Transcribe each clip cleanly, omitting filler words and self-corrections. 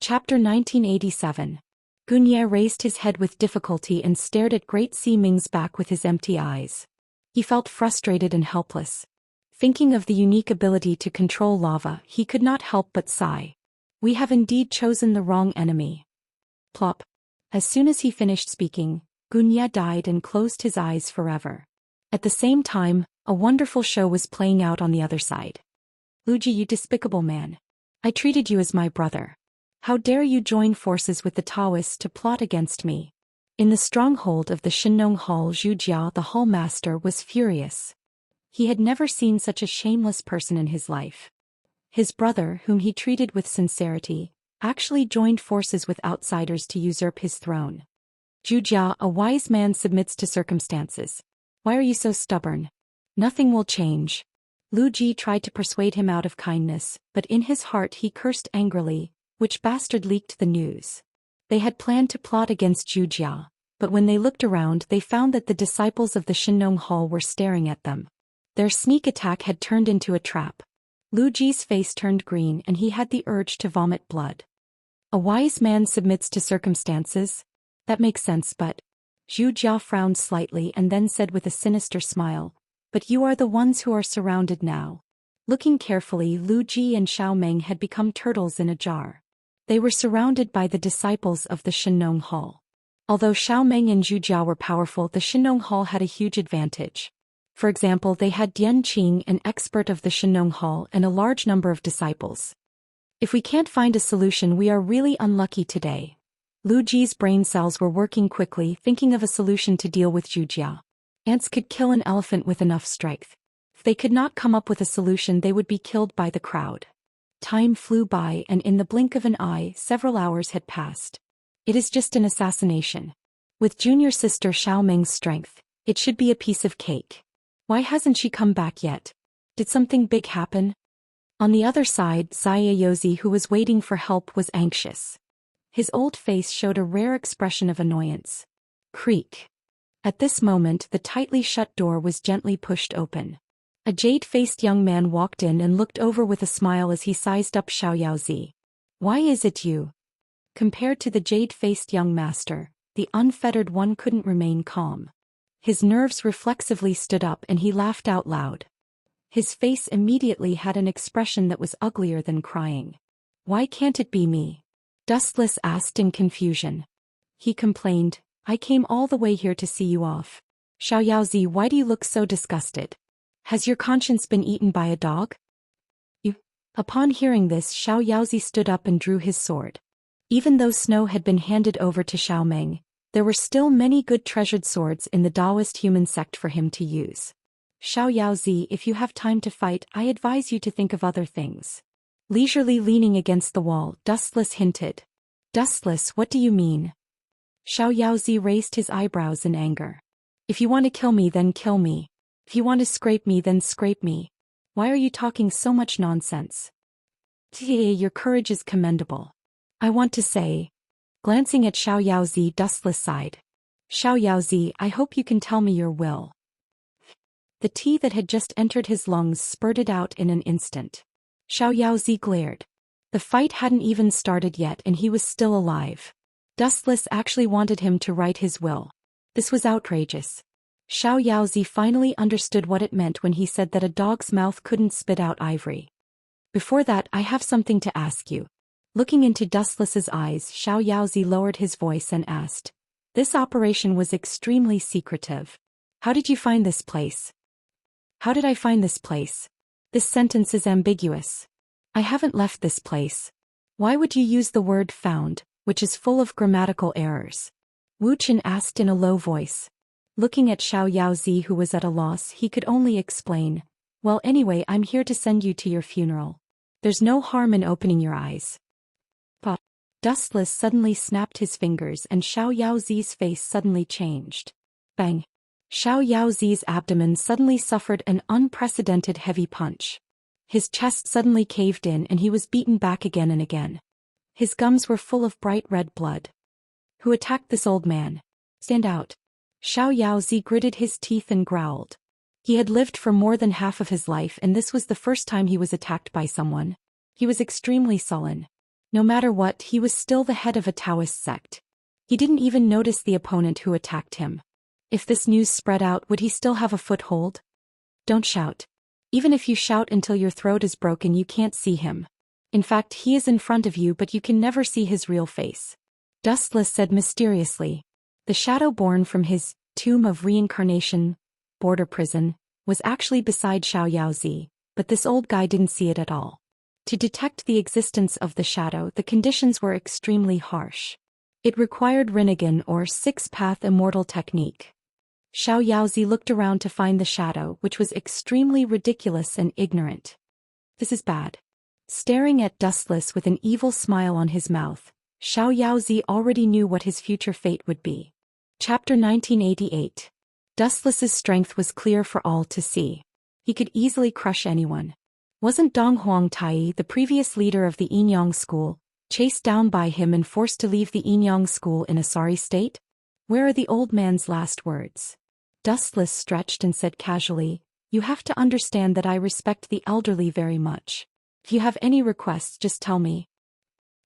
Chapter 1987. Gunye raised his head with difficulty and stared at Great Si Ming's back with his empty eyes. He felt frustrated and helpless. Thinking of the unique ability to control lava, he could not help but sigh. We have indeed chosen the wrong enemy. Plop. As soon as he finished speaking, Gunye died and closed his eyes forever. At the same time, a wonderful show was playing out on the other side. Luji, you despicable man. I treated you as my brother. How dare you join forces with the Daoists to plot against me? In the stronghold of the Shinong Hall, Zhu Jia, the hall master, was furious. He had never seen such a shameless person in his life. His brother, whom he treated with sincerity, actually joined forces with outsiders to usurp his throne. Zhu Jia, a wise man, submits to circumstances. Why are you so stubborn? Nothing will change. Lu Ji tried to persuade him out of kindness, but in his heart he cursed angrily. Which bastard leaked the news? They had planned to plot against Zhu Jia, but when they looked around they found that the disciples of the Shinong Hall were staring at them. Their sneak attack had turned into a trap. Lu Ji's face turned green and he had the urge to vomit blood. A wise man submits to circumstances? That makes sense, but... Zhu Jia frowned slightly and then said with a sinister smile, but you are the ones who are surrounded now. Looking carefully, Lu Ji and Xiao Meng had become turtles in a jar. They were surrounded by the disciples of the Shinong Hall. Although Xiao Meng and Zhu Jia were powerful, the Shinong Hall had a huge advantage. For example, they had Dian Qing, an expert of the Shinong Hall, and a large number of disciples. If we can't find a solution, we are really unlucky today. Lu Ji's brain cells were working quickly, thinking of a solution to deal with Zhu Jia. Ants could kill an elephant with enough strength. If they could not come up with a solution, they would be killed by the crowd. Time flew by and in the blink of an eye, several hours had passed. It is just an assassination. With junior sister Xiao Meng's strength, it should be a piece of cake. Why hasn't she come back yet? Did something big happen? On the other side, Xia Yozi, who was waiting for help, was anxious. His old face showed a rare expression of annoyance. Creak. At this moment, the tightly shut door was gently pushed open. A jade-faced young man walked in and looked over with a smile as he sized up Xiao Yaozi. Why is it you? Compared to the jade-faced young master, the unfettered one couldn't remain calm. His nerves reflexively stood up and he laughed out loud. His face immediately had an expression that was uglier than crying. Why can't it be me? Dustless asked in confusion. He complained, I came all the way here to see you off. Xiao Yaozi, why do you look so disgusted? Has your conscience been eaten by a dog? You. Upon hearing this, Xiao Yaozi stood up and drew his sword. Even though snow had been handed over to Xiao Meng, there were still many good treasured swords in the Daoist human sect for him to use. Xiao Yaozi, if you have time to fight, I advise you to think of other things. Leisurely leaning against the wall, Dustless hinted. Dustless, what do you mean? Xiao Yaozi raised his eyebrows in anger. If you want to kill me, then kill me. If you want to scrape me, then scrape me. Why are you talking so much nonsense? Your courage is commendable. I want to say. Glancing at Xiao Yaozi, Dustless sighed. Xiao Yaozi, I hope you can tell me your will. The tea that had just entered his lungs spurted out in an instant. Xiao Yaozi glared. The fight hadn't even started yet and he was still alive. Dustless actually wanted him to write his will. This was outrageous. Xiao Yaozi finally understood what it meant when he said that a dog's mouth couldn't spit out ivory. Before that, I have something to ask you. Looking into Dustless's eyes, Xiao Yaozi lowered his voice and asked. This operation was extremely secretive. How did you find this place? How did I find this place? This sentence is ambiguous. I haven't left this place. Why would you use the word found, which is full of grammatical errors? Wu Chen asked in a low voice. Looking at Xiao Yaozi, who was at a loss, he could only explain. Well, anyway, I'm here to send you to your funeral. There's no harm in opening your eyes. But Dustless suddenly snapped his fingers and Xiao Yaozi's face suddenly changed. Bang! Xiao Yaozi's abdomen suddenly suffered an unprecedented heavy punch. His chest suddenly caved in and he was beaten back again and again. His gums were full of bright red blood. Who attacked this old man? Stand out. Xiao Yaozi gritted his teeth and growled. He had lived for more than half of his life and this was the first time he was attacked by someone. He was extremely sullen. No matter what, he was still the head of a Taoist sect. He didn't even notice the opponent who attacked him. If this news spread out, would he still have a foothold? Don't shout. Even if you shout until your throat is broken, you can't see him. In fact, he is in front of you, but you can never see his real face. Dustless said mysteriously. The shadow born from his tomb of reincarnation, border prison, was actually beside Xiaoyaozi, but this old guy didn't see it at all. To detect the existence of the shadow, the conditions were extremely harsh. It required Rinnegan or six-path immortal technique. Xiaoyaozi looked around to find the shadow, which was extremely ridiculous and ignorant. This is bad. Staring at Dustless with an evil smile on his mouth, Xiaoyaozi already knew what his future fate would be. Chapter 1988. Dustless's strength was clear for all to see. He could easily crush anyone. Wasn't Dong Huangtai, the previous leader of the Yinyang school, chased down by him and forced to leave the Yinyang school in a sorry state? Where are the old man's last words? Dustless stretched and said casually, "You have to understand that I respect the elderly very much. If you have any requests, just tell me."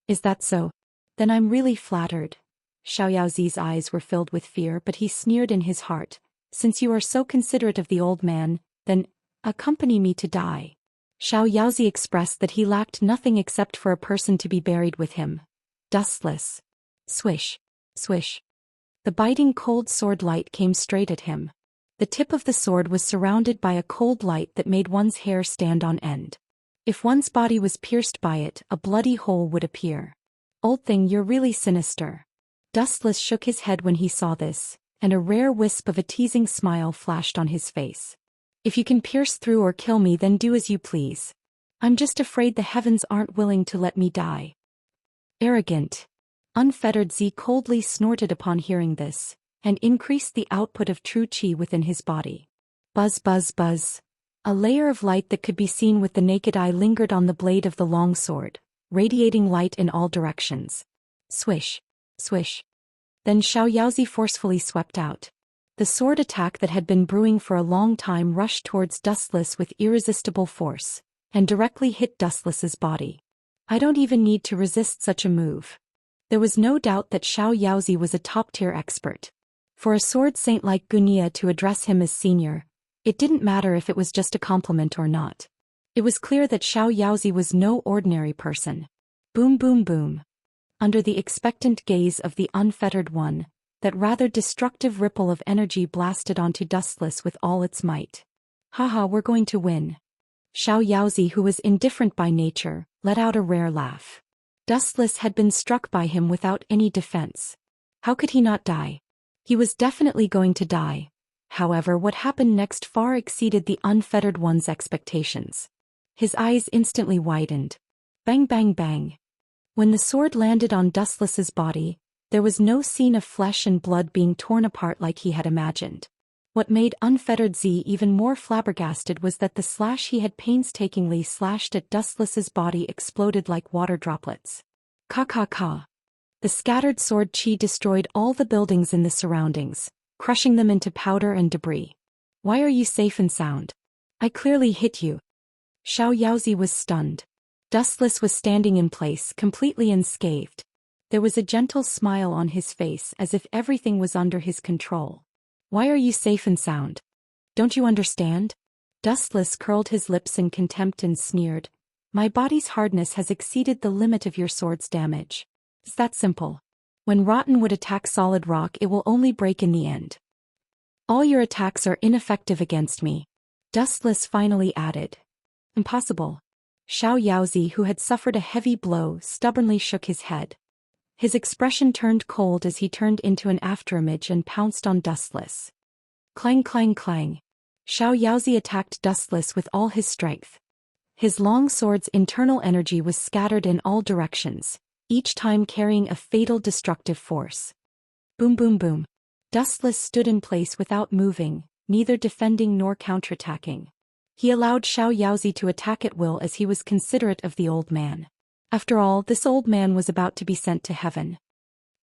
"Is that so? Then I'm really flattered." Xiaoyaozi's eyes were filled with fear, but he sneered in his heart. "Since you are so considerate of the old man, then accompany me to die." Xiaoyaozi expressed that he lacked nothing except for a person to be buried with him. Dustless. Swish. Swish. The biting cold sword light came straight at him. The tip of the sword was surrounded by a cold light that made one's hair stand on end. If one's body was pierced by it, a bloody hole would appear. "Old thing, you're really sinister." Dustless shook his head when he saw this, and a rare wisp of a teasing smile flashed on his face. "If you can pierce through or kill me, then do as you please. I'm just afraid the heavens aren't willing to let me die." Arrogant. Unfettered Z coldly snorted upon hearing this, and increased the output of true qi within his body. Buzz buzz buzz. A layer of light that could be seen with the naked eye lingered on the blade of the long sword, radiating light in all directions. Swish. Swish. Then Xiaoyaozi forcefully swept out. The sword attack that had been brewing for a long time rushed towards Dustless with irresistible force, and directly hit Dustless's body. I don't even need to resist such a move. There was no doubt that Xiaoyaozi was a top-tier expert. For a sword saint like Gunia to address him as senior, it didn't matter if it was just a compliment or not. It was clear that Xiaoyaozi was no ordinary person. Boom boom boom. Under the expectant gaze of the unfettered one, that rather destructive ripple of energy blasted onto Dustless with all its might. "Haha, we're going to win." Xiaoyaozi, who was indifferent by nature, let out a rare laugh. Dustless had been struck by him without any defense. How could he not die? He was definitely going to die. However, what happened next far exceeded the unfettered one's expectations. His eyes instantly widened. Bang bang bang. When the sword landed on Dustless's body, there was no scene of flesh and blood being torn apart like he had imagined. What made unfettered Z even more flabbergasted was that the slash he had painstakingly slashed at Dustless's body exploded like water droplets. Ka ka ka. The scattered sword chi destroyed all the buildings in the surroundings, crushing them into powder and debris. "Why are you safe and sound? I clearly hit you." Xiaoyaozi was stunned. Dustless was standing in place, completely unscathed. There was a gentle smile on his face as if everything was under his control. "Why are you safe and sound? Don't you understand?" Dustless curled his lips in contempt and sneered. "My body's hardness has exceeded the limit of your sword's damage. It's that simple. When rotten wood attack solid rock, it will only break in the end. All your attacks are ineffective against me." Dustless finally added. "Impossible." Xiaoyaozi, who had suffered a heavy blow, stubbornly shook his head. His expression turned cold as he turned into an afterimage and pounced on Dustless. Clang clang clang. Xiaoyaozi attacked Dustless with all his strength. His long sword's internal energy was scattered in all directions, each time carrying a fatal destructive force. Boom boom boom. Dustless stood in place without moving, neither defending nor counterattacking. He allowed Xiaoyaozi to attack at will as he was considerate of the old man. After all, this old man was about to be sent to heaven.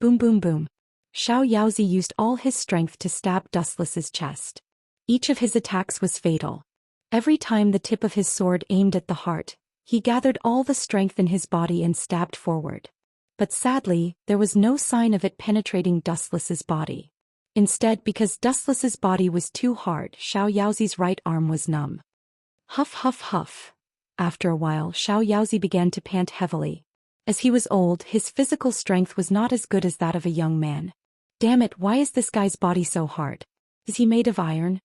Boom boom boom. Xiaoyaozi used all his strength to stab Dustless's chest. Each of his attacks was fatal. Every time the tip of his sword aimed at the heart, He gathered all the strength in his body and stabbed forward. But sadly, there was no sign of it penetrating Dustless's body. Instead, because Dustless's body was too hard, Xiaoyaozi's right arm was numb. Huff huff huff. After a while, Xiaoyaozi began to pant heavily. As he was old, his physical strength was not as good as that of a young man. Damn it, why is this guy's body so hard? Is he made of iron?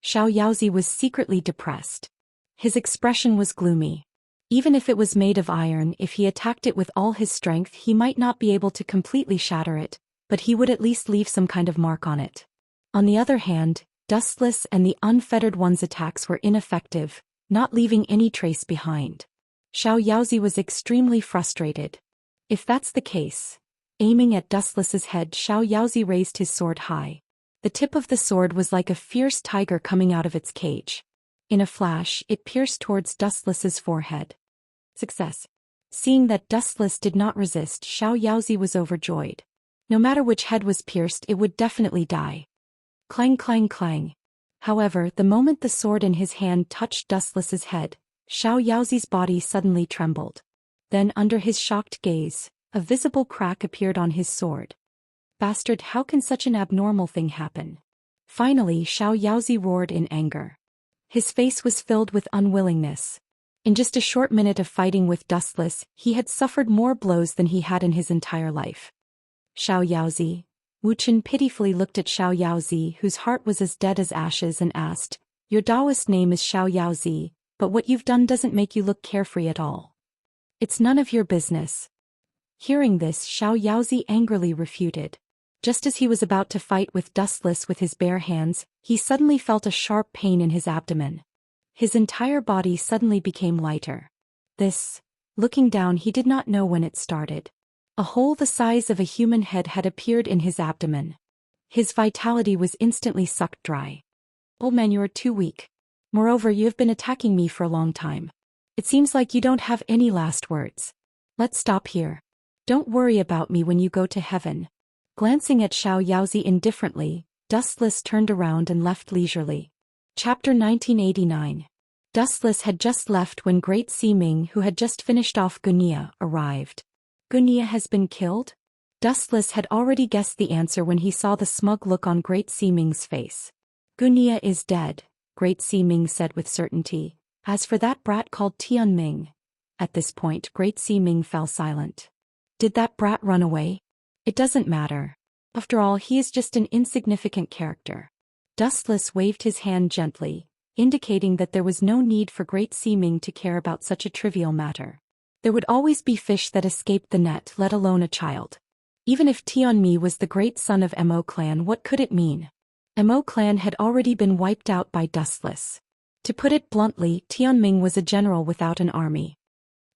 Xiaoyaozi was secretly depressed. His expression was gloomy. Even if it was made of iron, if he attacked it with all his strength, he might not be able to completely shatter it, but he would at least leave some kind of mark on it. On the other hand, Dustless and the Unfettered One's attacks were ineffective, not leaving any trace behind. Xiaoyaozi was extremely frustrated. If that's the case, aiming at Dustless's head, Xiaoyaozi raised his sword high. The tip of the sword was like a fierce tiger coming out of its cage. In a flash, it pierced towards Dustless's forehead. Success. Seeing that Dustless did not resist, Xiaoyaozi was overjoyed. No matter which head was pierced, it would definitely die. Clang clang clang. However, the moment the sword in his hand touched Dustless's head, Xiaoyaozi's body suddenly trembled. Then, under his shocked gaze, a visible crack appeared on his sword. Bastard, how can such an abnormal thing happen? Finally, Xiaoyaozi roared in anger. His face was filled with unwillingness. In just a short minute of fighting with Dustless, he had suffered more blows than he had in his entire life. Xiaoyaozi. Wuxian pitifully looked at Xiaoyaozi, whose heart was as dead as ashes, and asked, "Your Daoist name is Xiaoyaozi, but what you've done doesn't make you look carefree at all. It's none of your business." Hearing this, Xiaoyaozi angrily refuted. Just as he was about to fight with Dustless with his bare hands, he suddenly felt a sharp pain in his abdomen. His entire body suddenly became lighter. Looking down, he did not know when it started. A hole the size of a human head had appeared in his abdomen. His vitality was instantly sucked dry. "Old man, you are too weak. Moreover, you have been attacking me for a long time. It seems like you don't have any last words. Let's stop here. Don't worry about me when you go to heaven." Glancing at Xiaoyaozi indifferently, Dustless turned around and left leisurely. Chapter 1989. Dustless had just left when Great Ximing, who had just finished off Gunia, arrived. "Gunia has been killed?" Dustless had already guessed the answer when he saw the smug look on Great Ximing's face. "Gunia is dead," Great Ximing said with certainty. "As for that brat called Tianming." At this point, Great Ximing fell silent. "Did that brat run away?" "It doesn't matter. After all, he is just an insignificant character." Dustless waved his hand gently, indicating that there was no need for Great Ximing to care about such a trivial matter. There would always be fish that escaped the net, let alone a child. Even if Tianmi was the great son of Mo clan, what could it mean? Mo clan had already been wiped out by Dustless. To put it bluntly, Tianming was a general without an army.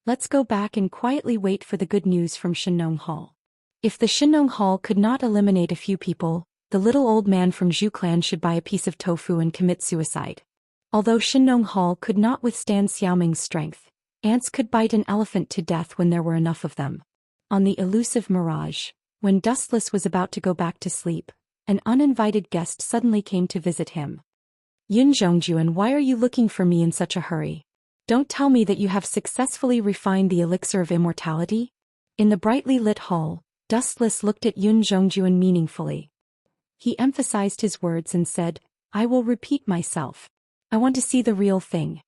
Let's go back and quietly wait for the good news from Shenong Hall. If the Shenong Hall could not eliminate a few people, the little old man from Zhou clan should buy a piece of tofu and commit suicide. Although Shenong Hall could not withstand Xiaoming's strength, ants could bite an elephant to death when there were enough of them. On the elusive mirage, when Dustless was about to go back to sleep, an uninvited guest suddenly came to visit him. "Yun Zhongjuan, why are you looking for me in such a hurry? Don't tell me that you have successfully refined the elixir of immortality?" In the brightly lit hall, Dustless looked at Yun Zhongjuan meaningfully. He emphasized his words and said, "I will repeat myself. I want to see the real thing."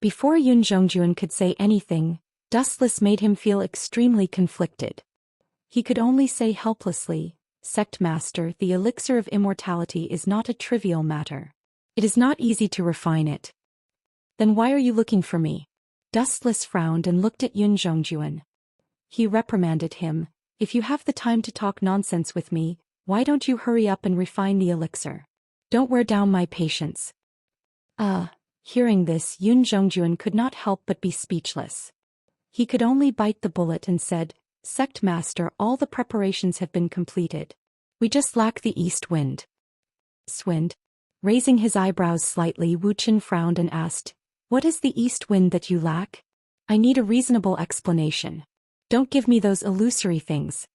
Before Yun Zhongjuan could say anything, Dustless made him feel extremely conflicted. He could only say helplessly, "Sect Master, the elixir of immortality is not a trivial matter. It is not easy to refine it." "Then why are you looking for me?" Dustless frowned and looked at Yun Zhongjuan. He reprimanded him, "If you have the time to talk nonsense with me, why don't you hurry up and refine the elixir? Don't wear down my patience." Hearing this, Yun Zhongjuan could not help but be speechless. He could only bite the bullet and said, "Sect Master, all the preparations have been completed. We just lack the east wind." "Swind?" Raising his eyebrows slightly, Wuxian frowned and asked, "What is the east wind that you lack? I need a reasonable explanation. Don't give me those illusory things."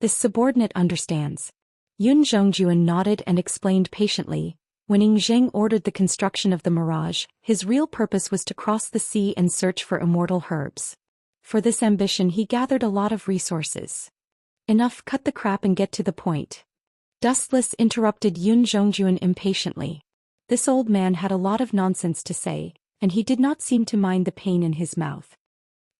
"This subordinate understands." Yun Zhongjuan nodded and explained patiently, When Ing Zheng ordered the construction of the Mirage, his real purpose was to cross the sea and search for immortal herbs. For this ambition he gathered a lot of resources. Enough, cut the crap and get to the point. Dustless interrupted Yun Zhongjuan impatiently. This old man had a lot of nonsense to say, and he did not seem to mind the pain in his mouth.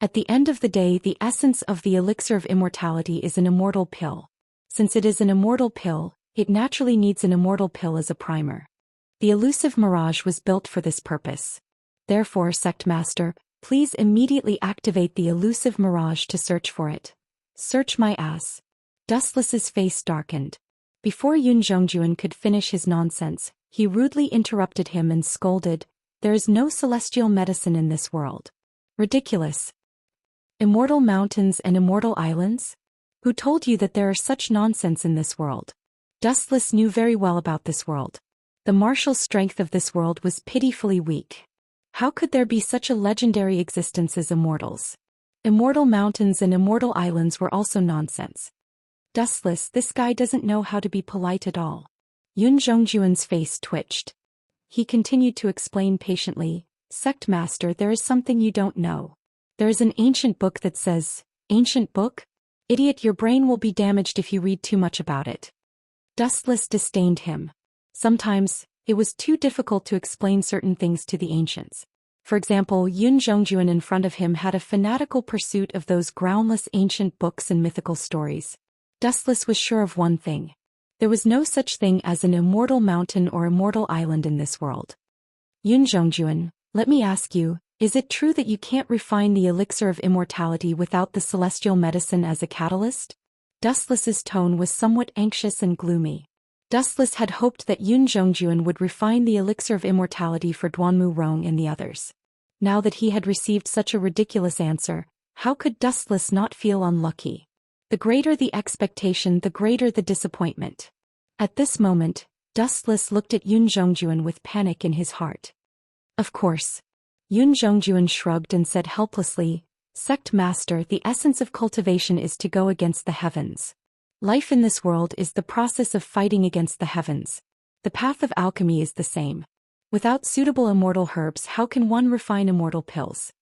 At the end of the day, the essence of the elixir of immortality is an immortal pill. Since it is an immortal pill, it naturally needs an immortal pill as a primer. The elusive Mirage was built for this purpose. Therefore, Sect Master, please immediately activate the elusive Mirage to search for it. Search my ass. Dustless's face darkened. Before Yun Zhongjuan could finish his nonsense, he rudely interrupted him and scolded, "There is no celestial medicine in this world. Ridiculous. Immortal mountains and immortal islands? Who told you that there are such nonsense in this world?" Dustless knew very well about this world. The martial strength of this world was pitifully weak. How could there be such a legendary existence as immortals? Immortal mountains and immortal islands were also nonsense. Dustless, this guy doesn't know how to be polite at all. Yun Zhongjuan's face twitched. He continued to explain patiently, "Sect Master, there is something you don't know. There is an ancient book that says..." "Ancient book? Idiot, your brain will be damaged if you read too much about it." Dustless disdained him. Sometimes, it was too difficult to explain certain things to the ancients. For example, Yun Zhongjuan in front of him had a fanatical pursuit of those groundless ancient books and mythical stories. Dustless was sure of one thing. There was no such thing as an immortal mountain or immortal island in this world. Yun Zhongjuan, let me ask you, is it true that you can't refine the elixir of immortality without the celestial medicine as a catalyst? Dustless's tone was somewhat anxious and gloomy. Dustless had hoped that Yun Zhongjuan would refine the elixir of immortality for Duanmu Rong and the others. Now that he had received such a ridiculous answer, how could Dustless not feel unlucky? The greater the expectation, the greater the disappointment. At this moment, Dustless looked at Yun Zhongjuan with panic in his heart. Of course. Yun Zhongjuan shrugged and said helplessly, "Sect Master, the essence of cultivation is to go against the heavens. Life in this world is the process of fighting against the heavens. The path of alchemy is the same. Without suitable immortal herbs, how can one refine immortal pills?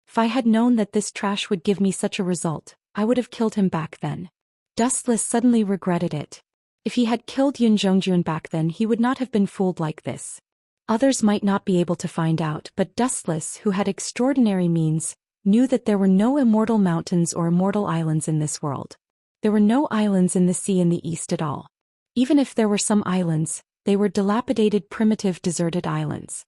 If I had known that this trash would give me such a result, I would have killed him back then." Dustless suddenly regretted it. If he had killed Yun Zhongjuan back then, he would not have been fooled like this. Others might not be able to find out, but Dustless, who had extraordinary means, knew that there were no immortal mountains or immortal islands in this world. There were no islands in the sea in the east at all. Even if there were some islands, they were dilapidated, primitive, deserted islands.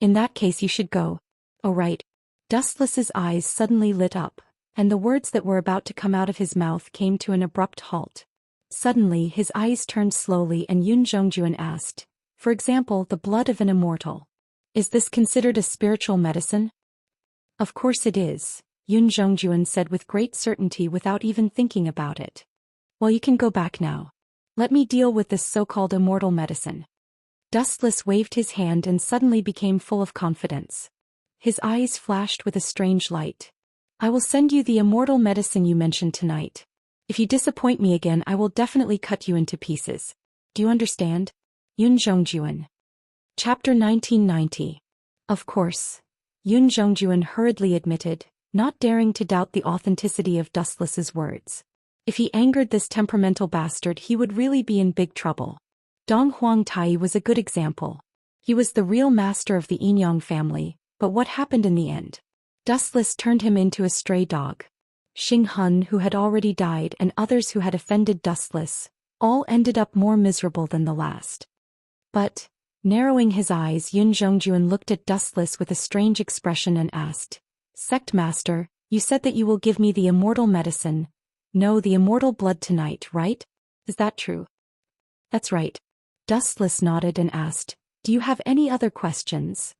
In that case you should go. Oh right. Dustless's eyes suddenly lit up, and the words that were about to come out of his mouth came to an abrupt halt. Suddenly his eyes turned slowly and Yun Zhongjuan asked, "For example, the blood of an immortal. Is this considered a spiritual medicine?" "Of course it is," Yun Zhongjuan said with great certainty without even thinking about it. "Well, you can go back now. Let me deal with this so-called immortal medicine." Dustless waved his hand and suddenly became full of confidence. His eyes flashed with a strange light. "I will send you the immortal medicine you mentioned tonight. If you disappoint me again, I will definitely cut you into pieces. Do you understand?" Yun Zhongjuan. Chapter 1990. Of course. Yun Zhongjuan hurriedly admitted, not daring to doubt the authenticity of Dustless's words. If he angered this temperamental bastard, he would really be in big trouble. Dong Huangtai was a good example. He was the real master of the Yinyang family, but what happened in the end? Dustless turned him into a stray dog. Xing Hun, who had already died, and others who had offended Dustless, all ended up more miserable than the last. But, narrowing his eyes, Yun Zhongjuan looked at Dustless with a strange expression and asked, "Sect Master, you said that you will give me the immortal medicine. No, the immortal blood tonight, right? Is that true?" "That's right." Dustless nodded and asked, "Do you have any other questions?"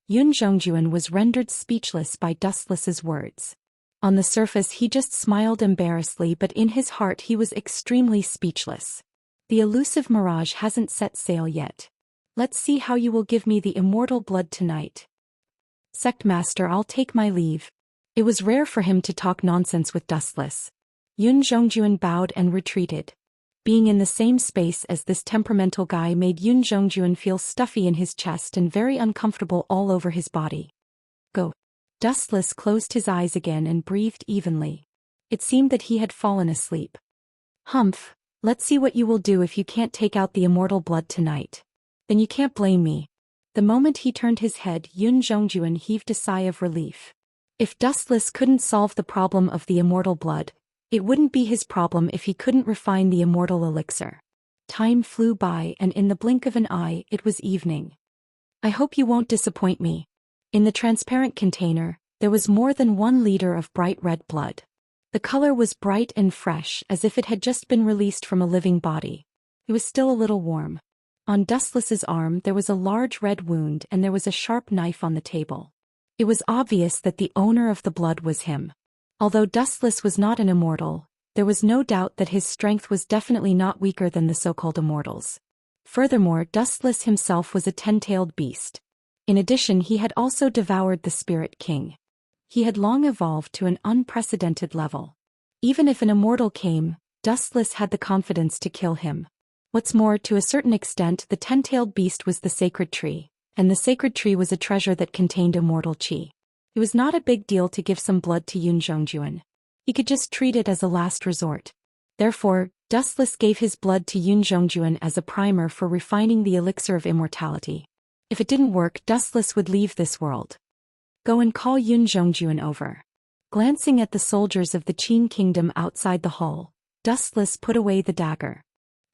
Yun Zhongjuan was rendered speechless by Dustless's words. On the surface he just smiled embarrassedly, but in his heart he was extremely speechless. The elusive Mirage hasn't set sail yet. Let's see how you will give me the immortal blood tonight. "Sect Master, I'll take my leave." It was rare for him to talk nonsense with Dustless. Yun Zhongjuan bowed and retreated. Being in the same space as this temperamental guy made Yun Zhongjuan feel stuffy in his chest and very uncomfortable all over his body. Go. Dustless closed his eyes again and breathed evenly. It seemed that he had fallen asleep. Humph, let's see what you will do if you can't take out the immortal blood tonight. Then you can't blame me. The moment he turned his head, Yun Zhongjuan heaved a sigh of relief. If Dustless couldn't solve the problem of the immortal blood, it wouldn't be his problem if he couldn't refine the immortal elixir. Time flew by and in the blink of an eye it was evening. I hope you won't disappoint me. In the transparent container, there was more than 1 liter of bright red blood. The color was bright and fresh as if it had just been released from a living body. It was still a little warm. On Dustless's arm there was a large red wound and there was a sharp knife on the table. It was obvious that the owner of the blood was him. Although Dustless was not an immortal, there was no doubt that his strength was definitely not weaker than the so-called immortals. Furthermore, Dustless himself was a 10-tailed beast. In addition, he had also devoured the Spirit King. He had long evolved to an unprecedented level. Even if an immortal came, Dustless had the confidence to kill him. What's more, to a certain extent the 10-tailed beast was the sacred tree, and the sacred tree was a treasure that contained immortal qi. It was not a big deal to give some blood to Yun Zhongjuan. He could just treat it as a last resort. Therefore, Dustless gave his blood to Yun Zhongjuan as a primer for refining the elixir of immortality. If it didn't work, Dustless would leave this world. Go and call Yun Zhongjuan over. Glancing at the soldiers of the Qin kingdom outside the hall, Dustless put away the dagger.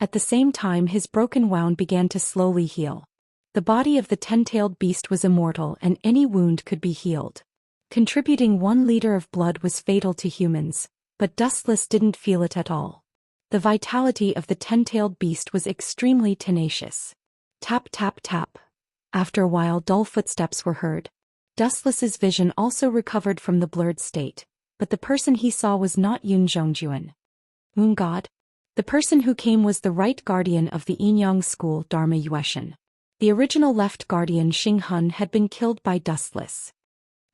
At the same time his broken wound began to slowly heal. The body of the 10-tailed beast was immortal and any wound could be healed. Contributing 1 liter of blood was fatal to humans, but Dustless didn't feel it at all. The vitality of the 10-tailed beast was extremely tenacious. Tap tap tap. After a while dull footsteps were heard. Dustless's vision also recovered from the blurred state, but the person he saw was not Yun Zhongjuan. Moon God? The person who came was the right guardian of the Yinyang school, Dharma Yueshan. The original left guardian Xing Hun had been killed by Dustless.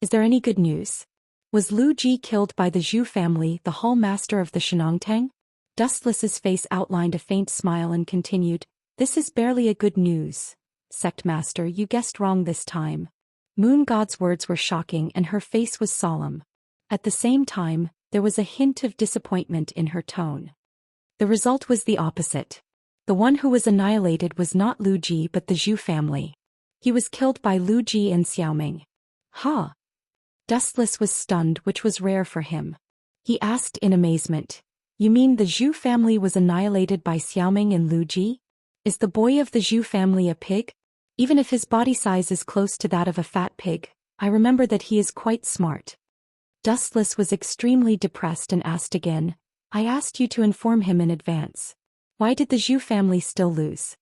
Is there any good news? Was Lu Ji killed by the Zhou family, the hall master of the Shenongtang? Dustless's face outlined a faint smile and continued, This is barely a good news. Sect master, you guessed wrong this time. Moon God's words were shocking and her face was solemn. At the same time, there was a hint of disappointment in her tone. The result was the opposite. The one who was annihilated was not Lu Ji but the Zhou family. He was killed by Lu Ji and Xiaoming. Ha! Dustless was stunned, which was rare for him. He asked in amazement, You mean the Zhou family was annihilated by Xiaoming and Lu Ji? Is the boy of the Zhou family a pig? Even if his body size is close to that of a fat pig, I remember that he is quite smart. Dustless was extremely depressed and asked again, I asked you to inform him in advance. Why did the Zhou family still lose?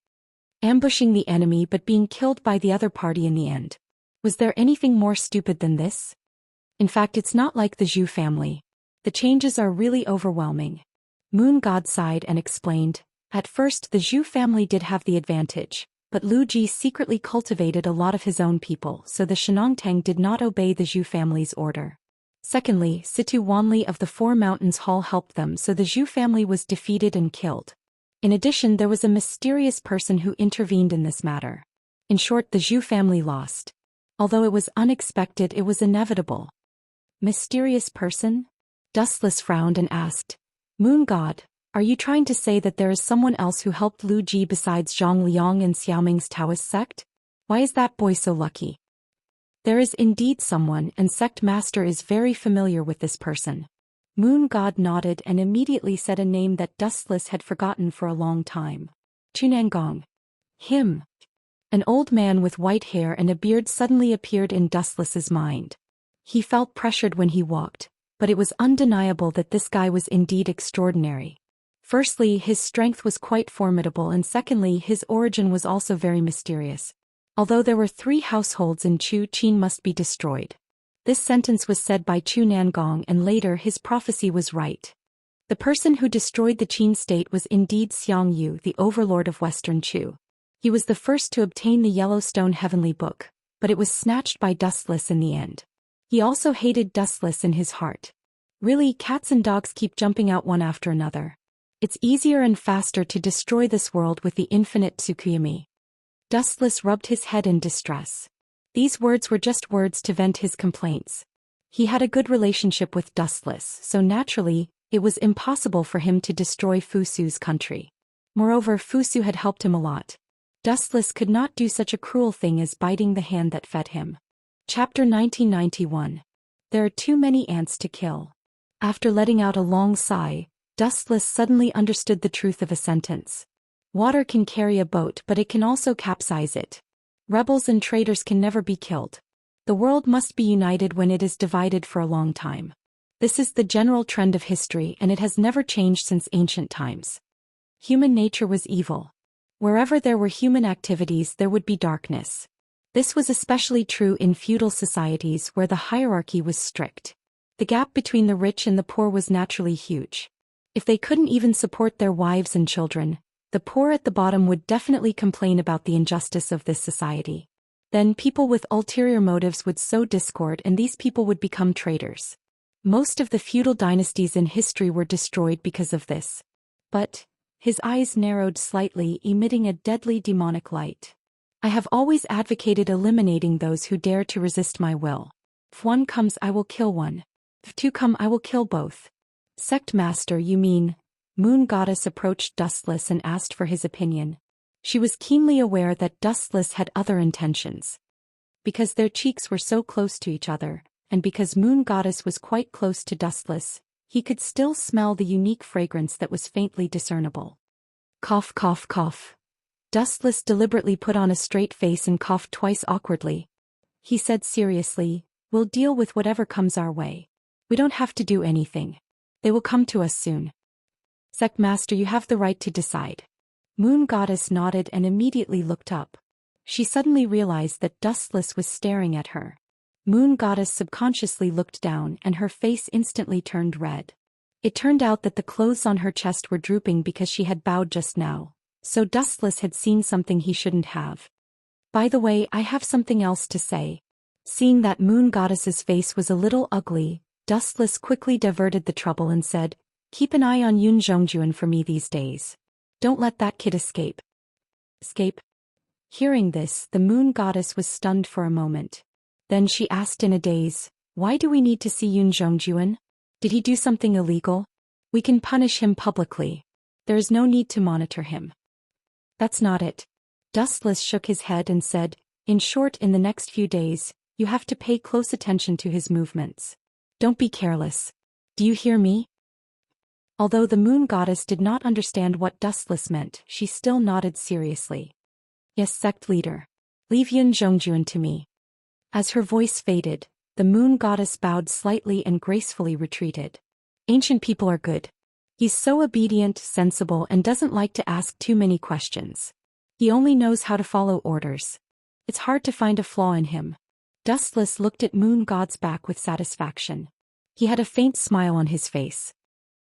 Ambushing the enemy but being killed by the other party in the end. Was there anything more stupid than this? In fact, it's not like the Zhou family. The changes are really overwhelming. Moon God sighed and explained, At first the Zhou family did have the advantage, but Lu Ji secretly cultivated a lot of his own people, so the Shenongtang did not obey the Zhou family's order. Secondly, Situ Wanli of the Four Mountains Hall helped them, so the Zhou family was defeated and killed. In addition, there was a mysterious person who intervened in this matter. In short, the Zhou family lost. Although it was unexpected, it was inevitable. Mysterious person? Dustless frowned and asked, Moon God, are you trying to say that there is someone else who helped Lu Ji besides Zhang Liang and Xiaoming's Taoist sect? Why is that boy so lucky? There is indeed someone, and Sect Master is very familiar with this person. Moon God nodded and immediately said a name that Dustless had forgotten for a long time. Chunangong. Him. An old man with white hair and a beard suddenly appeared in Dustless's mind. He felt pressured when he walked, but it was undeniable that this guy was indeed extraordinary. Firstly, his strength was quite formidable, and secondly, his origin was also very mysterious. Although there were 3 households in Chu, Qin must be destroyed. This sentence was said by Chu Nangong, and later his prophecy was right. The person who destroyed the Qin state was indeed Xiang Yu, the overlord of Western Chu. He was the first to obtain the Yellowstone Heavenly Book, but it was snatched by Dustless in the end. He also hated Dustless in his heart. Really, cats and dogs keep jumping out one after another. It's easier and faster to destroy this world with the infinite Tsukuyami. Dustless rubbed his head in distress. These words were just words to vent his complaints. He had a good relationship with Dustless, so naturally, it was impossible for him to destroy Fusu's country. Moreover, Fusu had helped him a lot. Dustless could not do such a cruel thing as biting the hand that fed him. Chapter 1991. There are too many ants to kill. After letting out a long sigh, Dustless suddenly understood the truth of a sentence. Water can carry a boat, but it can also capsize it. Rebels and traitors can never be killed. The world must be united when it is divided for a long time. This is the general trend of history, and it has never changed since ancient times. Human nature was evil. Wherever there were human activities, there would be darkness. This was especially true in feudal societies where the hierarchy was strict. The gap between the rich and the poor was naturally huge. If they couldn't even support their wives and children, the poor at the bottom would definitely complain about the injustice of this society. Then people with ulterior motives would sow discord, and these people would become traitors. Most of the feudal dynasties in history were destroyed because of this. But his eyes narrowed slightly, emitting a deadly demonic light. I have always advocated eliminating those who dare to resist my will. If one comes, I will kill one. If two come, I will kill both. Sect Master, you mean? Moon Goddess approached Dustless and asked for his opinion. She was keenly aware that Dustless had other intentions. Because their cheeks were so close to each other, and because Moon Goddess was quite close to Dustless, he could still smell the unique fragrance that was faintly discernible. Cough, cough, cough. Dustless deliberately put on a straight face and coughed twice awkwardly. He said seriously, "We'll deal with whatever comes our way. We don't have to do anything. They will come to us soon." Sect Master, you have the right to decide. Moon Goddess nodded and immediately looked up. She suddenly realized that Dustless was staring at her. Moon Goddess subconsciously looked down and her face instantly turned red. It turned out that the clothes on her chest were drooping because she had bowed just now, so Dustless had seen something he shouldn't have. By the way, I have something else to say. Seeing that Moon Goddess's face was a little ugly, Dustless quickly diverted the trouble and said, "Keep an eye on Yun Zhongjuan for me these days. Don't let that kid escape." Escape? Hearing this, the Moon Goddess was stunned for a moment. Then she asked in a daze, "Why do we need to see Yun Zhongjuan? Did he do something illegal? We can punish him publicly. There is no need to monitor him." That's not it. Dustless shook his head and said, "In short, in the next few days, you have to pay close attention to his movements. Don't be careless. Do you hear me?" Although the Moon Goddess did not understand what Dustless meant, she still nodded seriously. "Yes, sect leader. Leave Yun Zhongjuan to me." As her voice faded, the Moon Goddess bowed slightly and gracefully retreated. Ancient people are good. He's so obedient, sensible, and doesn't like to ask too many questions. He only knows how to follow orders. It's hard to find a flaw in him. Dustless looked at Moon God's back with satisfaction. He had a faint smile on his face.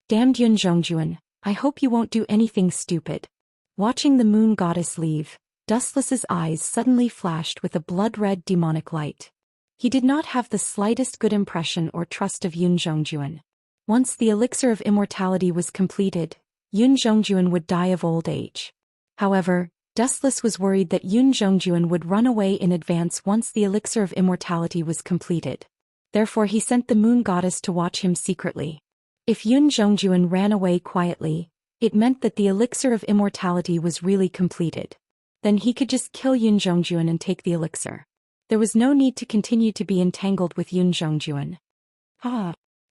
"Damned Yun Zhongjuan, I hope you won't do anything stupid." Watching the Moon Goddess leave, Dustless's eyes suddenly flashed with a blood-red demonic light. He did not have the slightest good impression or trust of Yun Zhongjuan. Once the elixir of immortality was completed, Yun Zhongjuan would die of old age. However, Dustless was worried that Yun Zhongjuan would run away in advance once the elixir of immortality was completed. Therefore he sent the Moon Goddess to watch him secretly. If Yun Zhongjuan ran away quietly, it meant that the elixir of immortality was really completed. Then he could just kill Yun Zhongjuan and take the elixir. There was no need to continue to be entangled with Yun Zhongjuan.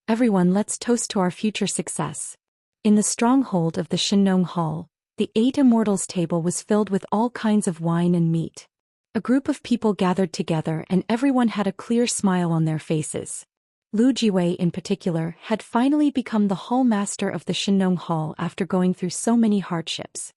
Everyone, let's toast to our future success. In the stronghold of the Shenong Hall, the 8 Immortals table was filled with all kinds of wine and meat. A group of people gathered together and everyone had a clear smile on their faces. Lu Jiwei in particular had finally become the hall master of the Shenong Hall after going through so many hardships.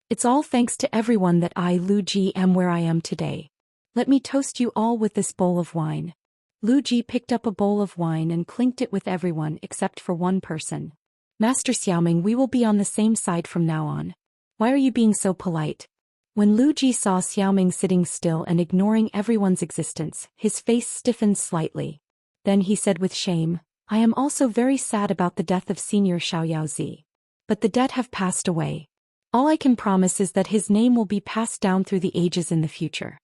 It's all thanks to everyone that I, Lu Ji, am where I am today. Let me toast you all with this bowl of wine. Lu Ji picked up a bowl of wine and clinked it with everyone except for one person. Master Xiaoming, we will be on the same side from now on. Why are you being so polite? When Lu Ji saw Xiaoming sitting still and ignoring everyone's existence, his face stiffened slightly. Then he said with shame, "I am also very sad about the death of Senior Xiao Yaozi. but the dead have passed away. All I can promise is that his name will be passed down through the ages in the future.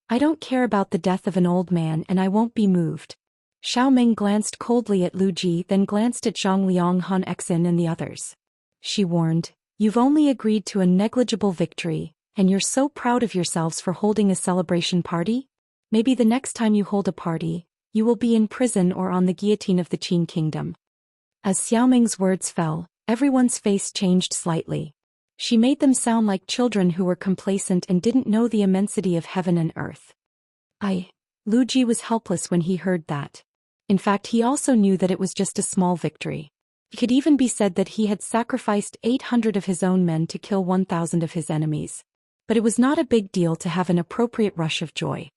I don't care about the death of an old man and I won't be moved. Xiaoming glanced coldly at Lu Ji, then glanced at Zhang Liang, Han Exin and the others. She warned, "You've only agreed to a negligible victory, and you're so proud of yourselves for holding a celebration party? Maybe the next time you hold a party, you will be in prison or on the guillotine of the Qin kingdom." As Xiaoming's words fell, everyone's face changed slightly. She made them sound like children who were complacent and didn't know the immensity of heaven and earth. Lu Ji was helpless when he heard that. In fact, he also knew that it was just a small victory. It could even be said that he had sacrificed 800 of his own men to kill 1,000 of his enemies. But it was not a big deal to have an appropriate rush of joy.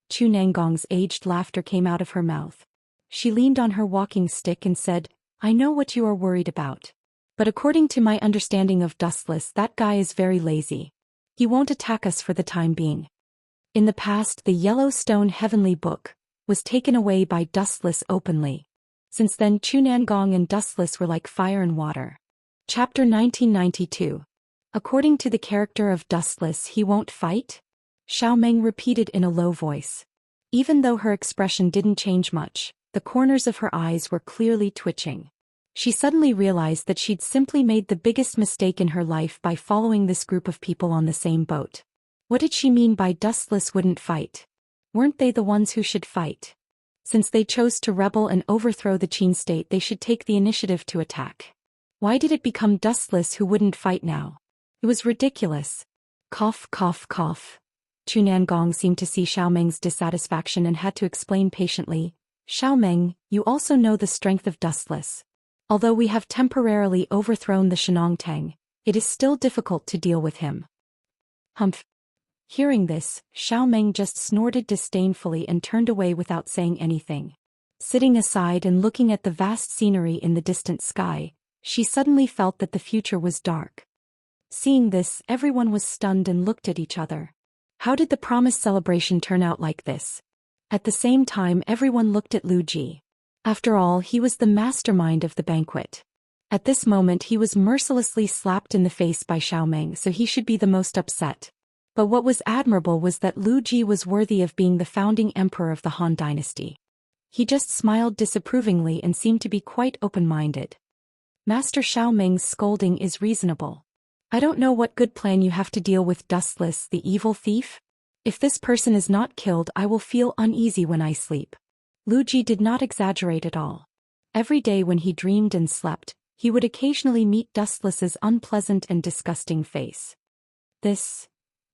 Chu Nangong's aged laughter came out of her mouth. She leaned on her walking stick and said, "I know what you are worried about. But according to my understanding of Dustless, that guy is very lazy. He won't attack us for the time being." In the past, the Yellowstone Heavenly Book was taken away by Dustless openly. Since then, Chu Nangong and Dustless were like fire and water. Chapter 1992. According to the character of Dustless, he won't fight? Xiaoming repeated in a low voice. Even though her expression didn't change much, the corners of her eyes were clearly twitching. She suddenly realized that she'd simply made the biggest mistake in her life by following this group of people on the same boat. What did she mean by Dustless wouldn't fight? Weren't they the ones who should fight? Since they chose to rebel and overthrow the Qin state, they should take the initiative to attack. Why did it become Dustless who wouldn't fight now? It was ridiculous. Cough, cough, cough. Chu Nangong seemed to see Xiaoming's dissatisfaction and had to explain patiently, "Xiaoming, you also know the strength of Dustless. Although we have temporarily overthrown the Shenongtang, it is still difficult to deal with him." Humph. Hearing this, Xiaoming just snorted disdainfully and turned away without saying anything. Sitting aside and looking at the vast scenery in the distant sky, she suddenly felt that the future was dark. Seeing this, everyone was stunned and looked at each other. How did the promised celebration turn out like this? At the same time, everyone looked at Lu Ji. After all, he was the mastermind of the banquet. At this moment, he was mercilessly slapped in the face by Xiaoming, so he should be the most upset. But what was admirable was that Lu Ji was worthy of being the founding emperor of the Han dynasty. He just smiled disapprovingly and seemed to be quite open-minded. "Master Xiaoming's scolding is reasonable. I don't know what good plan you have to deal with Dustless, the evil thief. If this person is not killed, I will feel uneasy when I sleep." Lu Ji did not exaggerate at all. Every day when he dreamed and slept, he would occasionally meet Dustless's unpleasant and disgusting face.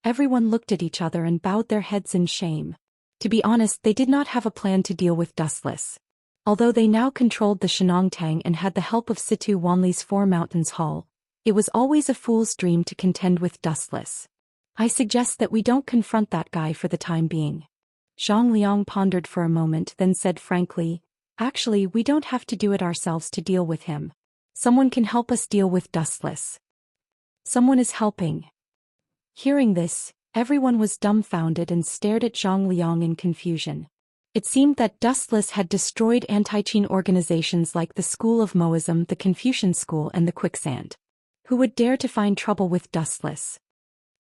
Everyone looked at each other and bowed their heads in shame. To be honest, they did not have a plan to deal with Dustless. Although they now controlled the Shenongtang and had the help of Situ Wanli's Four Mountains Hall, it was always a fool's dream to contend with Dustless. "I suggest that we don't confront that guy for the time being." Zhang Liang pondered for a moment, then said frankly, "Actually, we don't have to do it ourselves to deal with him. Someone can help us deal with Dustless." "Someone is helping." Hearing this, everyone was dumbfounded and stared at Zhang Liang in confusion. It seemed that Dustless had destroyed anti-Qin organizations like the School of Moism, the Confucian School, and the Quicksand. Who would dare to find trouble with Dustless?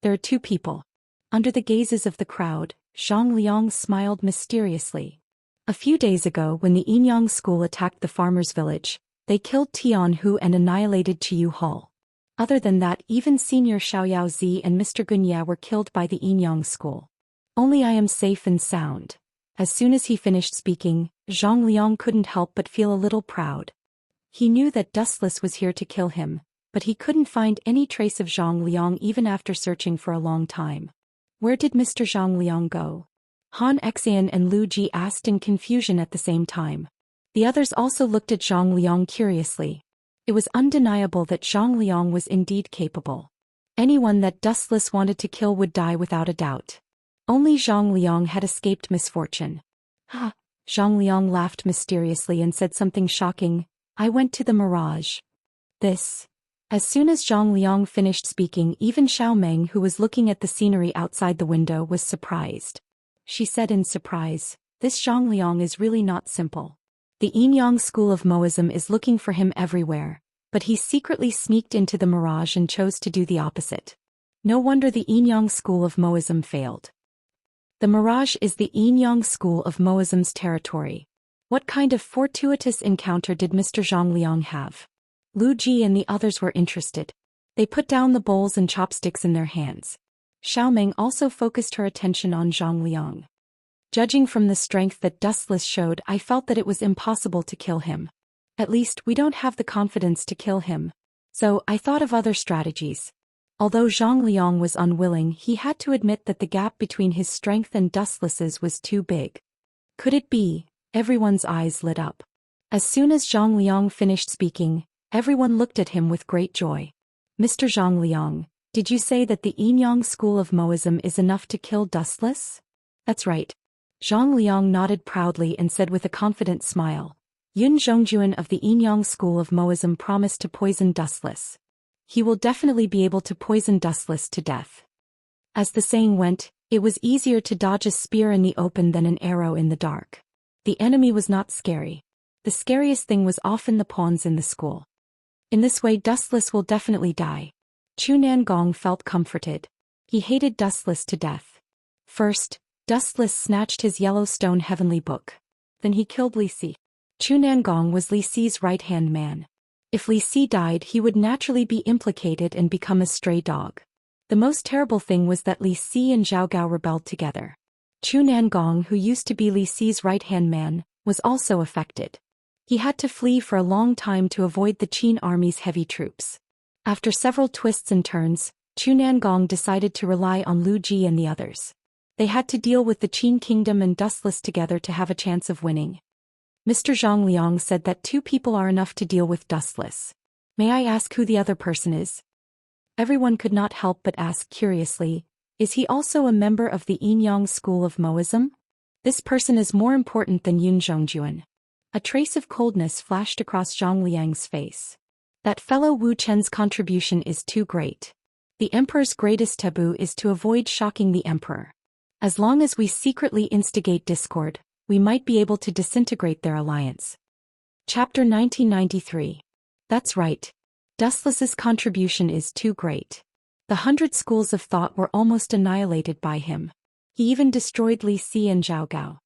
There are two people. Under the gazes of the crowd, Zhang Liang smiled mysteriously. A few days ago, when the Yinyang school attacked the farmers' village, they killed Tian Hu and annihilated Chiyu Hall. Other than that, even Senior Xiaoyao Zi and Mr. Gunya were killed by the Yinyang school. Only I am safe and sound. As soon as he finished speaking, Zhang Liang couldn't help but feel a little proud. He knew that Dustless was here to kill him, but he couldn't find any trace of Zhang Liang even after searching for a long time. Where did Mr. Zhang Liang go? Han Xian and Lu Ji asked in confusion at the same time. The others also looked at Zhang Liang curiously. It was undeniable that Zhang Liang was indeed capable. Anyone that Dustless wanted to kill would die without a doubt. Only Zhang Liang had escaped misfortune. Zhang Liang laughed mysteriously and said something shocking. "I went to the Mirage." As soon as Zhang Liang finished speaking, even Xiaoming, who was looking at the scenery outside the window, was surprised. She said in surprise, "This Zhang Liang is really not simple. The Yinyang School of Moism is looking for him everywhere, but he secretly sneaked into the mirage and chose to do the opposite. No wonder the Yin-Yang school of Moism failed. The mirage is the Yin-Yang school of Moism's territory. What kind of fortuitous encounter did Mr. Zhang Liang have? Lu Ji and the others were interested. They put down the bowls and chopsticks in their hands. Xiaomeng also focused her attention on Zhang Liang. Judging from the strength that Dustless showed, I felt that it was impossible to kill him. At least we don't have the confidence to kill him. So I thought of other strategies. Although Zhang Liang was unwilling, he had to admit that the gap between his strength and Dustless's was too big. Could it be? Everyone's eyes lit up. As soon as Zhang Liang finished speaking, everyone looked at him with great joy. Mr. Zhang Liang, did you say that the Yin-Yang school of Moism is enough to kill Dustless? That's right. Zhang Liang nodded proudly and said with a confident smile. Yun Zhongjuan of the Yin-Yang school of Moism promised to poison Dustless. He will definitely be able to poison Dustless to death. As the saying went, it was easier to dodge a spear in the open than an arrow in the dark. The enemy was not scary. The scariest thing was often the pawns in the school. In this way Dustless will definitely die. Chu Nangong felt comforted. He hated Dustless to death. First, Dustless snatched his Yellowstone heavenly book. Then he killed Li Si. Chu Nangong was Li Si's right-hand man. If Li Si died, he would naturally be implicated and become a stray dog. The most terrible thing was that Li Si and Zhao Gao rebelled together. Chu Nangong, who used to be Li Si's right-hand man, was also affected. He had to flee for a long time to avoid the Qin army's heavy troops. After several twists and turns, Chu Nangong decided to rely on Lu Ji and the others. They had to deal with the Qin kingdom and Dustless together to have a chance of winning. Mr. Zhang Liang said that 2 people are enough to deal with Dustless. May I ask who the other person is? Everyone could not help but ask curiously, is he also a member of the Yin-Yang school of Moism? This person is more important than Yun Zhongjuan. A trace of coldness flashed across Zhang Liang's face. That fellow Wu Chen's contribution is too great. The Emperor's greatest taboo is to avoid shocking the Emperor. As long as we secretly instigate discord, we might be able to disintegrate their alliance. Chapter 1993. That's right. Dustless's contribution is too great. The 100 schools of thought were almost annihilated by him. He even destroyed Li Si and Zhao Gao.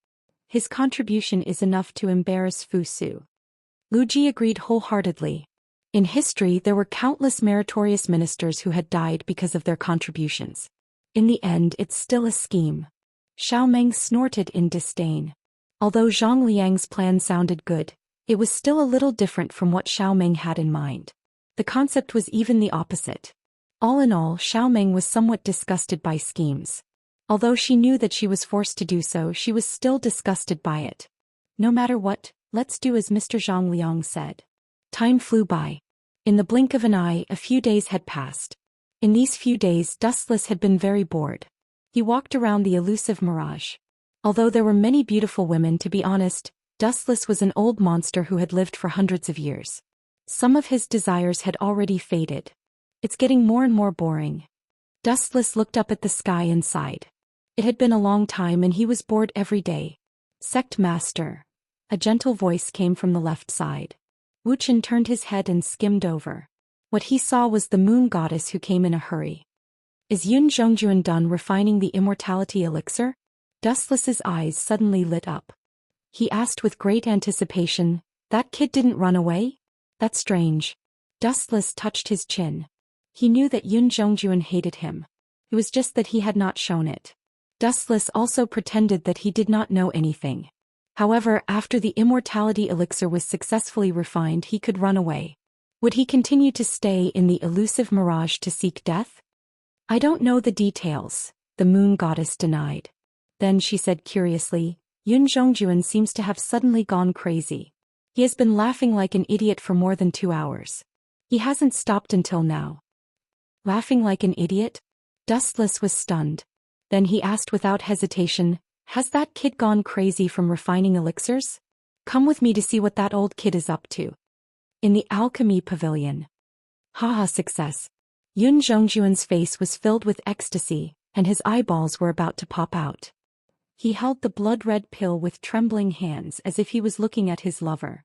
His contribution is enough to embarrass Fu Su. Lu Ji agreed wholeheartedly. In history, there were countless meritorious ministers who had died because of their contributions. In the end, it's still a scheme. Xiaomeng snorted in disdain. Although Zhang Liang's plan sounded good, it was still a little different from what Xiaomeng had in mind. The concept was even the opposite. All in all, Xiaomeng was somewhat disgusted by schemes. Although she knew that she was forced to do so, she was still disgusted by it. No matter what, let's do as Mr. Zhang Liang said. Time flew by. In the blink of an eye, a few days had passed. In these few days, Dustless had been very bored. He walked around the elusive mirage. Although there were many beautiful women, to be honest, Dustless was an old monster who had lived for hundreds of years. Some of his desires had already faded. It's getting more and more boring. Dustless looked up at the sky and sighed. It had been a long time and he was bored every day. Sect Master. A gentle voice came from the left side. Wu Chen turned his head and skimmed over. What he saw was the moon goddess who came in a hurry. Is Yun Zhongjuan done refining the immortality elixir? Dustless's eyes suddenly lit up. He asked with great anticipation, that kid didn't run away? That's strange. Dustless touched his chin. He knew that Yun Zhongjuan hated him. It was just that he had not shown it. Dustless also pretended that he did not know anything. However, after the immortality elixir was successfully refined, he could run away. Would he continue to stay in the elusive mirage to seek death? I don't know the details, the moon goddess denied. Then she said curiously, Yun Zhongjuan seems to have suddenly gone crazy. He has been laughing like an idiot for more than 2 hours. He hasn't stopped until now. Laughing like an idiot? Dustless was stunned. Then he asked without hesitation, has that kid gone crazy from refining elixirs? Come with me to see what that old kid is up to. In the Alchemy Pavilion. Haha, success. Yun Zhongjuan's face was filled with ecstasy, and his eyeballs were about to pop out. He held the blood-red pill with trembling hands as if he was looking at his lover.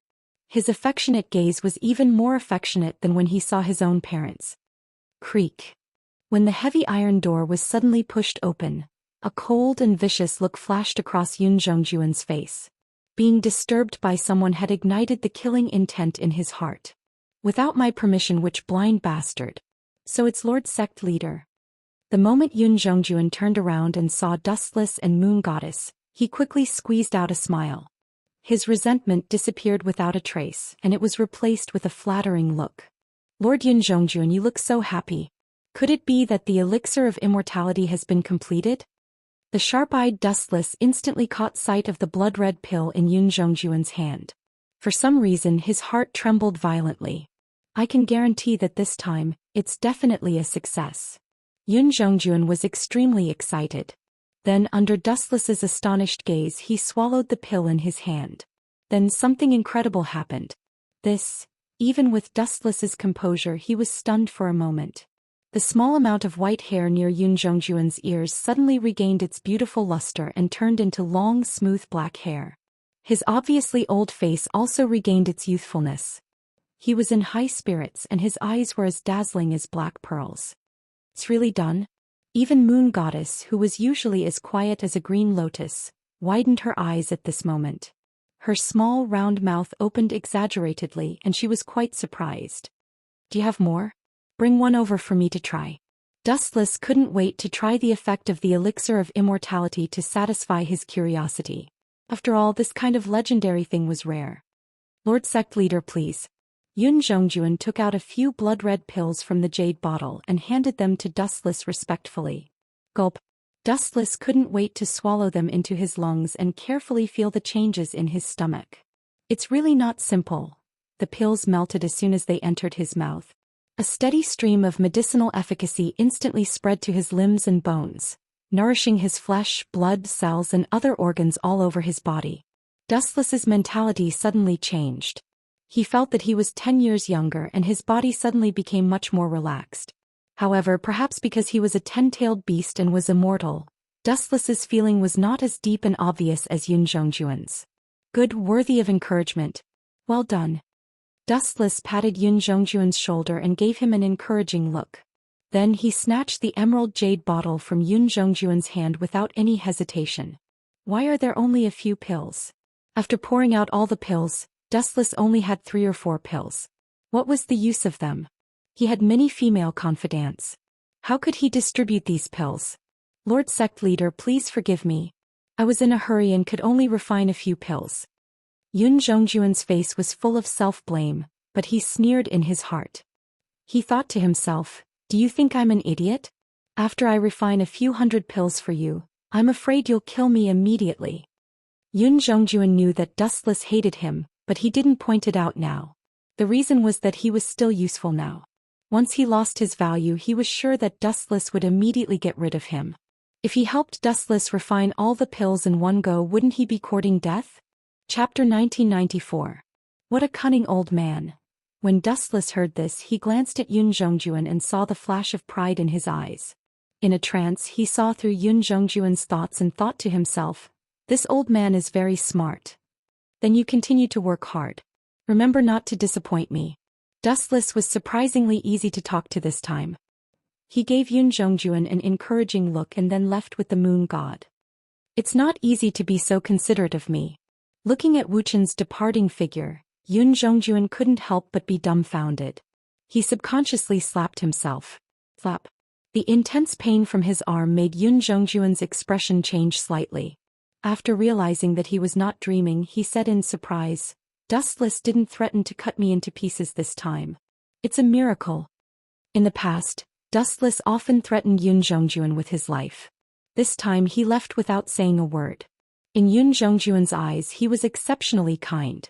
His affectionate gaze was even more affectionate than when he saw his own parents. Creak. When the heavy iron door was suddenly pushed open, a cold and vicious look flashed across Yun Zhongjuan's face. Being disturbed by someone had ignited the killing intent in his heart. Without my permission, which blind bastard. So it's Lord Sect Leader. The moment Yun Zhongjuan turned around and saw Dustless and Moon Goddess, he quickly squeezed out a smile. His resentment disappeared without a trace, and it was replaced with a flattering look. Lord Yun Zhongjuan, you look so happy. Could it be that the elixir of immortality has been completed? The sharp-eyed Dustless instantly caught sight of the blood-red pill in Yun Zhongjuan's hand. For some reason his heart trembled violently. I can guarantee that this time, it's definitely a success. Yun Zhongjuan was extremely excited. Then, under Dustless's astonished gaze, he swallowed the pill in his hand. Then something incredible happened. Even with Dustless's composure, he was stunned for a moment. The small amount of white hair near Yun Zhongjuan's ears suddenly regained its beautiful luster and turned into long, smooth black hair. His obviously old face also regained its youthfulness. He was in high spirits and his eyes were as dazzling as black pearls. It's really done? Even Moon Goddess, who was usually as quiet as a green lotus, widened her eyes at this moment. Her small round mouth opened exaggeratedly and she was quite surprised. Do you have more? Bring one over for me to try. Dustless couldn't wait to try the effect of the elixir of immortality to satisfy his curiosity. After all, this kind of legendary thing was rare. Lord Sect Leader, please. Yun Zhongjuan took out a few blood-red pills from the jade bottle and handed them to Dustless respectfully. Gulp. Dustless couldn't wait to swallow them into his lungs and carefully feel the changes in his stomach. It's really not simple. The pills melted as soon as they entered his mouth. A steady stream of medicinal efficacy instantly spread to his limbs and bones, nourishing his flesh, blood, cells and other organs all over his body. Dustless's mentality suddenly changed. He felt that he was 10 years younger and his body suddenly became much more relaxed. However, perhaps because he was a 10-tailed beast and was immortal, Dustless's feeling was not as deep and obvious as Yun Zhongjuan's. Good, worthy of encouragement. Well done. Dustless patted Yun Zhongjuan's shoulder and gave him an encouraging look. Then he snatched the emerald jade bottle from Yun Zhongjuan's hand without any hesitation. Why are there only a few pills? After pouring out all the pills, Dustless only had 3 or 4 pills. What was the use of them? He had many female confidants. How could he distribute these pills? Lord Sect Leader, please forgive me. I was in a hurry and could only refine a few pills. Yun Zhongjuan's face was full of self-blame, but he sneered in his heart. He thought to himself, do you think I'm an idiot? After I refine a few hundred pills for you, I'm afraid you'll kill me immediately. Yun Zhongjuan knew that Dustless hated him, but he didn't point it out now. The reason was that he was still useful now. Once he lost his value, he was sure that Dustless would immediately get rid of him. If he helped Dustless refine all the pills in one go, wouldn't he be courting death? Chapter 1994. What a cunning old man. When Dustless heard this, he glanced at Yun Zhongjuan and saw the flash of pride in his eyes. In a trance, he saw through Yun Zhongjuan's thoughts and thought to himself, this old man is very smart. Then you continue to work hard. Remember not to disappoint me. Dustless was surprisingly easy to talk to this time. He gave Yun Zhongjuan an encouraging look and then left with the moon god. It's not easy to be so considerate of me. Looking at Wuqian's departing figure, Yun Zhongjuan couldn't help but be dumbfounded. He subconsciously slapped himself. Slap. The intense pain from his arm made Yun Zhongjuan's expression change slightly. After realizing that he was not dreaming, he said in surprise, Dustless didn't threaten to cut me into pieces this time. It's a miracle. In the past, Dustless often threatened Yun Zhongjuan with his life. This time he left without saying a word. In Yun Zhongjuan's eyes he was exceptionally kind.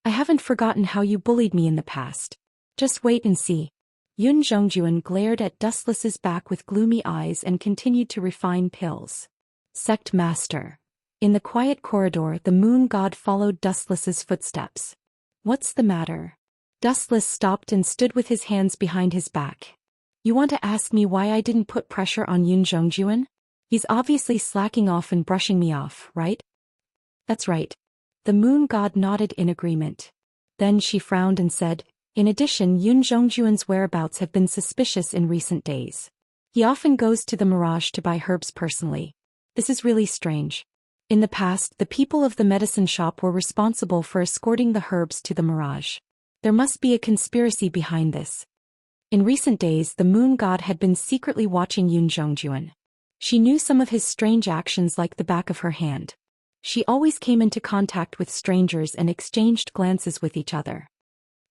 I haven't forgotten how you bullied me in the past. Just wait and see. Yun Zhongjuan glared at Dustless's back with gloomy eyes and continued to refine pills. Sect Master. In the quiet corridor, the moon god followed Dustless's footsteps. What's the matter? Dustless stopped and stood with his hands behind his back. You want to ask me why I didn't put pressure on Yun Zhongjuan? He's obviously slacking off and brushing me off, right? That's right. The moon god nodded in agreement. Then she frowned and said, "In addition, Yun Zhongjuan's whereabouts have been suspicious in recent days. He often goes to the Mirage to buy herbs personally. This is really strange. In the past, the people of the medicine shop were responsible for escorting the herbs to the Mirage. There must be a conspiracy behind this." In recent days, the moon god had been secretly watching Yun Zhongjuan. She knew some of his strange actions like the back of her hand. She always came into contact with strangers and exchanged glances with each other.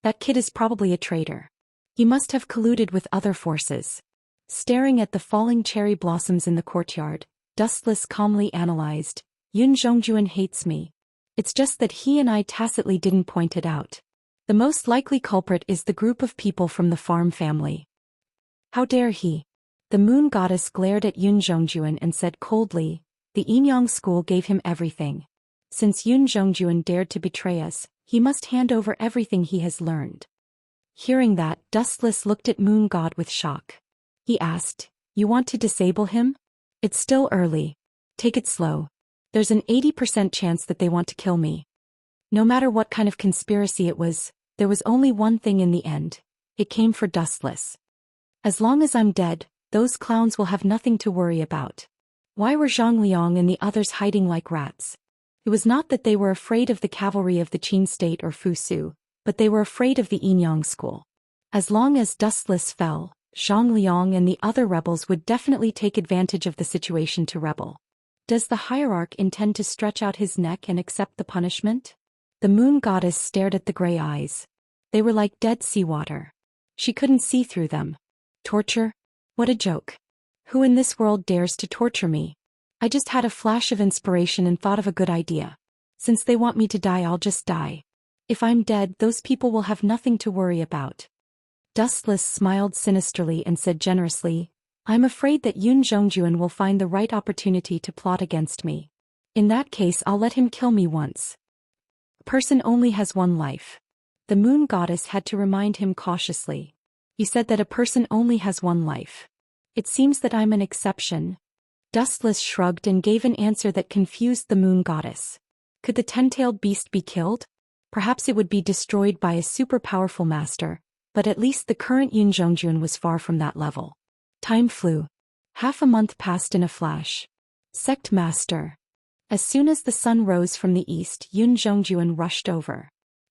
That kid is probably a traitor. He must have colluded with other forces. Staring at the falling cherry blossoms in the courtyard, Dustless calmly analyzed, "Yun Zhongjuan hates me. It's just that he and I tacitly didn't point it out. The most likely culprit is the group of people from the farm family." "How dare he?" The moon goddess glared at Yun Zhongjuan and said coldly, "The Inyang school gave him everything. Since Yun Zhongjuan dared to betray us, he must hand over everything he has learned." Hearing that, Dustless looked at Moon God with shock. He asked, "You want to disable him? It's still early. Take it slow. There's an 80% chance that they want to kill me." No matter what kind of conspiracy it was, there was only one thing in the end. It came for Dustless. "As long as I'm dead, those clowns will have nothing to worry about." Why were Zhang Liang and the others hiding like rats? It was not that they were afraid of the cavalry of the Qin state or Fusu, but they were afraid of the Inyang school. As long as Dustless fell, Zhang Liang and the other rebels would definitely take advantage of the situation to rebel. Does the hierarch intend to stretch out his neck and accept the punishment? The moon goddess stared at the gray eyes. They were like dead seawater. She couldn't see through them. Torture? What a joke. Who in this world dares to torture me? I just had a flash of inspiration and thought of a good idea. Since they want me to die, I'll just die. If I'm dead, those people will have nothing to worry about. Dustless smiled sinisterly and said generously, "I'm afraid that Yun Zhongjuan will find the right opportunity to plot against me. In that case, I'll let him kill me once. A person only has one life." The moon goddess had to remind him cautiously. "You said that a person only has one life. It seems that I'm an exception." Dustless shrugged and gave an answer that confused the moon goddess. Could the 10-tailed beast be killed? Perhaps it would be destroyed by a super powerful master, but at least the current Yun Zhongjuan was far from that level. Time flew. Half a month passed in a flash. Sect Master. As soon as the sun rose from the east, Yun Zhongjuan rushed over.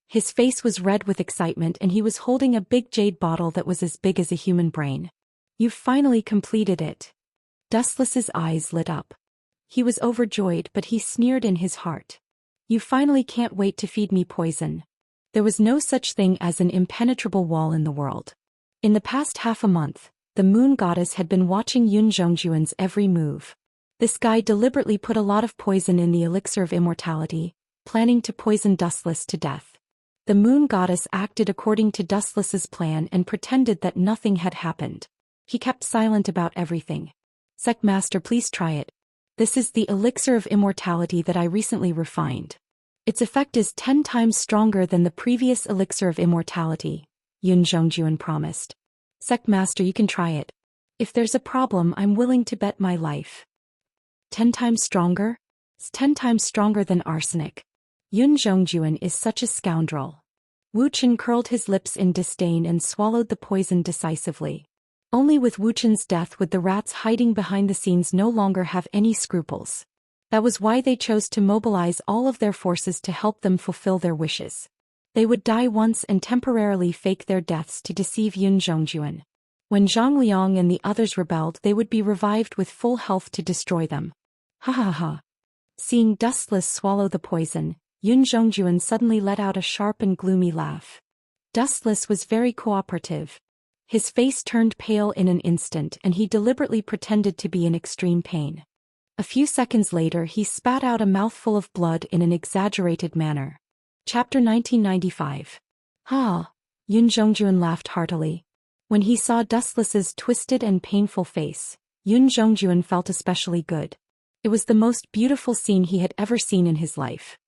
His face was red with excitement and he was holding a big jade bottle that was as big as a human brain. "You've finally completed it." Dustless's eyes lit up. He was overjoyed, but he sneered in his heart. "You finally can't wait to feed me poison." There was no such thing as an impenetrable wall in the world. In the past half a month, the moon goddess had been watching Yun Zhongjuan's every move. This guy deliberately put a lot of poison in the elixir of immortality, planning to poison Dustless to death. The moon goddess acted according to Dustless's plan and pretended that nothing had happened. He kept silent about everything. "Sect Master, please try it. This is the elixir of immortality that I recently refined. Its effect is 10 times stronger than the previous elixir of immortality," Yun Zhongjuan promised. "Sect Master, you can try it. If there's a problem, I'm willing to bet my life." 10 times stronger? It's 10 times stronger than arsenic. Yun Zhongjuan is such a scoundrel. Wu Chen curled his lips in disdain and swallowed the poison decisively. Only with Wu Chen's death would the rats hiding behind the scenes no longer have any scruples. That was why they chose to mobilize all of their forces to help them fulfill their wishes. They would die once and temporarily fake their deaths to deceive Yun Zhongjuan. When Zhang Liang and the others rebelled, they would be revived with full health to destroy them. Ha ha ha. Seeing Dustless swallow the poison, Yun Zhongjuan suddenly let out a sharp and gloomy laugh. Dustless was very cooperative. His face turned pale in an instant and he deliberately pretended to be in extreme pain. A few seconds later he spat out a mouthful of blood in an exaggerated manner. Chapter 1995. "Ha!" Yun Zhongjuan laughed heartily. When he saw Dustless's twisted and painful face, Yun Zhongjuan felt especially good. It was the most beautiful scene he had ever seen in his life.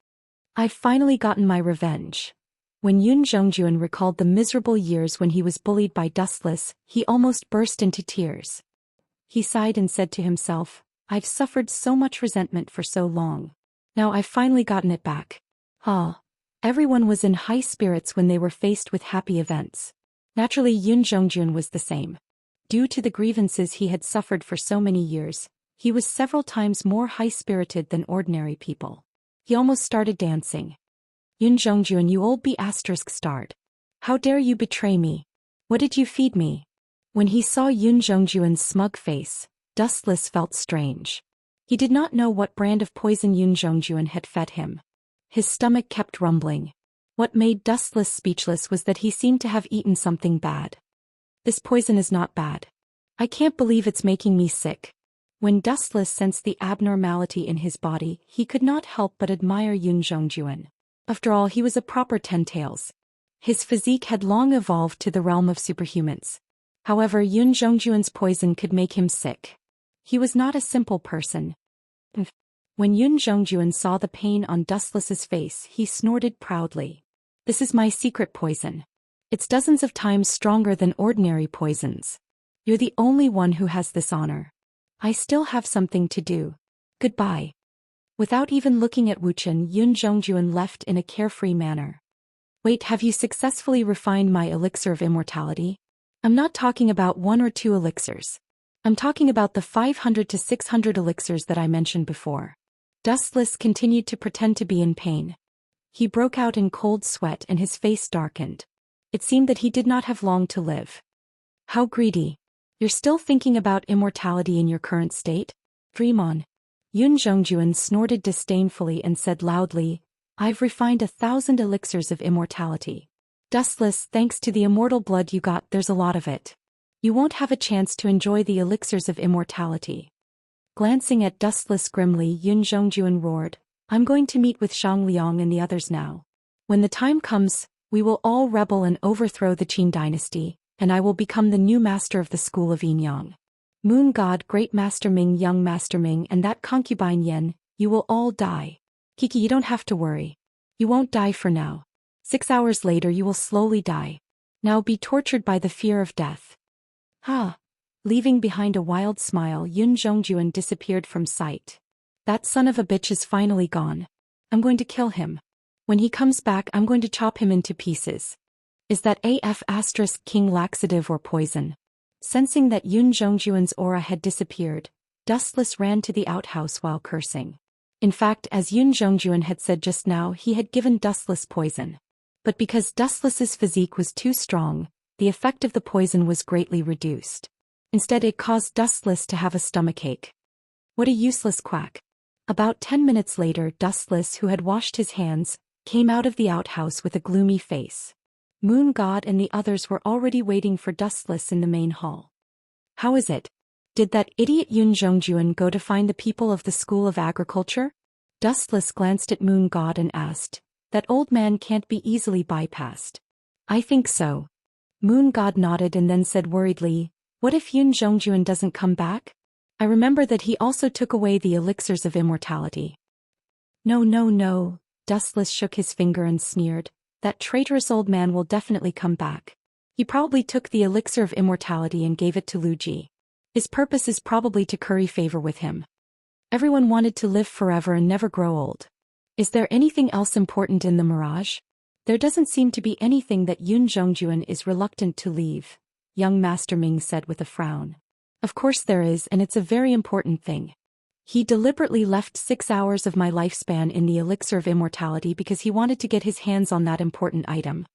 "I've finally gotten my revenge." When Yun Zhongjuan recalled the miserable years when he was bullied by Dustless, he almost burst into tears. He sighed and said to himself, "I've suffered so much resentment for so long. Now I've finally gotten it back. Ah." Everyone was in high spirits when they were faced with happy events. Naturally, Yun Zhongjun was the same. Due to the grievances he had suffered for so many years, he was several times more high-spirited than ordinary people. He almost started dancing. Yun Zhongjun, you old b*****. How dare you betray me? What did you feed me? When he saw Yun Zhongjun's smug face, Dustless felt strange. He did not know what brand of poison Yun Zhongjun had fed him. His stomach kept rumbling. What made Dustless speechless was that he seemed to have eaten something bad. This poison is not bad. I can't believe it's making me sick. When Dustless sensed the abnormality in his body, he could not help but admire Yun Zhongjun. After all, he was a proper Ten-Tails. His physique had long evolved to the realm of superhumans. However, Yun Zhongjun's poison could make him sick. He was not a simple person. When Yun Zhongjun saw the pain on Dustless's face, he snorted proudly. This is my secret poison. It's dozens of times stronger than ordinary poisons. You're the only one who has this honor. I still have something to do. Goodbye. Without even looking at Wuxia, Yun Zhongjun left in a carefree manner. Wait, have you successfully refined my elixir of immortality? I'm not talking about 1 or 2 elixirs. I'm talking about the 500 to 600 elixirs that I mentioned before. Dustless continued to pretend to be in pain. He broke out in cold sweat and his face darkened. It seemed that he did not have long to live. How greedy. You're still thinking about immortality in your current state? Dream on. Yun Zhongjun snorted disdainfully and said loudly, I've refined 1,000 elixirs of immortality. Dustless, thanks to the immortal blood you got, there's a lot of it. You won't have a chance to enjoy the elixirs of immortality. Glancing at Dustless grimly, Yun Zhongjun roared, I'm going to meet with Shang Liang and the others now. When the time comes, we will all rebel and overthrow the Qin dynasty, and I will become the new master of the school of Yin Yang. Moon God, Great Master Ming, Young Master Ming, and that concubine Yen, you will all die. Kiki, you don't have to worry. You won't die for now. 6 hours later you will slowly die. Now be tortured by the fear of death. Ha! Leaving behind a wild smile, Yun Zhongjun disappeared from sight. That son of a bitch is finally gone. I'm going to kill him. When he comes back, I'm going to chop him into pieces. Is that AF** King laxative or poison? Sensing that Yun Zhongjun's aura had disappeared, Dustless ran to the outhouse while cursing. In fact, as Yun Zhongjun had said just now, he had given Dustless poison. But because Dustless's physique was too strong, the effect of the poison was greatly reduced. Instead, it caused Dustless to have a stomachache. What a useless quack. About 10 minutes later, Dustless, who had washed his hands, came out of the outhouse with a gloomy face. Moon God and the others were already waiting for Dustless in the main hall. How is it? Did that idiot Yun Zhongjun go to find the people of the School of Agriculture? Dustless glanced at Moon God and asked, that old man can't be easily bypassed. I think so. Moon God nodded and then said worriedly, what if Yun Zhongjun doesn't come back? I remember that he also took away the elixirs of immortality. No. Dustless shook his finger and sneered, that traitorous old man will definitely come back. He probably took the elixir of immortality and gave it to Lu Ji. His purpose is probably to curry favor with him. Everyone wanted to live forever and never grow old. Is there anything else important in the mirage? There doesn't seem to be anything that Yun Zhongjun is reluctant to leave, young Master Ming said with a frown. Of course there is, and it's a very important thing. He deliberately left 6 hours of my lifespan in the elixir of immortality because he wanted to get his hands on that important item.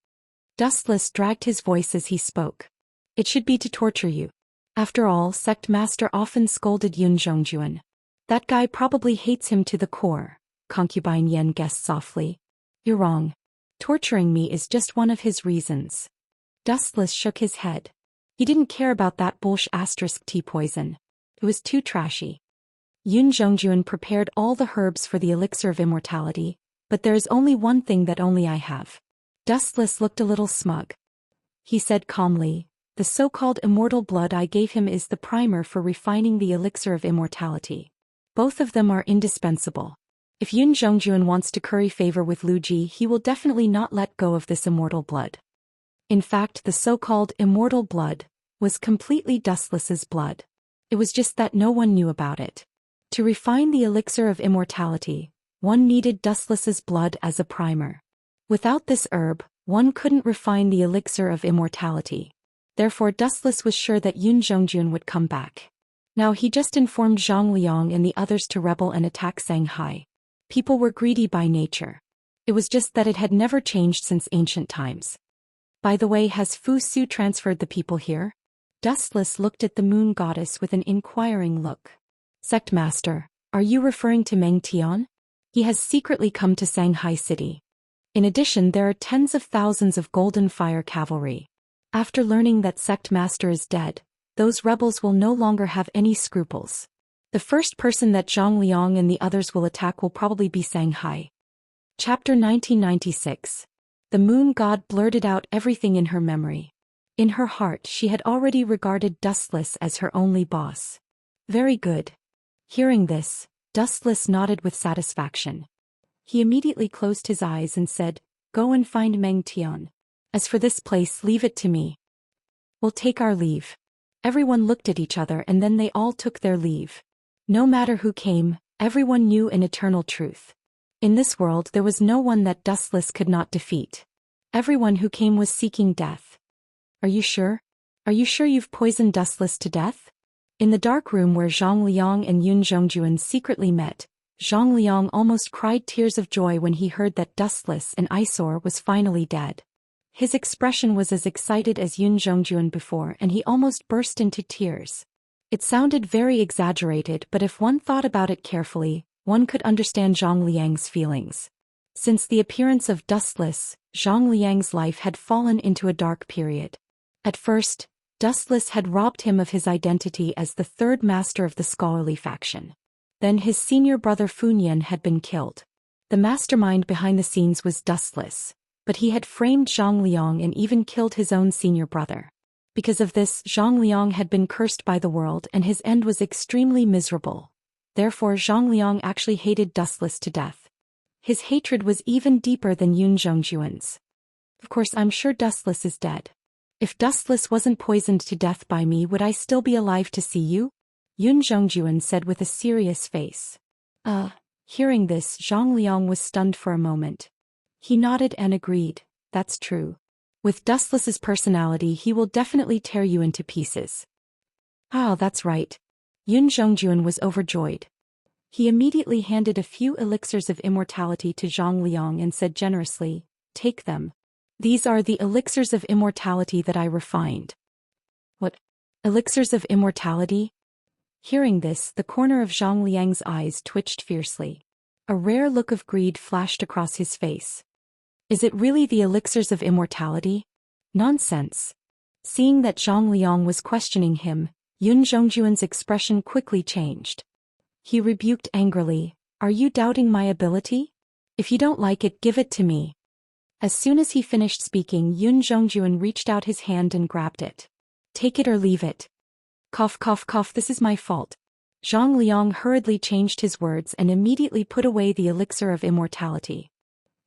Dustless dragged his voice as he spoke. It should be to torture you. After all, Sect Master often scolded Yun Zhongjun. That guy probably hates him to the core, Concubine Yen guessed softly. You're wrong. Torturing me is just one of his reasons. Dustless shook his head. He didn't care about that **T poison. It was too trashy. Yun Zhongjun prepared all the herbs for the elixir of immortality, but there is only one thing that only I have. Dustless looked a little smug. He said calmly, the so-called immortal blood I gave him is the primer for refining the elixir of immortality. Both of them are indispensable. If Yun Zhongjun wants to curry favor with Lu Ji, he will definitely not let go of this immortal blood. In fact, the so-called immortal blood was completely Dustless's blood. It was just that no one knew about it. To refine the elixir of immortality, one needed Dustless's blood as a primer. Without this herb, one couldn't refine the elixir of immortality. Therefore Dustless was sure that Yun Zhongjun would come back. Now he just informed Zhang Liang and the others to rebel and attack Shanghai. People were greedy by nature. It was just that it had never changed since ancient times. By the way, has Fu Su transferred the people here? Dustless looked at the moon goddess with an inquiring look. Sect Master, are you referring to Meng Tian? He has secretly come to Shanghai City. In addition, there are tens of thousands of Golden Fire cavalry. After learning that Sect Master is dead, those rebels will no longer have any scruples. The first person that Zhang Liang and the others will attack will probably be Shanghai. Chapter 1996. The moon god blurted out everything in her memory. In her heart she had already regarded Dustless as her only boss. Very good. Hearing this, Dustless nodded with satisfaction. He immediately closed his eyes and said, "Go and find Meng Tian. As for this place, leave it to me. We'll take our leave." Everyone looked at each other and then they all took their leave. No matter who came, everyone knew an eternal truth. In this world there was no one that Dustless could not defeat. Everyone who came was seeking death. Are you sure? Are you sure you've poisoned Dustless to death? In the dark room where Zhang Liang and Yun Zhongjun secretly met, Zhang Liang almost cried tears of joy when he heard that Dustless and Eyesore was finally dead. His expression was as excited as Yun Zhongjun before and he almost burst into tears. It sounded very exaggerated, but if one thought about it carefully, one could understand Zhang Liang's feelings. Since the appearance of Dustless, Zhang Liang's life had fallen into a dark period. At first, Dustless had robbed him of his identity as the third master of the scholarly faction. Then his senior brother Funyan had been killed. The mastermind behind the scenes was Dustless, but he had framed Zhang Liang and even killed his own senior brother. Because of this, Zhang Liang had been cursed by the world and his end was extremely miserable. Therefore Zhang Liang actually hated Dustless to death. His hatred was even deeper than Yun Zhongjuan's. Of course, I'm sure Dustless is dead. If Dustless wasn't poisoned to death by me, would I still be alive to see you? Yun Zhongjuan said with a serious face. Hearing this, Zhang Liang was stunned for a moment. He nodded and agreed, that's true. With Dustless's personality, he will definitely tear you into pieces. Ah, that's right. Yun Zhongjuan was overjoyed. He immediately handed a few elixirs of immortality to Zhang Liang and said generously, "Take them. These are the elixirs of immortality that I refined." What? Elixirs of immortality? Hearing this, the corner of Zhang Liang's eyes twitched fiercely. A rare look of greed flashed across his face. Is it really the elixirs of immortality? Nonsense. Seeing that Zhang Liang was questioning him, Yun Zhongjuan's expression quickly changed. He rebuked angrily, "Are you doubting my ability? If you don't like it, give it to me." As soon as he finished speaking, Yun Zhongjuan reached out his hand and grabbed it. "Take it or leave it." Cough cough cough, this is my fault. Zhang Liang hurriedly changed his words and immediately put away the elixir of immortality.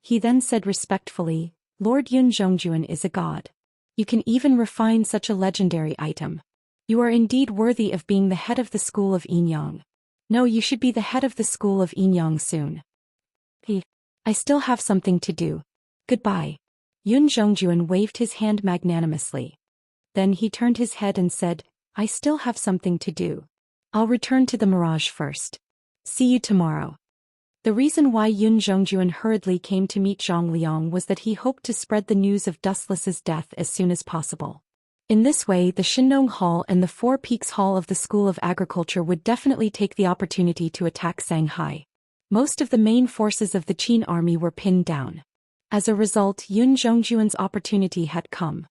He then said respectfully, "Lord Yun Zhongjuan is a god. You can even refine such a legendary item. You are indeed worthy of being the head of the school of Yinyang. No, you should be the head of the school of Yinyang soon." I still have something to do. Goodbye." Yun Zhongjuan waved his hand magnanimously. Then he turned his head and said, "I still have something to do. I'll return to the Mirage first. See you tomorrow." The reason why Yun Zhongjuan hurriedly came to meet Zhang Liang was that he hoped to spread the news of Dustless's death as soon as possible. In this way, the Shinong Hall and the Four Peaks Hall of the School of Agriculture would definitely take the opportunity to attack Shanghai. Most of the main forces of the Qin army were pinned down. As a result, Yun Zhongjuan's opportunity had come.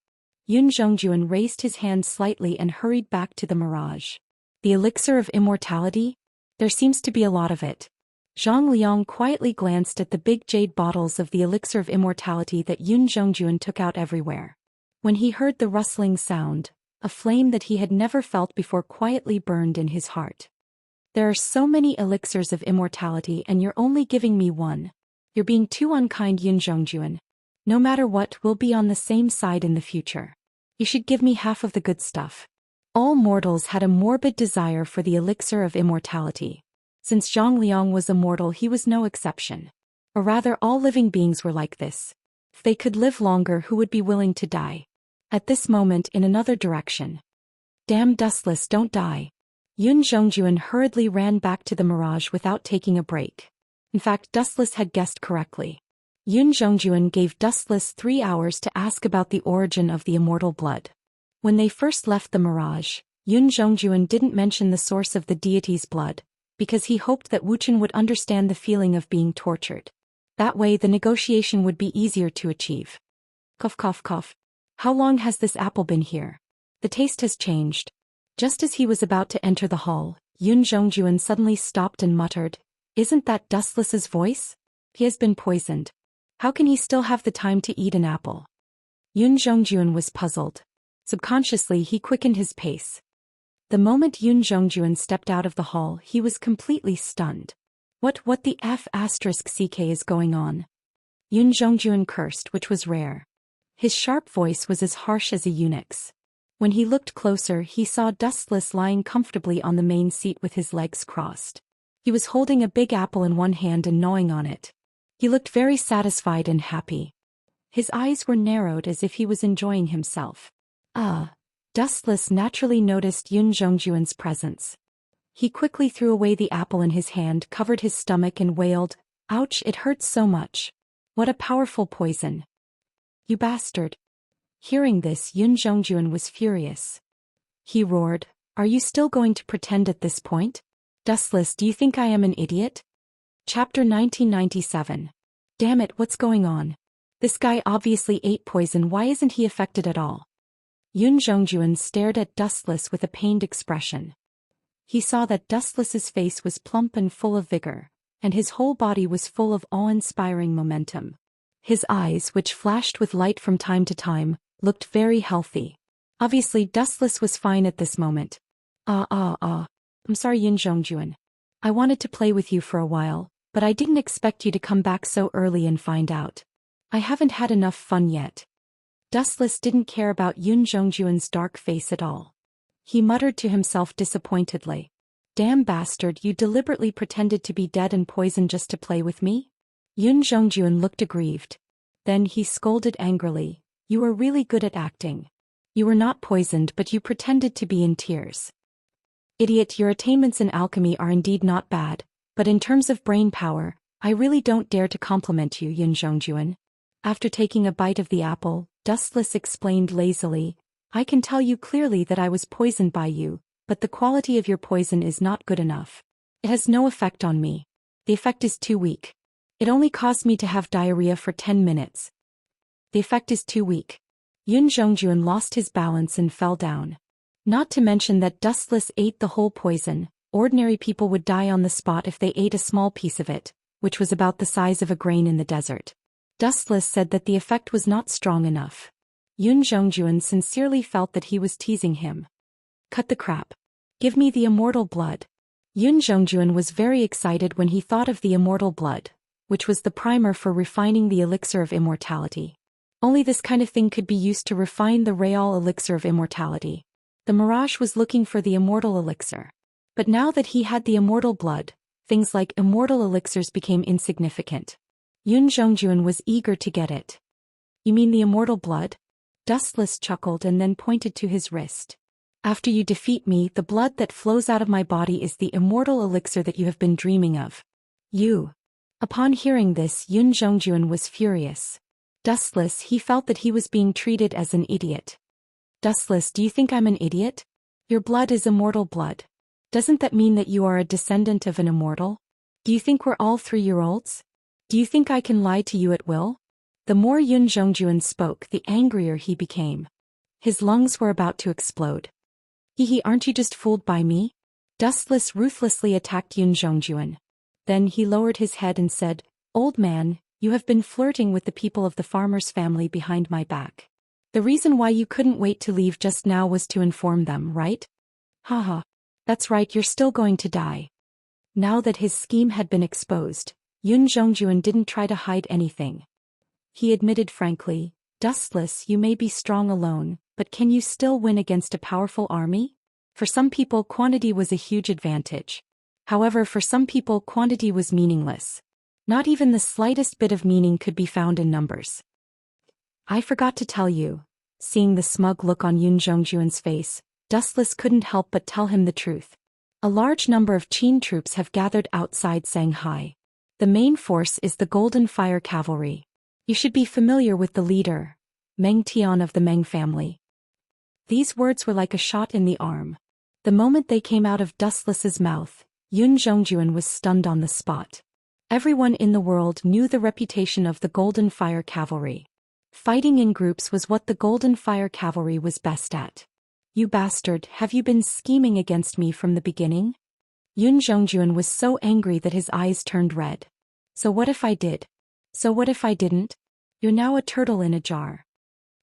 Yun Zhongjuan raised his hand slightly and hurried back to the Mirage. The elixir of immortality? There seems to be a lot of it. Zhang Liang quietly glanced at the big jade bottles of the elixir of immortality that Yun Zhongjuan took out everywhere. When he heard the rustling sound, a flame that he had never felt before quietly burned in his heart. "There are so many elixirs of immortality and you're only giving me one. You're being too unkind, Yun Zhongjuan. No matter what, we'll be on the same side in the future. You should give me half of the good stuff." All mortals had a morbid desire for the elixir of immortality. Since Zhang Liang was immortal, he was no exception. Or rather, all living beings were like this. If they could live longer, who would be willing to die? At this moment, in another direction. Damn dustless, don't die. Yun Zhongjuan hurriedly ran back to the mirage without taking a break. In fact, Dustless had guessed correctly. Yun Zhongjuan gave Dustless 3 hours to ask about the origin of the immortal blood. When they first left the mirage, Yun Zhongjuan didn't mention the source of the deity's blood, because he hoped that Wuchen would understand the feeling of being tortured. That way the negotiation would be easier to achieve. Cough cough cough. How long has this apple been here? The taste has changed. Just as he was about to enter the hall, Yun Zhongjuan suddenly stopped and muttered, "Isn't that Dustless's voice? He has been poisoned. How can he still have the time to eat an apple?" Yun Zhongjuan was puzzled. Subconsciously he quickened his pace. The moment Yun Zhongjuan stepped out of the hall, he was completely stunned. What the F***ck is going on? Yun Zhongjuan cursed, which was rare. His sharp voice was as harsh as a eunuch's. When he looked closer, he saw Dustless lying comfortably on the main seat with his legs crossed. He was holding a big apple in one hand and gnawing on it. He looked very satisfied and happy. His eyes were narrowed as if he was enjoying himself. Dustless naturally noticed Yun Zhongjuan's presence. He quickly threw away the apple in his hand, covered his stomach and wailed, "Ouch, it hurts so much. What a powerful poison. You bastard." Hearing this, Yun Zhongjuan was furious. He roared, "Are you still going to pretend at this point? Dustless, do you think I am an idiot?" Chapter 1997. Damn it, what's going on? This guy obviously ate poison, why isn't he affected at all? Yun Zhongjuan stared at Dustless with a pained expression. He saw that Dustless's face was plump and full of vigor, and his whole body was full of awe-inspiring momentum. His eyes, which flashed with light from time to time, looked very healthy. Obviously Dustless was fine at this moment. I'm sorry Yun Zhongjuan. I wanted to play with you for a while, but I didn't expect you to come back so early and find out. I haven't had enough fun yet. Dustless didn't care about Yun Zhongjuan's dark face at all. He muttered to himself disappointedly. Damn bastard, you deliberately pretended to be dead and poisoned just to play with me? Yun Zhongjuan looked aggrieved. Then he scolded angrily, "You were really good at acting. You were not poisoned, but you pretended to be in tears. Idiot, your attainments in alchemy are indeed not bad, but in terms of brain power, I really don't dare to compliment you, Yun Zhongjuan." After taking a bite of the apple, Dustless explained lazily, "I can tell you clearly that I was poisoned by you, but the quality of your poison is not good enough. It has no effect on me. The effect is too weak. It only caused me to have diarrhea for 10 minutes. The effect is too weak." Yun Zhongjuan lost his balance and fell down. Not to mention that Dustless ate the whole poison. Ordinary people would die on the spot if they ate a small piece of it, which was about the size of a grain in the desert. Dustless said that the effect was not strong enough. Yun Zhongjuan sincerely felt that he was teasing him. Cut the crap. Give me the immortal blood. Yun Zhongjuan was very excited when he thought of the immortal blood, which was the primer for refining the elixir of immortality. Only this kind of thing could be used to refine the real elixir of immortality. The Mirage was looking for the immortal elixir. But now that he had the immortal blood, things like immortal elixirs became insignificant. Yun Zhongjuan was eager to get it. You mean the immortal blood? Dustless chuckled and then pointed to his wrist. After you defeat me, the blood that flows out of my body is the immortal elixir that you have been dreaming of. You. Upon hearing this, Yun Zhongjuan was furious. Dustless, he felt that he was being treated as an idiot. Dustless, do you think I'm an idiot? Your blood is immortal blood. Doesn't that mean that you are a descendant of an immortal? Do you think we're all 3-year-olds? Do you think I can lie to you at will? The more Yun Zhongjuan spoke, the angrier he became. His lungs were about to explode. Hee, aren't you just fooled by me? Dustless ruthlessly attacked Yun Zhongjuan. Then he lowered his head and said, "Old man, you have been flirting with the people of the farmer's family behind my back. The reason why you couldn't wait to leave just now was to inform them, right? Haha. That's right, you're still going to die." Now that his scheme had been exposed, Yun Zhongjuan didn't try to hide anything. He admitted frankly, "Dustless, you may be strong alone, but can you still win against a powerful army? For some people, quantity was a huge advantage. However, for some people, quantity was meaningless. Not even the slightest bit of meaning could be found in numbers. I forgot to tell you. Seeing the smug look on Yun Zhongjuan's face, Dustless couldn't help but tell him the truth. A large number of Qin troops have gathered outside Shanghai. The main force is the Golden Fire Cavalry. You should be familiar with the leader, Meng Tian of the Meng family. These words were like a shot in the arm. The moment they came out of Dustless's mouth, Yun Zhongjuan was stunned on the spot. Everyone in the world knew the reputation of the Golden Fire Cavalry. Fighting in groups was what the Golden Fire Cavalry was best at. You bastard, have you been scheming against me from the beginning? Yun Zhongjuan was so angry that his eyes turned red. So what if I did? So what if I didn't? You're now a turtle in a jar.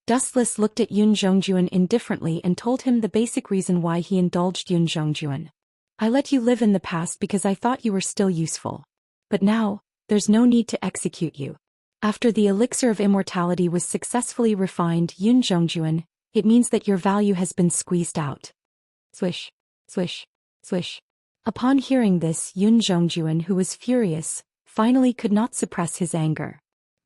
Dustless looked at Yun Zhongjuan indifferently and told him the basic reason why he indulged Yun Zhongjuan. I let you live in the past because I thought you were still useful. But now, there's no need to execute you. After the elixir of immortality was successfully refined, Yun Zhongjuan, it means that your value has been squeezed out. Swish, swish, swish. Upon hearing this, Yun Zhongjuan, who was furious, finally could not suppress his anger.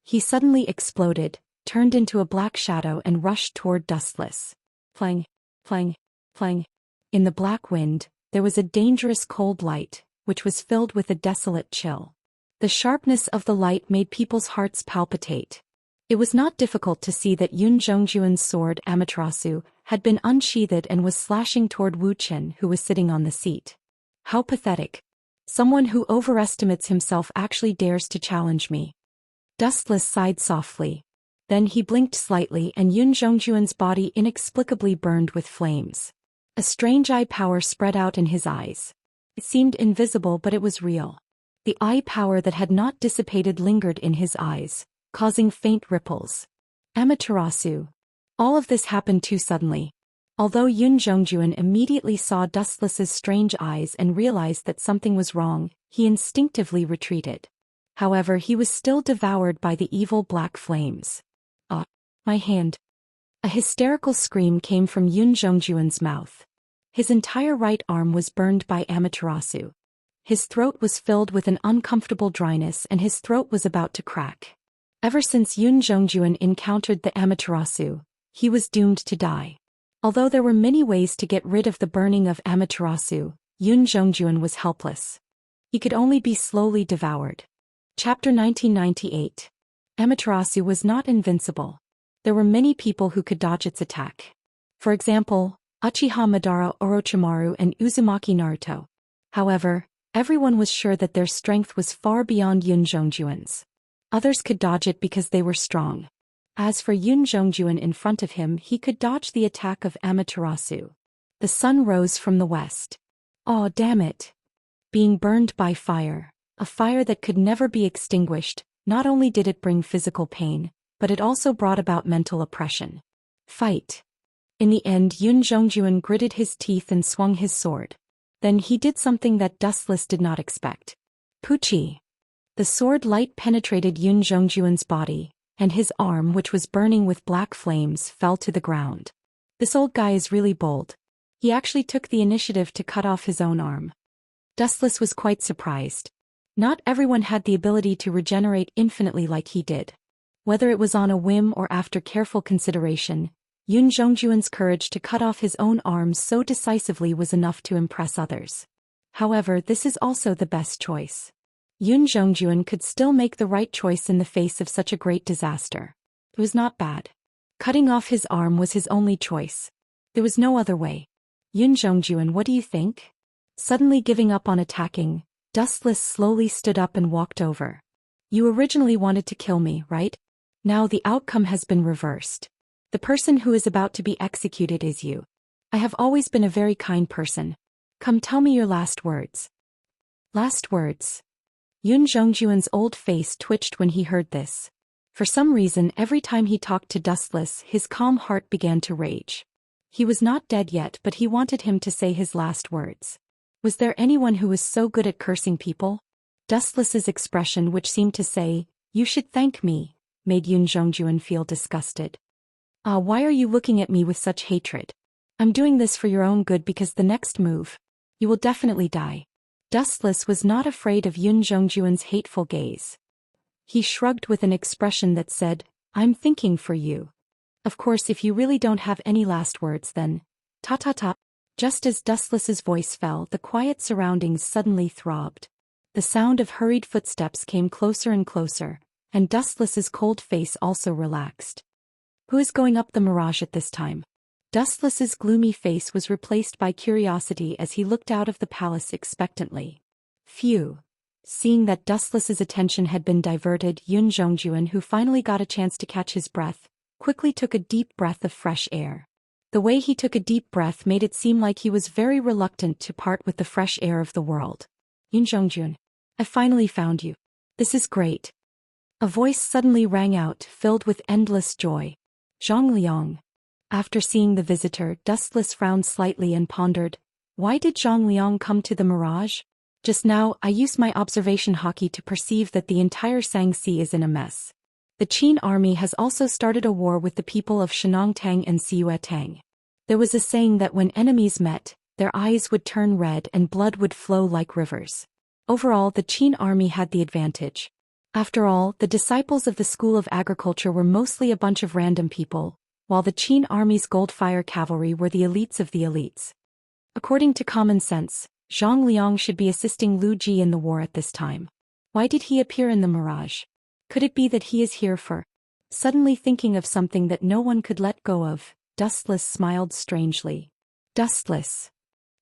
He suddenly exploded, turned into a black shadow and rushed toward Dustless. Plang, plang, plang. In the black wind, there was a dangerous cold light, which was filled with a desolate chill. The sharpness of the light made people's hearts palpitate. It was not difficult to see that Yun Zhongjuan's sword Amaterasu had been unsheathed and was slashing toward Wuxia, who was sitting on the seat. How pathetic. Someone who overestimates himself actually dares to challenge me. Dustless sighed softly. Then he blinked slightly and Yun Zhongjuan's body inexplicably burned with flames. A strange eye power spread out in his eyes. It seemed invisible, but it was real. The eye power that had not dissipated lingered in his eyes, causing faint ripples. Amaterasu. All of this happened too suddenly. Although Yun Zhongjuan immediately saw Dustless's strange eyes and realized that something was wrong, he instinctively retreated. However, he was still devoured by the evil black flames. Ah, my hand. A hysterical scream came from Yun Zhongjuan's mouth. His entire right arm was burned by Amaterasu. His throat was filled with an uncomfortable dryness and his throat was about to crack. Ever since Yun Zhongjuan encountered the Amaterasu, he was doomed to die. Although there were many ways to get rid of the burning of Amaterasu, Yun Zhongjuan was helpless. He could only be slowly devoured. Chapter 1998. Amaterasu was not invincible. There were many people who could dodge its attack. For example, Uchiha Madara Orochimaru and Uzumaki Naruto. However, everyone was sure that their strength was far beyond Yun Zhongjuan's. Others could dodge it because they were strong. As for Yun Zhongjuan in front of him, he could dodge the attack of Amaterasu. The sun rose from the west. Oh, damn it. Being burned by fire, a fire that could never be extinguished, not only did it bring physical pain, but it also brought about mental oppression. Fight. In the end, Yun Zhongjuan gritted his teeth and swung his sword. Then he did something that Dustless did not expect. Puchi. The sword light penetrated Yun Zhongjuan's body, and his arm, which was burning with black flames, fell to the ground. This old guy is really bold. He actually took the initiative to cut off his own arm. Dustless was quite surprised. Not everyone had the ability to regenerate infinitely like he did. Whether it was on a whim or after careful consideration, Yun Zhongjuan's courage to cut off his own arm so decisively was enough to impress others. However, this is also the best choice. Yun Zhongjuan could still make the right choice in the face of such a great disaster. It was not bad. Cutting off his arm was his only choice. There was no other way. Yun Zhongjuan, what do you think? Suddenly giving up on attacking, Dustless slowly stood up and walked over. You originally wanted to kill me, right? Now the outcome has been reversed. The person who is about to be executed is you. I have always been a very kind person. Come, tell me your last words. Last words. Yun Zhongjuan's old face twitched when he heard this. For some reason, every time he talked to Dustless, his calm heart began to rage. He was not dead yet, but he wanted him to say his last words. Was there anyone who was so good at cursing people? Dustless's expression, which seemed to say, "You should thank me," made Yun Zhongjuan feel disgusted. Why are you looking at me with such hatred? I'm doing this for your own good because the next move, you will definitely die. Dustless was not afraid of Yun Zhongjuan's hateful gaze. He shrugged with an expression that said, I'm thinking for you. Of course, if you really don't have any last words, then ta-ta-ta. Just as Dustless's voice fell, the quiet surroundings suddenly throbbed. The sound of hurried footsteps came closer and closer, and Dustless's cold face also relaxed. Who is going up the mirage at this time? Dustless's gloomy face was replaced by curiosity as he looked out of the palace expectantly. Phew. Seeing that Dustless's attention had been diverted, Yun Zhongjuan, who finally got a chance to catch his breath, quickly took a deep breath of fresh air. The way he took a deep breath made it seem like he was very reluctant to part with the fresh air of the world. Yun Zhongjun, I finally found you. This is great. A voice suddenly rang out, filled with endless joy. Zhang Liang. After seeing the visitor, Dustless frowned slightly and pondered, why did Zhang Liang come to the mirage? Just now, I used my observation hockey to perceive that the entire Xianxia is in a mess. The Qin army has also started a war with the people of Shenongtang and Siuetang. There was a saying that when enemies met, their eyes would turn red and blood would flow like rivers. Overall, the Qin army had the advantage. After all, the disciples of the School of Agriculture were mostly a bunch of random people, while the Qin army's Goldfire cavalry were the elites of the elites. According to common sense, Zhang Liang should be assisting Lu Ji in the war at this time. Why did he appear in the mirage? Could it be that he is here for? Suddenly thinking of something that no one could let go of, Dustless smiled strangely. Dustless.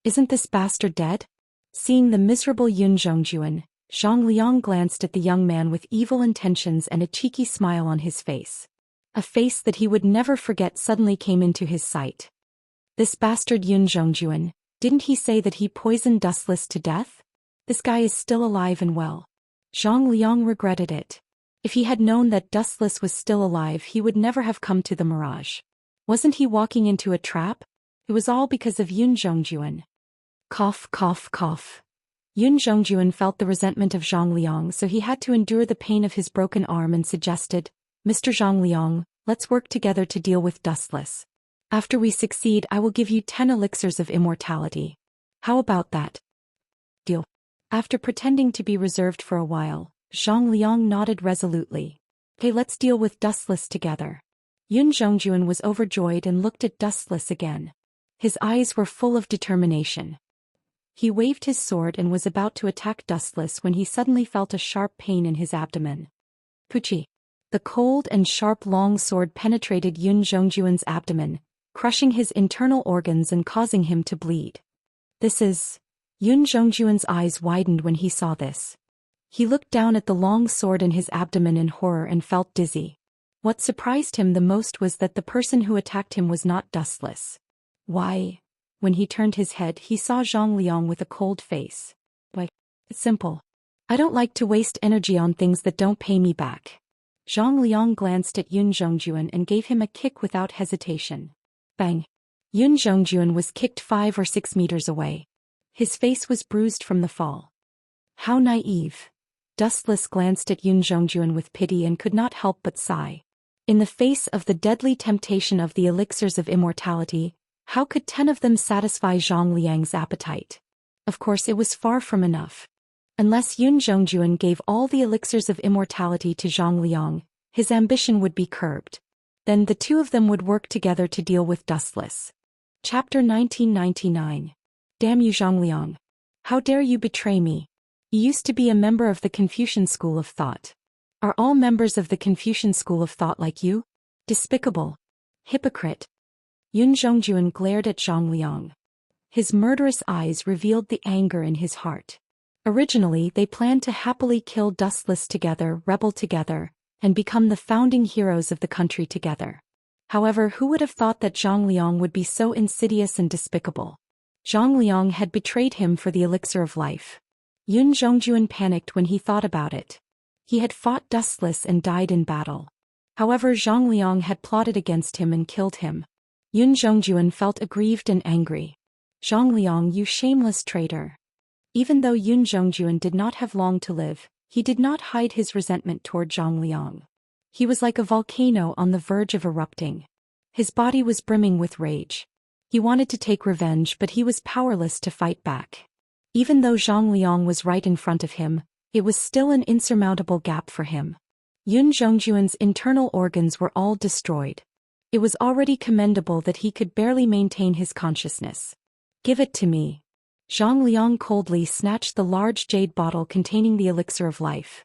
Isn't this bastard dead? Seeing the miserable Yun Zhongjuan, Zhang Liang glanced at the young man with evil intentions and a cheeky smile on his face. A face that he would never forget suddenly came into his sight. This bastard Yun Zhongjuan, didn't he say that he poisoned Dustless to death? This guy is still alive and well. Zhang Liang regretted it. If he had known that Dustless was still alive, he would never have come to the mirage. Wasn't he walking into a trap? It was all because of Yun Zhongjuan. Cough, cough, cough. Yun Zhongjuan felt the resentment of Zhang Liang, so he had to endure the pain of his broken arm and suggested, Mr. Zhang Liang, let's work together to deal with Dustless. After we succeed, I will give you 10 elixirs of immortality. How about that? Deal. After pretending to be reserved for a while, Zhang Liang nodded resolutely. Hey, let's deal with Dustless together. Yun Zhongjuan was overjoyed and looked at Dustless again. His eyes were full of determination. He waved his sword and was about to attack Dustless when he suddenly felt a sharp pain in his abdomen. Puchi. The cold and sharp long sword penetrated Yun Zhongjuan's abdomen, crushing his internal organs and causing him to bleed. This is... Yun Zhongjuan's eyes widened when he saw this. He looked down at the long sword in his abdomen in horror and felt dizzy. What surprised him the most was that the person who attacked him was not Dustless. Why? When he turned his head, he saw Zhang Liang with a cold face. Why? It's simple. I don't like to waste energy on things that don't pay me back. Zhang Liang glanced at Yun Zhongjuan and gave him a kick without hesitation. Bang! Yun Zhongjuan was kicked 5 or 6 meters away. His face was bruised from the fall. How naive. Dustless glanced at Yun Zhongjuan with pity and could not help but sigh. In the face of the deadly temptation of the elixirs of immortality, how could 10 of them satisfy Zhang Liang's appetite? Of course, it was far from enough. Unless Yun Zhongjuan gave all the elixirs of immortality to Zhang Liang, his ambition would be curbed. Then the two of them would work together to deal with Dustless. Chapter 1999. Damn you, Zhang Liang. How dare you betray me? You used to be a member of the Confucian school of thought. Are all members of the Confucian school of thought like you? Despicable. Hypocrite. Yun Zhongjuan glared at Zhang Liang. His murderous eyes revealed the anger in his heart. Originally, they planned to happily kill Dustless together, rebel together, and become the founding heroes of the country together. However, who would have thought that Zhang Liang would be so insidious and despicable? Zhang Liang had betrayed him for the elixir of life. Yun Zhongjuan panicked when he thought about it. He had fought Dustless and died in battle. However, Zhang Liang had plotted against him and killed him. Yun Zhongjuan felt aggrieved and angry. Zhang Liang, you shameless traitor. Even though Yun Zhongjuan did not have long to live, he did not hide his resentment toward Zhang Liang. He was like a volcano on the verge of erupting. His body was brimming with rage. He wanted to take revenge, but he was powerless to fight back. Even though Zhang Liang was right in front of him, it was still an insurmountable gap for him. Yun Zhongjuan's internal organs were all destroyed. It was already commendable that he could barely maintain his consciousness. Give it to me. Zhang Liang coldly snatched the large jade bottle containing the elixir of life.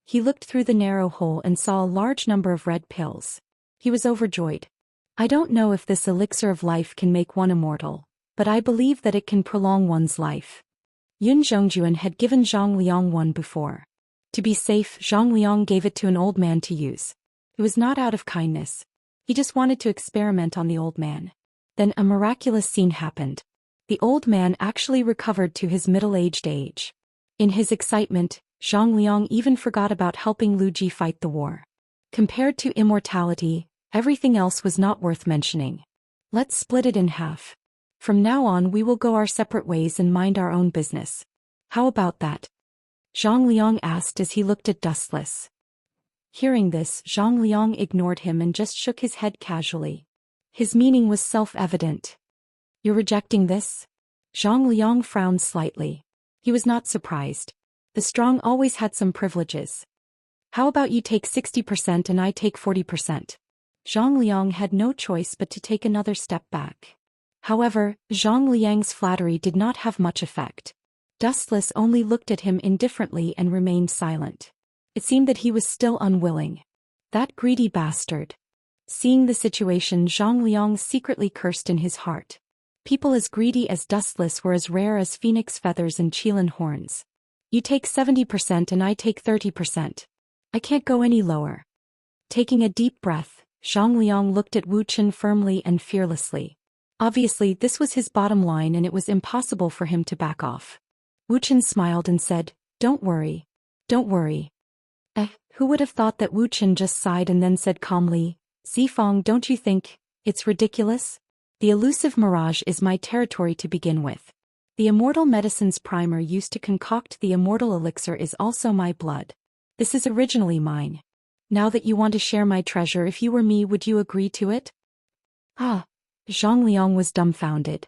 He looked through the narrow hole and saw a large number of red pills. He was overjoyed. I don't know if this elixir of life can make one immortal, but I believe that it can prolong one's life. Yun Zhongjuan had given Zhang Liang one before. To be safe, Zhang Liang gave it to an old man to use. It was not out of kindness. He just wanted to experiment on the old man. Then a miraculous scene happened. The old man actually recovered to his middle-aged age. In his excitement, Zhang Liang even forgot about helping Lu Ji fight the war. Compared to immortality, everything else was not worth mentioning. Let's split it in half. From now on we will go our separate ways and mind our own business. How about that? Zhang Liang asked as he looked at Dustless. Hearing this, Zhang Liang ignored him and just shook his head casually. His meaning was self-evident. You're rejecting this? Zhang Liang frowned slightly. He was not surprised. The strong always had some privileges. How about you take 60% and I take 40%? Zhang Liang had no choice but to take another step back. However, Zhang Liang's flattery did not have much effect. Dustless only looked at him indifferently and remained silent. It seemed that he was still unwilling. That greedy bastard. Seeing the situation, Zhang Liang secretly cursed in his heart. People as greedy as Dustless were as rare as phoenix feathers and Qilin horns. You take 70% and I take 30%. I can't go any lower. Taking a deep breath, Zhang Liang looked at Wu Chen firmly and fearlessly. Obviously, this was his bottom line and it was impossible for him to back off. Wu Chen smiled and said, Don't worry. Don't worry. Who would have thought that Wu Chen just sighed and then said calmly, Zifang, don't you think it's ridiculous? The elusive mirage is my territory to begin with. The immortal medicine's primer used to concoct the immortal elixir is also my blood. This is originally mine. Now that you want to share my treasure, if you were me, would you agree to it? Zhang Liang was dumbfounded.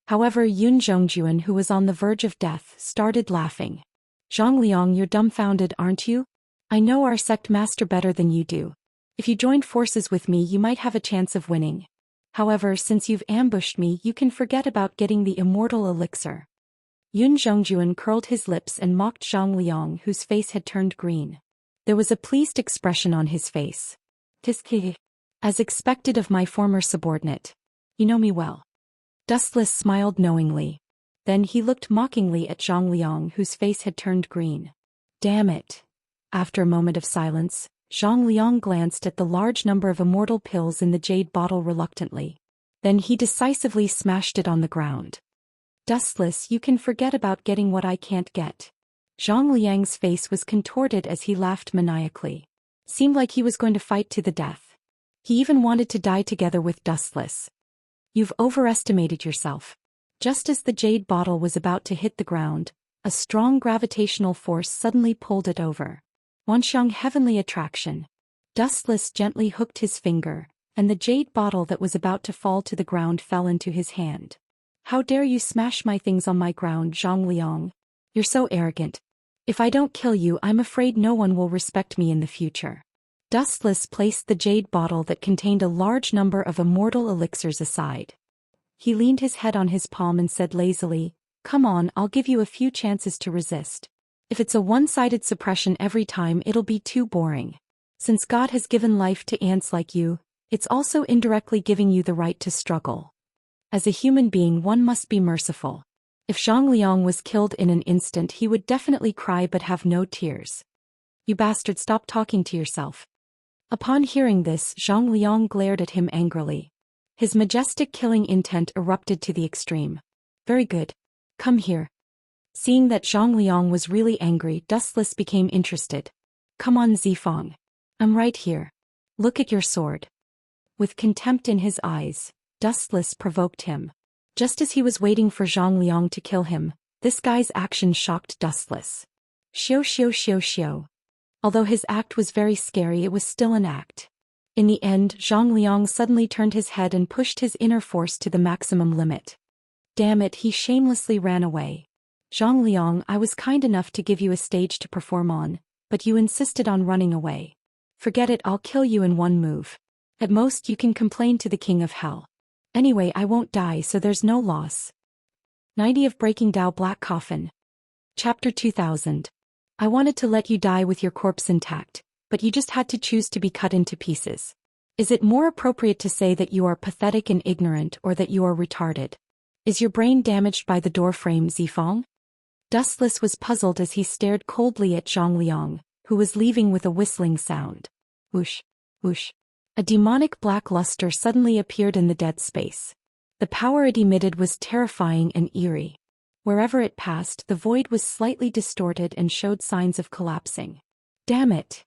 However, Yun Zhongjuan, who was on the verge of death, started laughing. Zhang Liang, you're dumbfounded, aren't you? I know our sect master better than you do. If you joined forces with me, you might have a chance of winning. However, since you've ambushed me, you can forget about getting the immortal elixir. Yun Zhongjuan curled his lips and mocked Zhang Liang, whose face had turned green. There was a pleased expression on his face. Tiski. As expected of my former subordinate. You know me well. Dustless smiled knowingly. Then he looked mockingly at Zhang Liang, whose face had turned green. Damn it. After a moment of silence, Zhang Liang glanced at the large number of immortal pills in the jade bottle reluctantly. Then he decisively smashed it on the ground. Dustless, you can forget about getting what I can't get. Zhang Liang's face was contorted as he laughed maniacally. Seemed like he was going to fight to the death. He even wanted to die together with Dustless. You've overestimated yourself. Just as the jade bottle was about to hit the ground, a strong gravitational force suddenly pulled it over. Wanxiang heavenly attraction. Dustless gently hooked his finger, and the jade bottle that was about to fall to the ground fell into his hand. How dare you smash my things on my ground, Zhang Liang? You're so arrogant. If I don't kill you, I'm afraid no one will respect me in the future. Dustless placed the jade bottle that contained a large number of immortal elixirs aside. He leaned his head on his palm and said lazily, Come on, I'll give you a few chances to resist. If it's a one-sided suppression every time, it'll be too boring. Since God has given life to ants like you, it's also indirectly giving you the right to struggle. As a human being, one must be merciful. If Zhang Liang was killed in an instant, he would definitely cry but have no tears. You bastard, stop talking to yourself. Upon hearing this, Zhang Liang glared at him angrily. His majestic killing intent erupted to the extreme. Very good. Come here. Seeing that Zhang Liang was really angry, Dustless became interested. Come on, Zifang. I'm right here. Look at your sword. With contempt in his eyes, Dustless provoked him. Just as he was waiting for Zhang Liang to kill him, this guy's action shocked Dustless. Xiao. Although his act was very scary, it was still an act. In the end, Zhang Liang suddenly turned his head and pushed his inner force to the maximum limit. Damn it, he shamelessly ran away. Zhang Liang, I was kind enough to give you a stage to perform on, but you insisted on running away. Forget it, I'll kill you in one move. At most you can complain to the king of hell. Anyway, I won't die, so there's no loss. 90 of Breaking Dao Black Coffin. Chapter 2000. I wanted to let you die with your corpse intact, but you just had to choose to be cut into pieces. Is it more appropriate to say that you are pathetic and ignorant, or that you are retarded? Is your brain damaged by the door frame, Zifeng? Dustless was puzzled as he stared coldly at Zhang Liang, who was leaving with a whistling sound. Whoosh, whoosh. A demonic black luster suddenly appeared in the dead space. The power it emitted was terrifying and eerie. Wherever it passed, the void was slightly distorted and showed signs of collapsing. Damn it!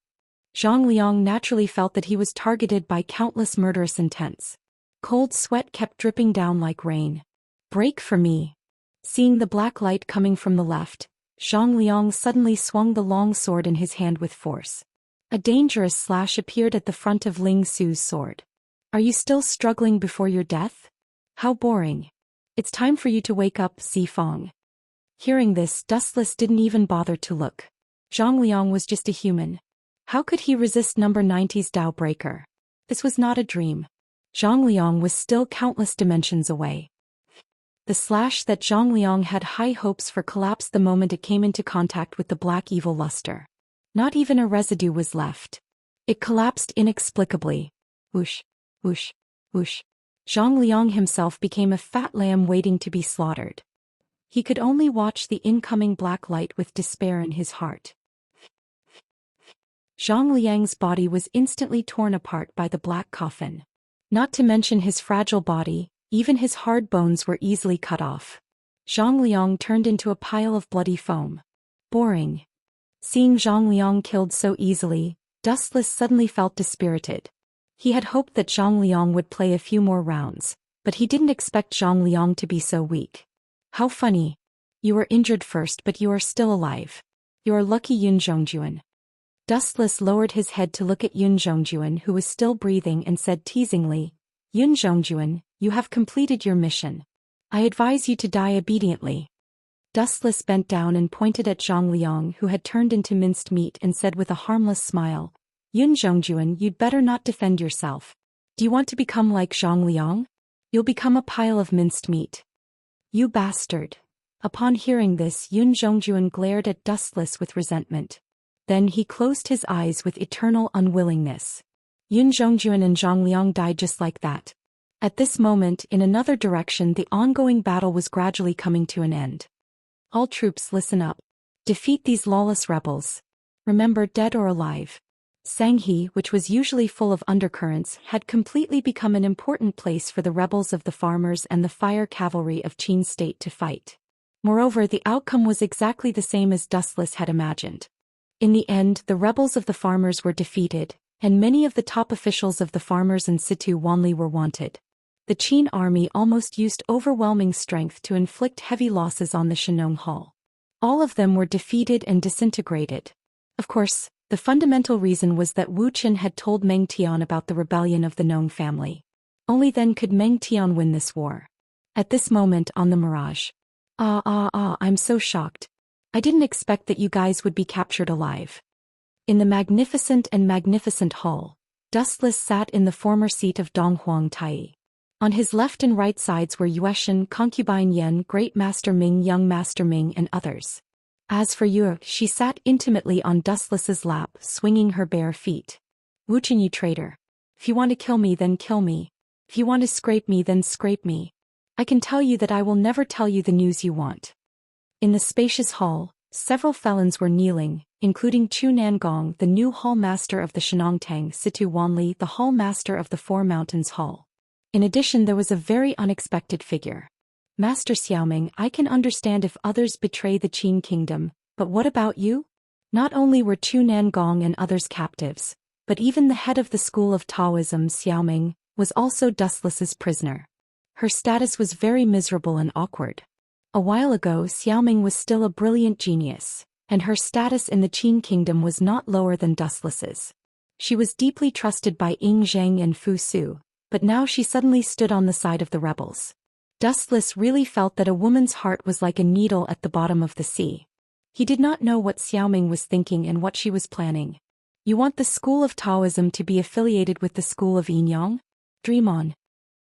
Zhang Liang naturally felt that he was targeted by countless murderous intents. Cold sweat kept dripping down like rain. Break for me. Seeing the black light coming from the left, Zhang Liang suddenly swung the long sword in his hand with force. A dangerous slash appeared at the front of Ling Su's sword. Are you still struggling before your death? How boring. It's time for you to wake up, Zifeng. Hearing this, Dustless didn't even bother to look. Zhang Liang was just a human. How could he resist number 90's Dao Breaker? This was not a dream. Zhang Liang was still countless dimensions away. The slash that Zhang Liang had high hopes for collapsed the moment it came into contact with the black evil luster. Not even a residue was left. It collapsed inexplicably. Whoosh, whoosh, whoosh. Zhang Liang himself became a fat lamb waiting to be slaughtered. He could only watch the incoming black light with despair in his heart. Zhang Liang's body was instantly torn apart by the black coffin. Not to mention his fragile body, even his hard bones were easily cut off. Zhang Liang turned into a pile of bloody foam. Boring. Seeing Zhang Liang killed so easily, Dustless suddenly felt dispirited. He had hoped that Zhang Liang would play a few more rounds, but he didn't expect Zhang Liang to be so weak. How funny. You were injured first, but you are still alive. You are lucky, Yun Zhongjuan. Dustless lowered his head to look at Yun Zhongjuan, who was still breathing, and said teasingly, Yun Zhongjuan, you have completed your mission. I advise you to die obediently. Dustless bent down and pointed at Zhang Liang, who had turned into minced meat, and said with a harmless smile, Yun Zhongjuan, you'd better not defend yourself. Do you want to become like Zhang Liang? You'll become a pile of minced meat. You bastard. Upon hearing this, Yun Zhongjuan glared at Dustless with resentment. Then he closed his eyes with eternal unwillingness. Yun Zhongjuan and Zhang Liang died just like that. At this moment, in another direction, the ongoing battle was gradually coming to an end. All troops, listen up. Defeat these lawless rebels. Remember, dead or alive. Sanghe, which was usually full of undercurrents, had completely become an important place for the rebels of the farmers and the fire cavalry of Qin state to fight. Moreover, the outcome was exactly the same as Dustless had imagined. In the end, the rebels of the farmers were defeated, and many of the top officials of the farmers and Situ Wanli were wanted. The Qin army almost used overwhelming strength to inflict heavy losses on the Shenong Hall. All of them were defeated and disintegrated. Of course, the fundamental reason was that Wu Qin had told Meng Tian about the rebellion of the Nong family. Only then could Meng Tian win this war. At this moment on the Mirage. I'm so shocked. I didn't expect that you guys would be captured alive. In the magnificent hall, Dustless sat in the former seat of Donghuang Tai. On his left and right sides were Yueshan, Concubine Yen, Great Master Ming, Young Master Ming, and others. As for Yu, she sat intimately on Dustless's lap, swinging her bare feet. Wu Qin, you traitor. If you want to kill me, then kill me. If you want to scrape me, then scrape me. I can tell you that I will never tell you the news you want. In the spacious hall, several felons were kneeling, including Chu Nangong, the new hall master of the Shenongtang, Situ Wanli, the hall master of the Four Mountains Hall. In addition, there was a very unexpected figure. Master Xiaoming, I can understand if others betray the Qin kingdom, but what about you? Not only were Chu Nangong and others captives, but even the head of the school of Taoism, Xiaoming, was also Dustless's prisoner. Her status was very miserable and awkward. A while ago, Xiaoming was still a brilliant genius, and her status in the Qin kingdom was not lower than Dustless's. She was deeply trusted by Ying Zheng and Fu Su, but now she suddenly stood on the side of the rebels. Dustless really felt that a woman's heart was like a needle at the bottom of the sea. He did not know what Xiaoming was thinking and what she was planning. You want the school of Taoism to be affiliated with the school of Yinyang? Dream on.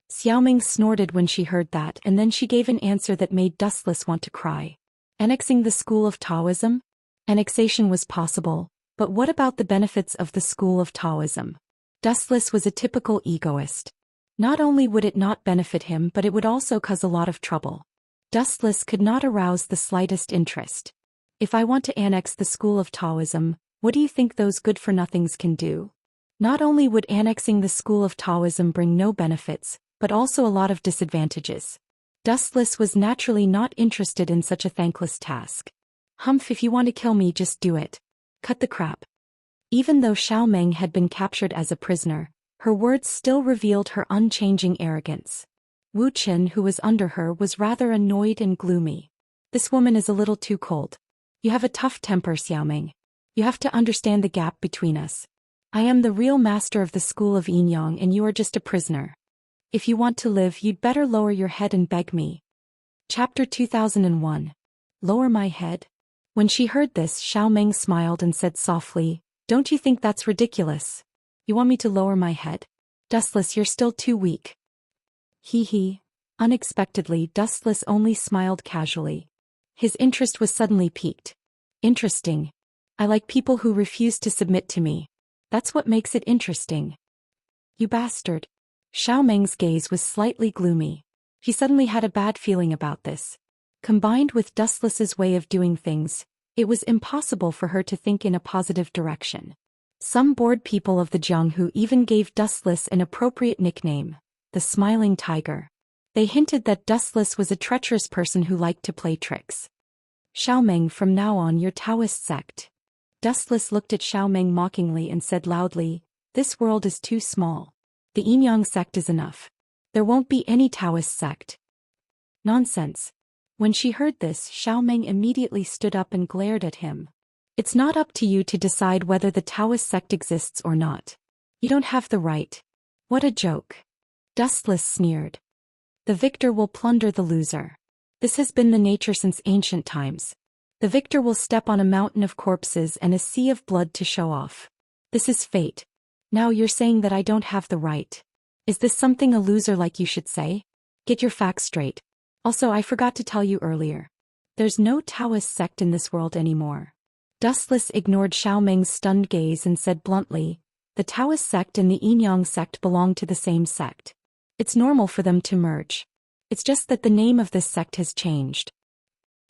Xiaoming snorted when she heard that, and then she gave an answer that made Dustless want to cry. Annexing the school of Taoism? Annexation was possible, but what about the benefits of the school of Taoism? Dustless was a typical egoist. Not only would it not benefit him, but it would also cause a lot of trouble. Dustless could not arouse the slightest interest. If I want to annex the school of Taoism, what do you think those good-for-nothings can do? Not only would annexing the school of Taoism bring no benefits, but also a lot of disadvantages. Dustless was naturally not interested in such a thankless task. Humph, if you want to kill me, just do it. Cut the crap. Even though Xiaoming had been captured as a prisoner, her words still revealed her unchanging arrogance. Wuxia, who was under her, was rather annoyed and gloomy. This woman is a little too cold. You have a tough temper, Xiaoming. You have to understand the gap between us. I am the real master of the school of Yinyang and you are just a prisoner. If you want to live, you'd better lower your head and beg me. Chapter 2001. Lower my head? When she heard this, Xiaoming smiled and said softly, "Don't you think that's ridiculous? You want me to lower my head? Dustless, you're still too weak." Hee. Unexpectedly, Dustless only smiled casually. His interest was suddenly piqued. Interesting. I like people who refuse to submit to me. That's what makes it interesting. You bastard. Xiaoming's gaze was slightly gloomy. He suddenly had a bad feeling about this. Combined with Dustless's way of doing things, it was impossible for her to think in a positive direction. Some bored people of the Jianghu even gave Dustless an appropriate nickname, the Smiling Tiger. They hinted that Dustless was a treacherous person who liked to play tricks. Xiaoming, from now on you're Taoist sect. Dustless looked at Xiaoming mockingly and said loudly, "This world is too small. The Yinyang sect is enough. There won't be any Taoist sect." Nonsense. When she heard this, Xiaoming immediately stood up and glared at him. It's not up to you to decide whether the Taoist sect exists or not. You don't have the right. What a joke. Dustless sneered. The victor will plunder the loser. This has been the nature since ancient times. The victor will step on a mountain of corpses and a sea of blood to show off. This is fate. Now you're saying that I don't have the right. Is this something a loser like you should say? Get your facts straight. Also, I forgot to tell you earlier. There's no Taoist sect in this world anymore. Dustless ignored Xiaoming's stunned gaze and said bluntly, the Taoist sect and the Yinyang sect belong to the same sect. It's normal for them to merge. It's just that the name of this sect has changed.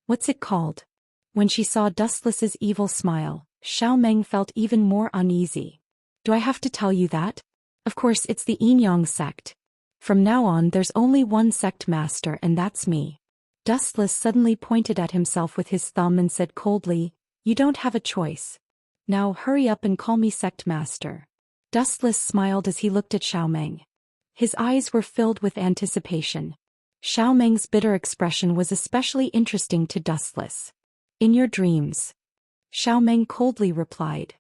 What's it called? When she saw Dustless's evil smile, Xiaoming felt even more uneasy. Do I have to tell you that? Of course, it's the Yinyang sect. From now on, there's only one sect master, and that's me. Dustless suddenly pointed at himself with his thumb and said coldly, "You don't have a choice. Now hurry up and call me sect master." Dustless smiled as he looked at Xiaoming. His eyes were filled with anticipation. Xiaoming's bitter expression was especially interesting to Dustless. "In your dreams," Xiaoming coldly replied.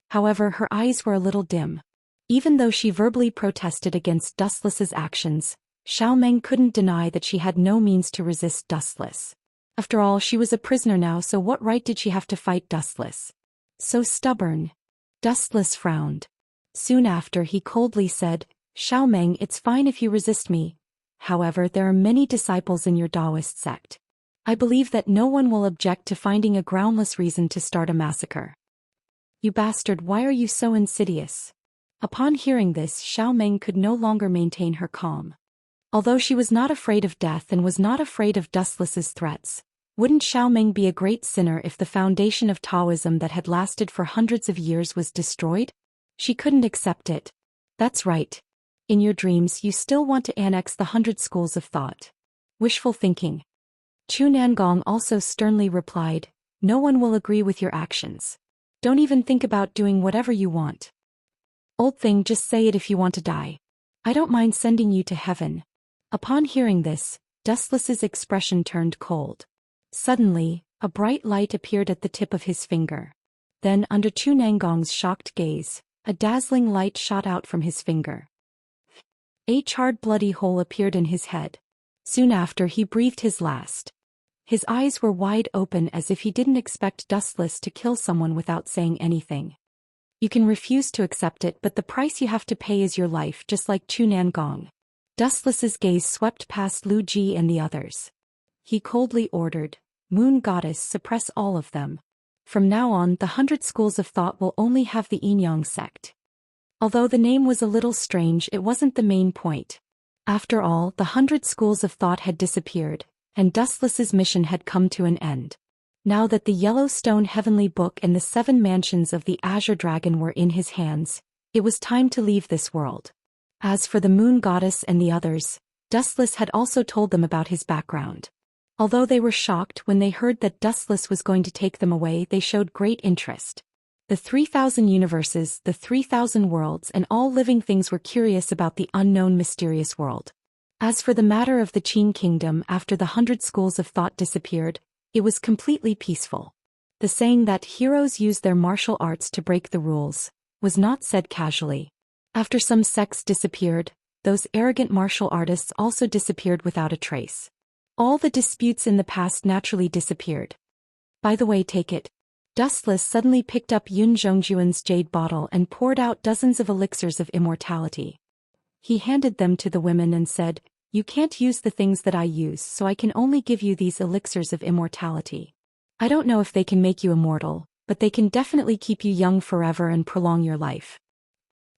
However, her eyes were a little dim. Even though she verbally protested against Dustless's actions, Xiaoming couldn't deny that she had no means to resist Dustless. After all, she was a prisoner now, so what right did she have to fight Dustless? So stubborn. Dustless frowned. Soon after, he coldly said, "Xiaoming, it's fine if you resist me. However, there are many disciples in your Daoist sect. I believe that no one will object to finding a groundless reason to start a massacre." You bastard, why are you so insidious? Upon hearing this, Xiaoming could no longer maintain her calm. Although she was not afraid of death and was not afraid of Dustless's threats, wouldn't Xiaoming be a great sinner if the foundation of Taoism that had lasted for hundreds of years was destroyed? She couldn't accept it. That's right. In your dreams, you still want to annex the 100 schools of thought. Wishful thinking. Chu Nangong also sternly replied, "No one will agree with your actions. Don't even think about doing whatever you want. Old thing, just say it if you want to die. I don't mind sending you to heaven." Upon hearing this, Dustless's expression turned cold. Suddenly, a bright light appeared at the tip of his finger. Then, under Chu Nangong's shocked gaze, a dazzling light shot out from his finger. A charred bloody hole appeared in his head. Soon after, he breathed his last. His eyes were wide open as if he didn't expect Dustless to kill someone without saying anything. You can refuse to accept it, but the price you have to pay is your life, just like Chunan Gong. Dustless's gaze swept past Lu Ji and the others. He coldly ordered, Moon Goddess, suppress all of them. From now on, the 100 schools of thought will only have the Yin-Yang sect. Although the name was a little strange, it wasn't the main point. After all, the 100 schools of thought had disappeared, and Dustless's mission had come to an end. Now that the Yellowstone Heavenly Book and the 7 mansions of the Azure Dragon were in his hands, it was time to leave this world. As for the Moon Goddess and the others, Dustless had also told them about his background. Although they were shocked when they heard that Dustless was going to take them away, they showed great interest. The 3,000 universes, the 3,000 worlds, and all living things were curious about the unknown mysterious world. As for the matter of the Qin Kingdom, after the 100 schools of thought disappeared, it was completely peaceful. The saying that heroes use their martial arts to break the rules was not said casually. After some sects disappeared, those arrogant martial artists also disappeared without a trace. All the disputes in the past naturally disappeared. By the way, take it. Dustless suddenly picked up Yun Zhongjuan's jade bottle and poured out dozens of elixirs of immortality. He handed them to the women and said, You can't use the things that I use, so I can only give you these elixirs of immortality. I don't know if they can make you immortal, but they can definitely keep you young forever and prolong your life.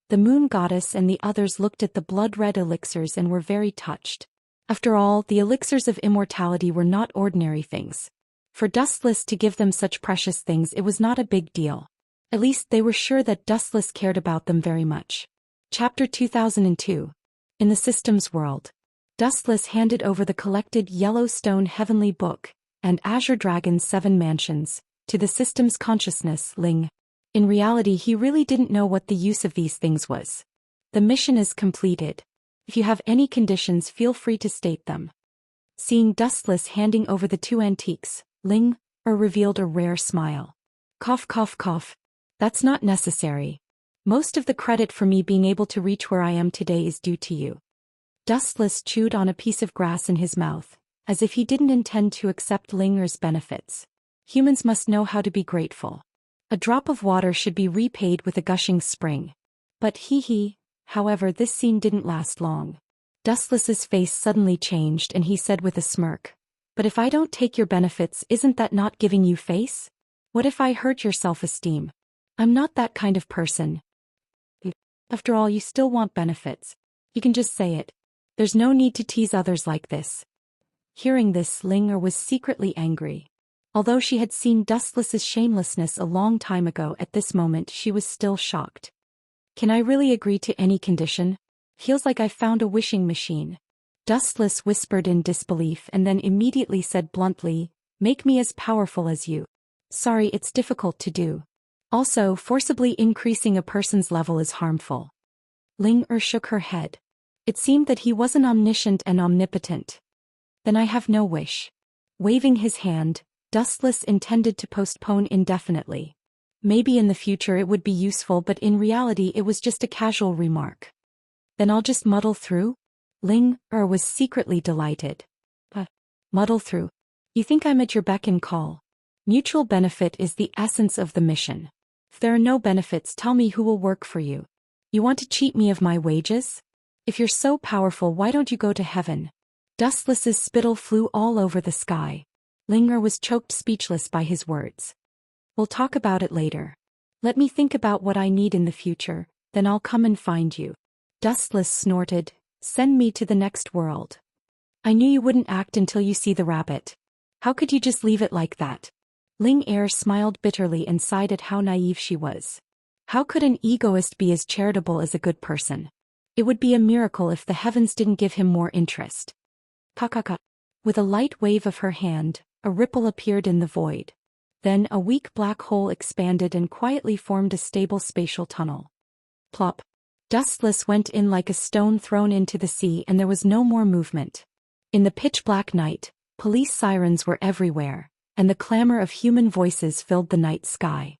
The Moon Goddess and the others looked at the blood-red elixirs and were very touched. After all, the elixirs of immortality were not ordinary things. For Dustless to give them such precious things, it was not a big deal. At least they were sure that Dustless cared about them very much. Chapter 2002. In the Systems World. Dustless handed over the collected Yellowstone Heavenly Book and Azure Dragon's 7 mansions to the Systems Consciousness, Ling. In reality, he really didn't know what the use of these things was. The mission is completed. If you have any conditions, feel free to state them. Seeing Dustless handing over the 2 antiques, Ling revealed a rare smile. Cough, cough, cough. That's not necessary. Most of the credit for me being able to reach where I am today is due to you. Dustless chewed on a piece of grass in his mouth, as if he didn't intend to accept Linger's benefits. Humans must know how to be grateful. A drop of water should be repaid with a gushing spring. But however, this scene didn't last long. Dustless's face suddenly changed and he said with a smirk, But if I don't take your benefits, isn't that not giving you face? What if I hurt your self-esteem? I'm not that kind of person. After all, you still want benefits. You can just say it. There's no need to tease others like this. Hearing this, Linger was secretly angry. Although she had seen Dustless's shamelessness a long time ago, at this moment she was still shocked. Can I really agree to any condition? Feels like I found a wishing machine. Dustless whispered in disbelief and then immediately said bluntly, Make me as powerful as you. Sorry, it's difficult to do. Also, forcibly increasing a person's level is harmful. Ling-Er shook her head. It seemed that he wasn't omniscient and omnipotent. Then I have no wish. Waving his hand, Dustless intended to postpone indefinitely. Maybe in the future it would be useful, but in reality it was just a casual remark. Then I'll just muddle through? Ling-Er was secretly delighted. Muddle through? You think I'm at your beck and call? Mutual benefit is the essence of the mission. If there are no benefits, tell me who will work for you. You want to cheat me of my wages? If you're so powerful, why don't you go to heaven? Dustless's spittle flew all over the sky. Linger was choked speechless by his words. We'll talk about it later. Let me think about what I need in the future, then I'll come and find you. Dustless snorted, Send me to the next world. I knew you wouldn't act until you see the rabbit. How could you just leave it like that? Ling-Er smiled bitterly and sighed at how naive she was. How could an egoist be as charitable as a good person? It would be a miracle if the heavens didn't give him more interest. Kakaka. With a light wave of her hand, a ripple appeared in the void. Then a weak black hole expanded and quietly formed a stable spatial tunnel. Plop. Dustless went in like a stone thrown into the sea and there was no more movement. In the pitch-black night, police sirens were everywhere, and the clamor of human voices filled the night sky.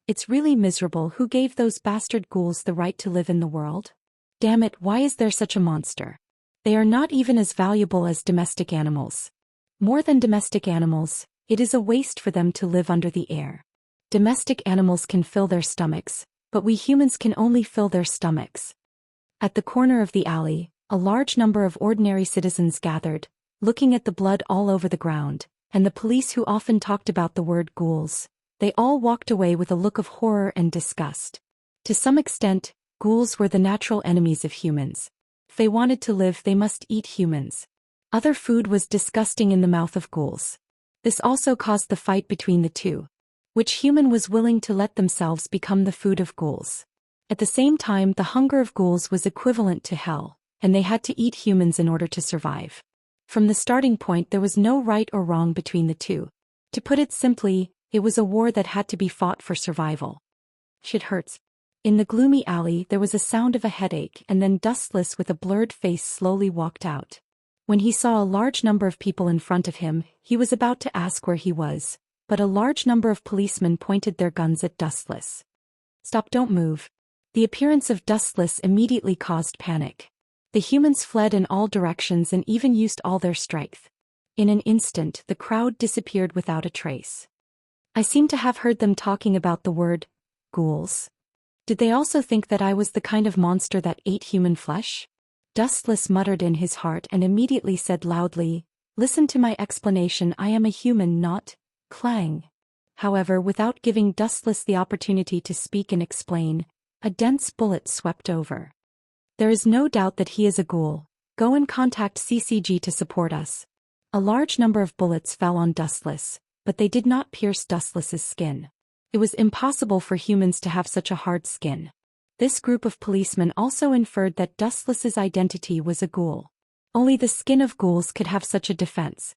It's really miserable. Who gave those bastard ghouls the right to live in the world? Damn it, why is there such a monster? They are not even as valuable as domestic animals. More than domestic animals, it is a waste for them to live under the air. Domestic animals can fill their stomachs, but we humans can only fill their stomachs. At the corner of the alley, a large number of ordinary citizens gathered, looking at the blood all over the ground, and the police who often talked about the word ghouls. They all walked away with a look of horror and disgust. To some extent, ghouls were the natural enemies of humans. If they wanted to live, they must eat humans. Other food was disgusting in the mouth of ghouls. This also caused the fight between the two. Which human was willing to let themselves become the food of ghouls? At the same time, the hunger of ghouls was equivalent to hell, and they had to eat humans in order to survive. From the starting point, there was no right or wrong between the two. To put it simply, it was a war that had to be fought for survival. Shit hurts. In the gloomy alley, there was a sound of a headache, and then Dustless with a blurred face slowly walked out. When he saw a large number of people in front of him, he was about to ask where he was, but a large number of policemen pointed their guns at Dustless. Stop, don't move. The appearance of Dustless immediately caused panic. The humans fled in all directions and even used all their strength. In an instant, the crowd disappeared without a trace. I seem to have heard them talking about the word ghouls. Did they also think that I was the kind of monster that ate human flesh? Dustless muttered in his heart and immediately said loudly, "Listen to my explanation, I am a human, not Clang." However, without giving Dustless the opportunity to speak and explain, a dense bullet swept over. "There is no doubt that he is a ghoul. Go and contact CCG to support us." A large number of bullets fell on Dustless, but they did not pierce Dustless's skin. It was impossible for humans to have such a hard skin. This group of policemen also inferred that Dustless's identity was a ghoul. Only the skin of ghouls could have such a defense.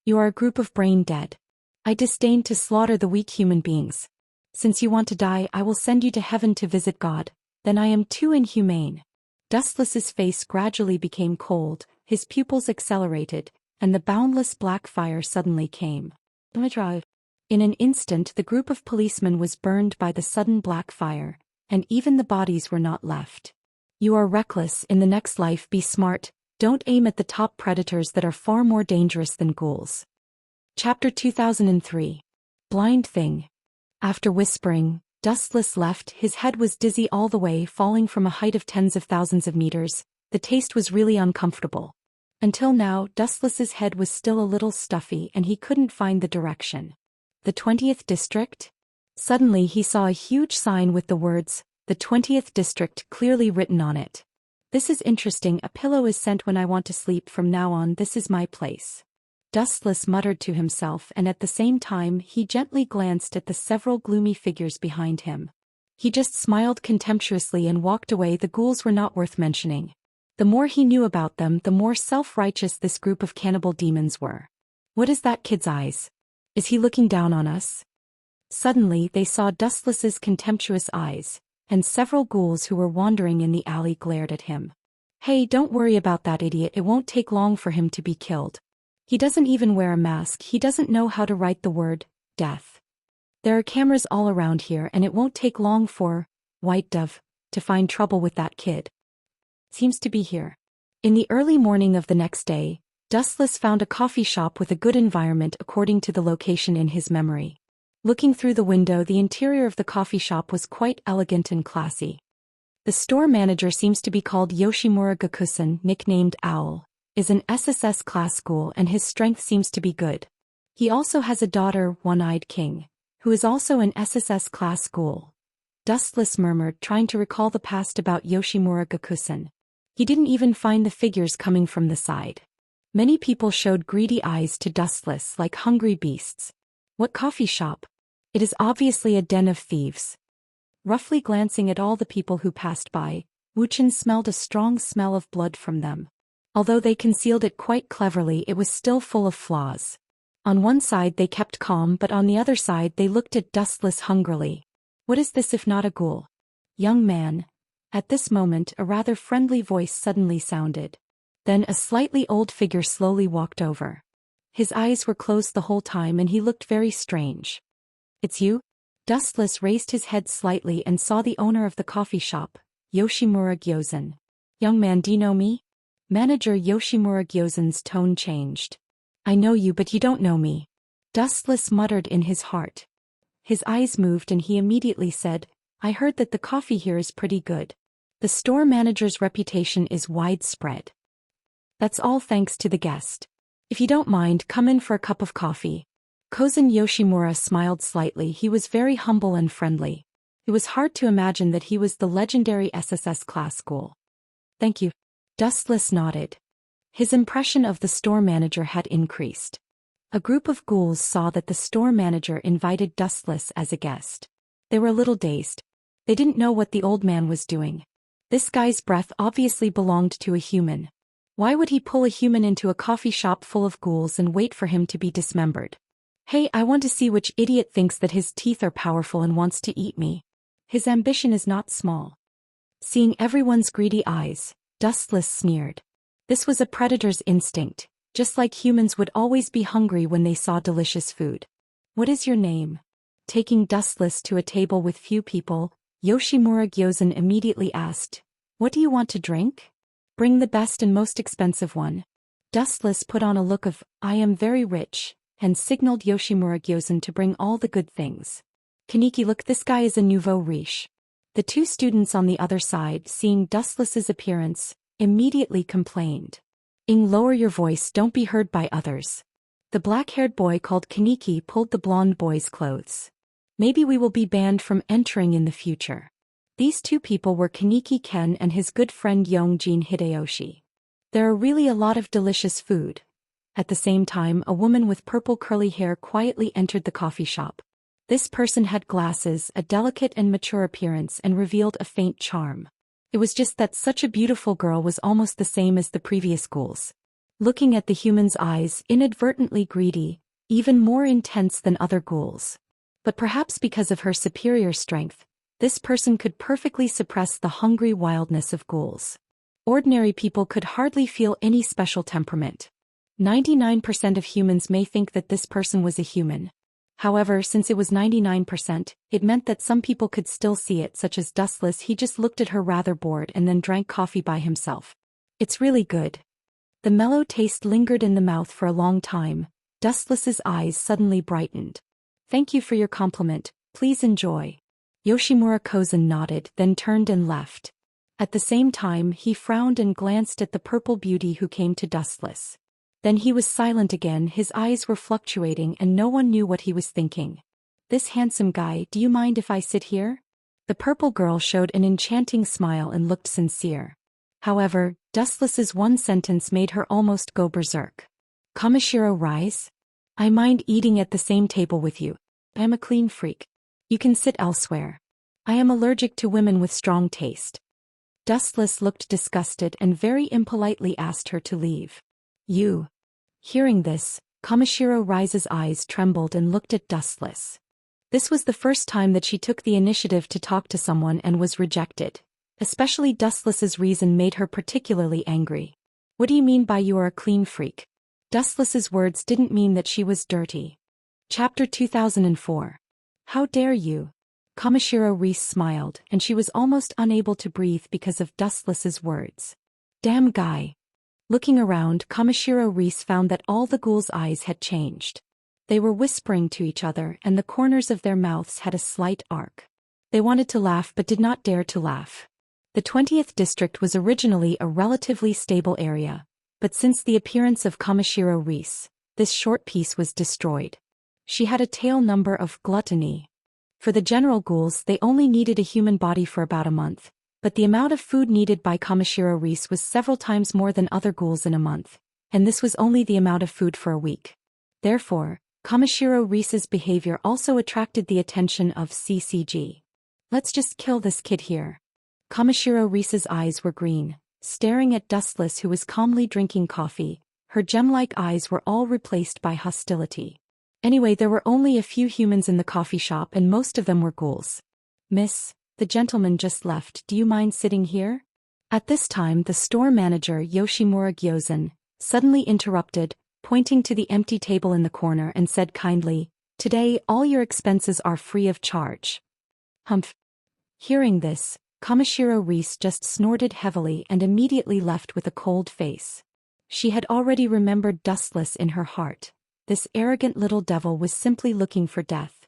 "You are a group of brain dead. I disdain to slaughter the weak human beings. Since you want to die, I will send you to heaven to visit God. Then I am too inhumane." Dustless's face gradually became cold, his pupils accelerated, and the boundless black fire suddenly came. In an instant, the group of policemen was burned by the sudden black fire, and even the bodies were not left. "You are reckless. In the next life, be smart. Don't aim at the top predators that are far more dangerous than ghouls." Chapter 2003. Blind Thing. After whispering, Dustless left. His head was dizzy all the way, falling from a height of tens of thousands of meters. The taste was really uncomfortable. Until now, Dustless's head was still a little stuffy and he couldn't find the direction. The 20th district? Suddenly he saw a huge sign with the words, "The 20th district," clearly written on it. "This is interesting. A pillow is sent when I want to sleep. From now on, this is my place." Dustless muttered to himself, and at the same time he gently glanced at the several gloomy figures behind him. He just smiled contemptuously and walked away. The ghouls were not worth mentioning. The more he knew about them, the more self-righteous this group of cannibal demons were. "What is that kid's eyes? Is he looking down on us?" Suddenly they saw Dustless's contemptuous eyes, and several ghouls who were wandering in the alley glared at him. "Hey, don't worry about that idiot. It won't take long for him to be killed. He doesn't even wear a mask. He doesn't know how to write the word death. There are cameras all around here and it won't take long for White Dove to find trouble with that kid. Seems to be here." In the early morning of the next day, Dustless found a coffee shop with a good environment according to the location in his memory. Looking through the window, the interior of the coffee shop was quite elegant and classy. The store manager seems to be called Yoshimura Gakusan, nicknamed Owl, is an SSS class ghoul and his strength seems to be good. He also has a daughter, One-Eyed King, who is also an SSS class ghoul. Dustless murmured, trying to recall the past about Yoshimura Gakusan. He didn't even find the figures coming from the side. Many people showed greedy eyes to Dustless like hungry beasts. What coffee shop? It is obviously a den of thieves. Roughly glancing at all the people who passed by, Wuxian smelled a strong smell of blood from them. Although they concealed it quite cleverly, it was still full of flaws. On one side they kept calm, but on the other side they looked at Dustless hungrily. "What is this if not a ghoul?" "Young man." At this moment a rather friendly voice suddenly sounded. Then a slightly old figure slowly walked over. His eyes were closed the whole time and he looked very strange. "It's you?" Dustless raised his head slightly and saw the owner of the coffee shop, Yoshimura Gyozan. "Young man, do you know me?" Manager Yoshimura Gyozan's tone changed. "I know you, but you don't know me." Dustless muttered in his heart. His eyes moved and he immediately said, I heard that the coffee here is pretty good. The store manager's reputation is widespread. That's all thanks to the guest. If you don't mind, come in for a cup of coffee. Kozen Yoshimura smiled slightly. He was very humble and friendly. It was hard to imagine that he was the legendary SSS class ghoul. Thank you. Dustless nodded. His impression of the store manager had increased. A group of ghouls saw that the store manager invited Dustless as a guest. They were a little dazed. They didn't know what the old man was doing. This guy's breath obviously belonged to a human. Why would he pull a human into a coffee shop full of ghouls and wait for him to be dismembered? Hey, I want to see which idiot thinks that his teeth are powerful and wants to eat me. His ambition is not small. Seeing everyone's greedy eyes, Dustless sneered. This was a predator's instinct, just like humans would always be hungry when they saw delicious food. What is your name? Taking Dustless to a table with few people, Yoshimura Gyozen immediately asked, What do you want to drink? Bring the best and most expensive one. Dustless put on a look of, I am very rich, and signaled Yoshimura Gyozen to bring all the good things. Kaneki, look, this guy is a nouveau riche. The two students on the other side, seeing Dustless's appearance, immediately complained. Lower your voice, don't be heard by others. The black-haired boy called Kaneki pulled the blonde boy's clothes. Maybe we will be banned from entering in the future. These two people were Kaneki Ken and his good friend Yongjin Hideyoshi. There are really a lot of delicious food. At the same time, a woman with purple curly hair quietly entered the coffee shop. This person had glasses, a delicate and mature appearance, and revealed a faint charm. It was just that such a beautiful girl was almost the same as the previous ghouls. Looking at the human's eyes, inadvertently greedy, even more intense than other ghouls. But perhaps because of her superior strength, this person could perfectly suppress the hungry wildness of ghouls. Ordinary people could hardly feel any special temperament. 99% of humans may think that this person was a human. However, since it was 99%, it meant that some people could still see it, such as Dustless. He just looked at her rather bored and then drank coffee by himself. It's really good. The mellow taste lingered in the mouth for a long time. Dustless's eyes suddenly brightened. Thank you for your compliment, please enjoy. Yoshimura Kozen nodded, then turned and left. At the same time, he frowned and glanced at the purple beauty who came to Dustless. Then he was silent again. His eyes were fluctuating and no one knew what he was thinking. This handsome guy, do you mind if I sit here? The purple girl showed an enchanting smile and looked sincere. However, Dustless's one sentence made her almost go berserk. Kamishiro, rise? I mind eating at the same table with you. I'm a clean freak. You can sit elsewhere. I am allergic to women with strong taste. Dustless looked disgusted and very impolitely asked her to leave. You. Hearing this, Kamishiro Rise's eyes trembled and looked at Dustless. This was the first time that she took the initiative to talk to someone and was rejected. Especially Dustless's reason made her particularly angry. What do you mean by you are a clean freak? Dustless's words didn't mean that she was dirty. Chapter 2004. How dare you? Kamishiro Rise smiled, and she was almost unable to breathe because of Dustless's words. Damn guy. Looking around, Kamishiro Rise found that all the ghouls' eyes had changed. They were whispering to each other and the corners of their mouths had a slight arc. They wanted to laugh but did not dare to laugh. The 20th district was originally a relatively stable area, but since the appearance of Kamishiro Rise, this short piece was destroyed. She had a tail number of gluttony. For the general ghouls, they only needed a human body for about a month, but the amount of food needed by Kamishiro Rise was several times more than other ghouls in a month, and this was only the amount of food for a week. Therefore, Kamishiro Rise's behavior also attracted the attention of CCG. Let's just kill this kid here. Kamishiro Rise's eyes were green, staring at Dustless who was calmly drinking coffee. Her gem-like eyes were all replaced by hostility. Anyway, there were only a few humans in the coffee shop and most of them were ghouls. Miss, the gentleman just left, do you mind sitting here? At this time the store manager Yoshimura Gyozen suddenly interrupted, pointing to the empty table in the corner and said kindly, Today all your expenses are free of charge. Humph. Hearing this, Kamishiro Rise just snorted heavily and immediately left with a cold face. She had already remembered Dustless in her heart. This arrogant little devil was simply looking for death.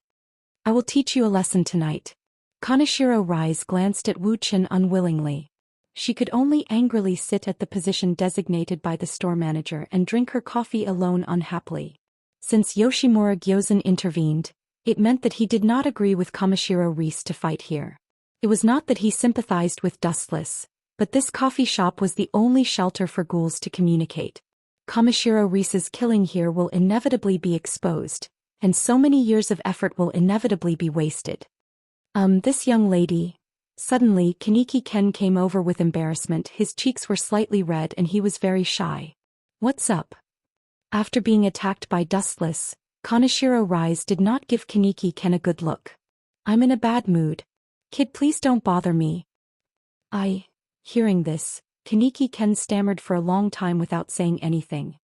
I will teach you a lesson tonight. Kaneshiro Rise glanced at Wuxian unwillingly. She could only angrily sit at the position designated by the store manager and drink her coffee alone unhappily. Since Yoshimura Gyozan intervened, it meant that he did not agree with Kamishiro Rise to fight here. It was not that he sympathized with Dustless, but this coffee shop was the only shelter for ghouls to communicate. Kamishiro Rise's killing here will inevitably be exposed, and so many years of effort will inevitably be wasted. This young lady. Suddenly, Kaneki Ken came over with embarrassment. His cheeks were slightly red and he was very shy. What's up? After being attacked by Dustless, Kaneshiro Rise did not give Kaneki Ken a good look. I'm in a bad mood. Kid, please don't bother me. Hearing this, Kaneki Ken stammered for a long time without saying anything.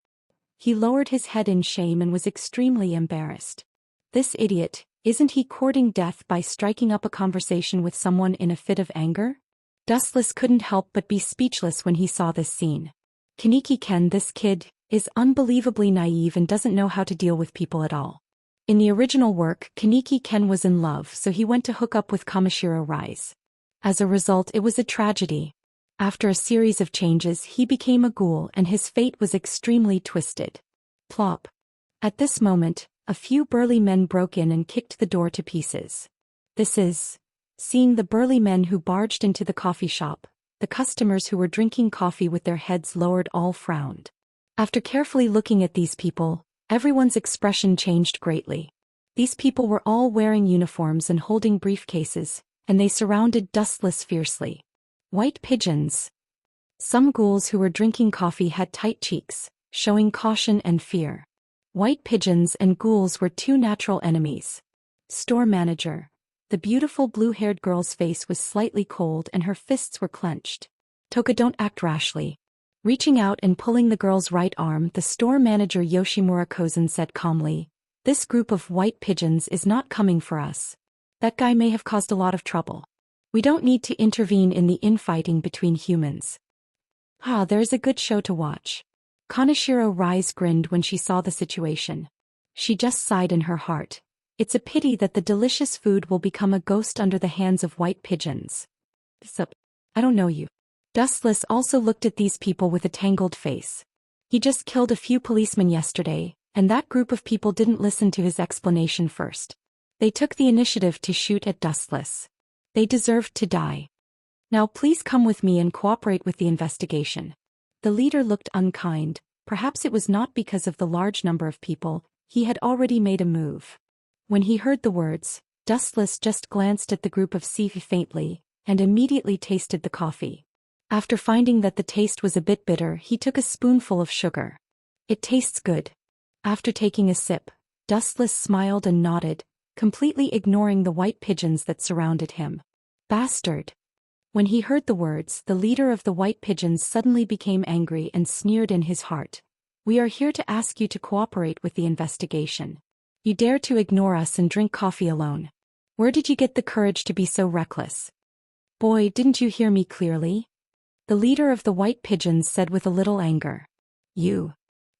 He lowered his head in shame and was extremely embarrassed. This idiot, isn't he courting death by striking up a conversation with someone in a fit of anger? Dustless couldn't help but be speechless when he saw this scene. Kaneki Ken, this kid, is unbelievably naive and doesn't know how to deal with people at all. In the original work, Kaneki Ken was in love, so he went to hook up with Kamishiro Rise. As a result, it was a tragedy. After a series of changes, he became a ghoul and his fate was extremely twisted. Plop. At this moment, a few burly men broke in and kicked the door to pieces. Seeing the burly men who barged into the coffee shop, the customers who were drinking coffee with their heads lowered all frowned. After carefully looking at these people, everyone's expression changed greatly. These people were all wearing uniforms and holding briefcases, and they surrounded Dustless fiercely. White pigeons. Some ghouls who were drinking coffee had tight cheeks, showing caution and fear. White pigeons and ghouls were two natural enemies. Store manager. The beautiful blue-haired girl's face was slightly cold and her fists were clenched. Toka, don't act rashly. Reaching out and pulling the girl's right arm, the store manager Yoshimura Kozan said calmly, "This group of white pigeons is not coming for us. That guy may have caused a lot of trouble. We don't need to intervene in the infighting between humans." There's a good show to watch. Kaneshiro Rise grinned when she saw the situation. She just sighed in her heart. It's a pity that the delicious food will become a ghost under the hands of white pigeons. Sup? I don't know you. Dustless also looked at these people with a tangled face. He just killed a few policemen yesterday, and that group of people didn't listen to his explanation first. They took the initiative to shoot at Dustless. They deserved to die. Now please come with me and cooperate with the investigation. The leader looked unkind. Perhaps it was not because of the large number of people. He had already made a move. When he heard the words, Dustless just glanced at the group of Sifi faintly, and immediately tasted the coffee. After finding that the taste was a bit bitter, he took a spoonful of sugar. It tastes good. After taking a sip, Dustless smiled and nodded, completely ignoring the white pigeons that surrounded him. Bastard. When he heard the words, the leader of the white pigeons suddenly became angry and sneered in his heart. We are here to ask you to cooperate with the investigation. You dare to ignore us and drink coffee alone. Where did you get the courage to be so reckless? Boy, didn't you hear me clearly? The leader of the white pigeons said with a little anger. You.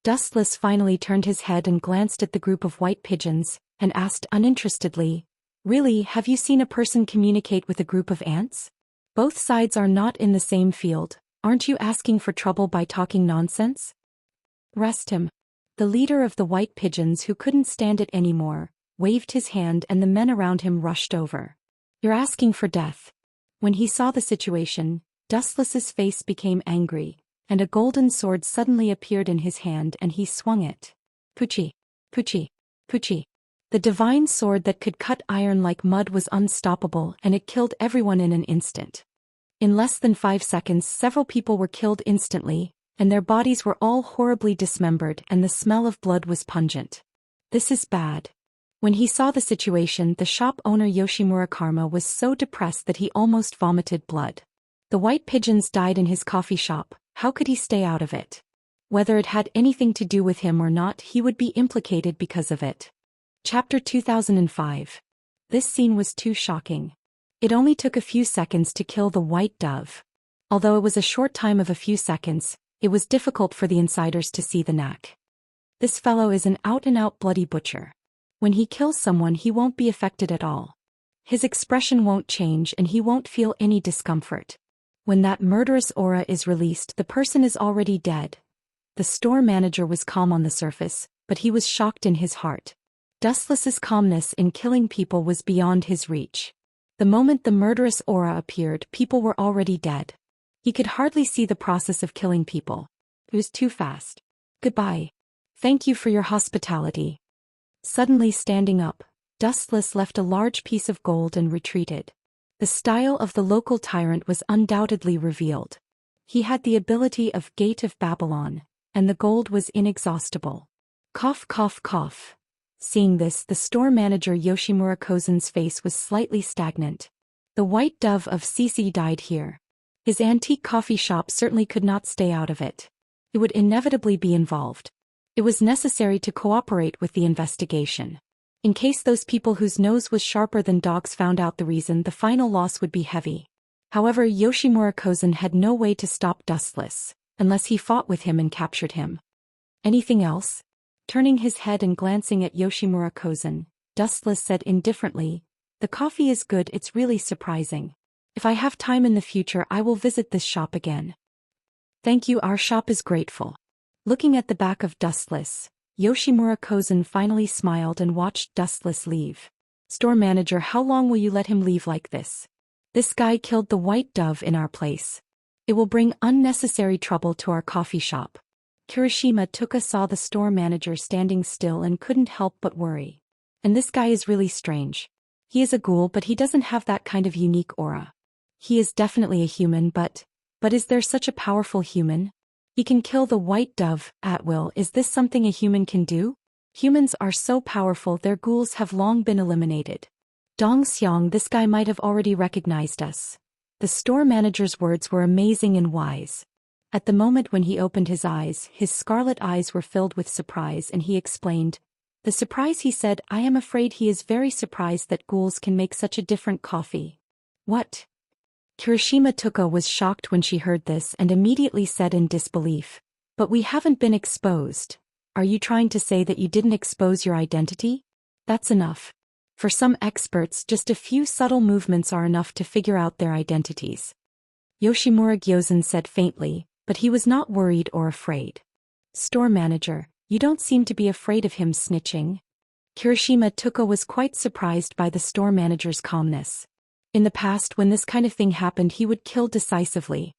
Dustless finally turned his head and glanced at the group of white pigeons, and asked uninterestedly, "Really, have you seen a person communicate with a group of ants? Both sides are not in the same field. Aren't you asking for trouble by talking nonsense?" Arrest him. The leader of the white pigeons, who couldn't stand it anymore, waved his hand and the men around him rushed over. You're asking for death. When he saw the situation, Dustless's face became angry, and a golden sword suddenly appeared in his hand and he swung it. Puchi, Puchi, Puchi. The divine sword that could cut iron like mud was unstoppable and it killed everyone in an instant. In less than 5 seconds, several people were killed instantly, and their bodies were all horribly dismembered and the smell of blood was pungent. This is bad. When he saw the situation, the shop owner Yoshimura Karma was so depressed that he almost vomited blood. The white pigeons died in his coffee shop. How could he stay out of it? Whether it had anything to do with him or not, he would be implicated because of it. Chapter 2005. This scene was too shocking. It only took a few seconds to kill the white dove. Although it was a short time of a few seconds, it was difficult for the insiders to see the knack. This fellow is an out-and-out bloody butcher. When he kills someone, he won't be affected at all. His expression won't change and he won't feel any discomfort. When that murderous aura is released, the person is already dead. The store manager was calm on the surface, but he was shocked in his heart. Dustless's calmness in killing people was beyond his reach. The moment the murderous aura appeared, people were already dead. He could hardly see the process of killing people. It was too fast. Goodbye. Thank you for your hospitality. Suddenly standing up, Dustless left a large piece of gold and retreated. The style of the local tyrant was undoubtedly revealed. He had the ability of Gate of Babylon, and the gold was inexhaustible. Cough cough cough. Seeing this, the store manager Yoshimura Kozen's face was slightly stagnant. The white dove of Cece died here. His antique coffee shop certainly could not stay out of it. It would inevitably be involved. It was necessary to cooperate with the investigation. In case those people whose nose was sharper than dogs found out the reason, the final loss would be heavy. However, Yoshimura Kozen had no way to stop Dustless, unless he fought with him and captured him. Anything else? Turning his head and glancing at Yoshimura Kozen, Dustless said indifferently, "The coffee is good, it's really surprising. If I have time in the future I will visit this shop again." "Thank you, our shop is grateful." Looking at the back of Dustless, Yoshimura Kozen finally smiled and watched Dustless leave. "Store manager, how long will you let him leave like this? This guy killed the white dove in our place. It will bring unnecessary trouble to our coffee shop." Kirishima Tuka saw the store manager standing still and couldn't help but worry. "And this guy is really strange. He is a ghoul, but he doesn't have that kind of unique aura. He is definitely a human, but is there such a powerful human? He can kill the white dove at will. Is this something a human can do? Humans are so powerful, their ghouls have long been eliminated. Dong Xiang, this guy might have already recognized us." The store manager's words were amazing and wise. At the moment when he opened his eyes, his scarlet eyes were filled with surprise, and he explained. The surprise, he said, "I am afraid he is very surprised that ghouls can make such a different coffee." "What?" Kirishima Tuka was shocked when she heard this and immediately said in disbelief, "But we haven't been exposed. Are you trying to say that you didn't expose your identity? That's enough. For some experts, just a few subtle movements are enough to figure out their identities." Yoshimura Gyozen said faintly, but he was not worried or afraid. "Store manager, you don't seem to be afraid of him snitching." Kirishima Tuka was quite surprised by the store manager's calmness. In the past, when this kind of thing happened, he would kill decisively.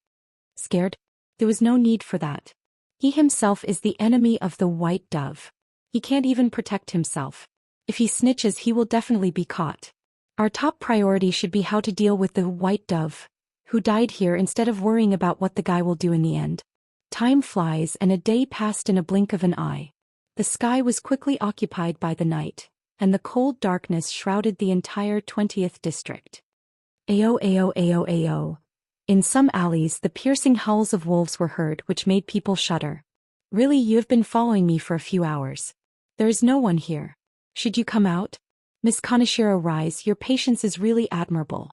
Scared? There was no need for that. He himself is the enemy of the white dove. He can't even protect himself. If he snitches, he will definitely be caught. Our top priority should be how to deal with the white dove, who died here, instead of worrying about what the guy will do in the end. Time flies, and a day passed in a blink of an eye. The sky was quickly occupied by the night, and the cold darkness shrouded the entire 20th district. Ayo ayo ayo ayo. In some alleys, the piercing howls of wolves were heard, which made people shudder. "Really, you have been following me for a few hours. There is no one here. Should you come out? Miss Kaneshiro, rise, your patience is really admirable."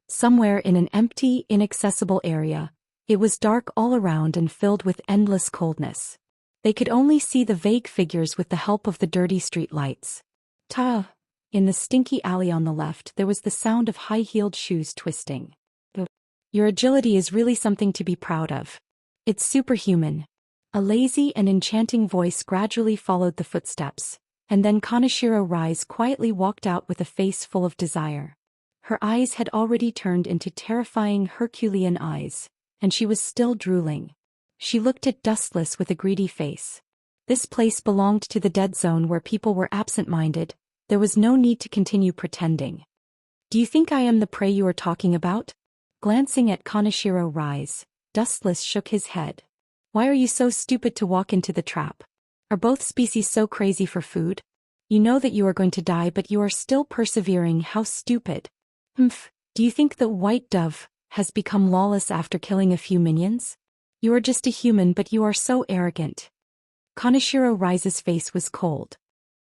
Somewhere in an empty, inaccessible area, it was dark all around and filled with endless coldness. They could only see the vague figures with the help of the dirty street lights. Ta! In the stinky alley on the left, there was the sound of high-heeled shoes twisting. "Your agility is really something to be proud of. It's superhuman." A lazy and enchanting voice gradually followed the footsteps, and then Kaneshiro Rise quietly walked out with a face full of desire. Her eyes had already turned into terrifying Herculean eyes, and she was still drooling. She looked at Dustless with a greedy face. This place belonged to the dead zone where people were absent-minded. There was no need to continue pretending. "Do you think I am the prey you are talking about?" Glancing at Kaneshiro Rise, Dustless shook his head. "Why are you so stupid to walk into the trap? Are both species so crazy for food? You know that you are going to die, but you are still persevering. How stupid." "Humph, do you think the white dove has become lawless after killing a few minions? You are just a human, but you are so arrogant." Kaneshiro Rise's face was cold.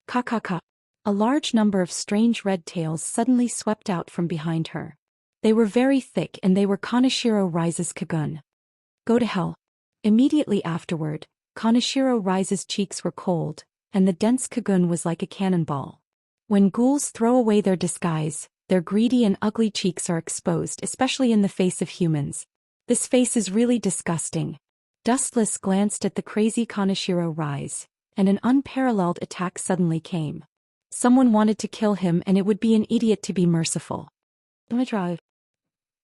"Ka. A large number of strange red tails suddenly swept out from behind her. They were very thick, and they were Kaneshiro Rise's Kagun. "Go to hell." Immediately afterward, Kaneshiro Rise's cheeks were cold, and the dense Kagun was like a cannonball. When ghouls throw away their disguise, Their greedy and ugly cheeks are exposed, especially in the face of humans. This face is really disgusting. Dustless glanced at the crazy Kaneshiro rise, and an unparalleled attack suddenly came. Someone wanted to kill him, and it would be an idiot to be merciful.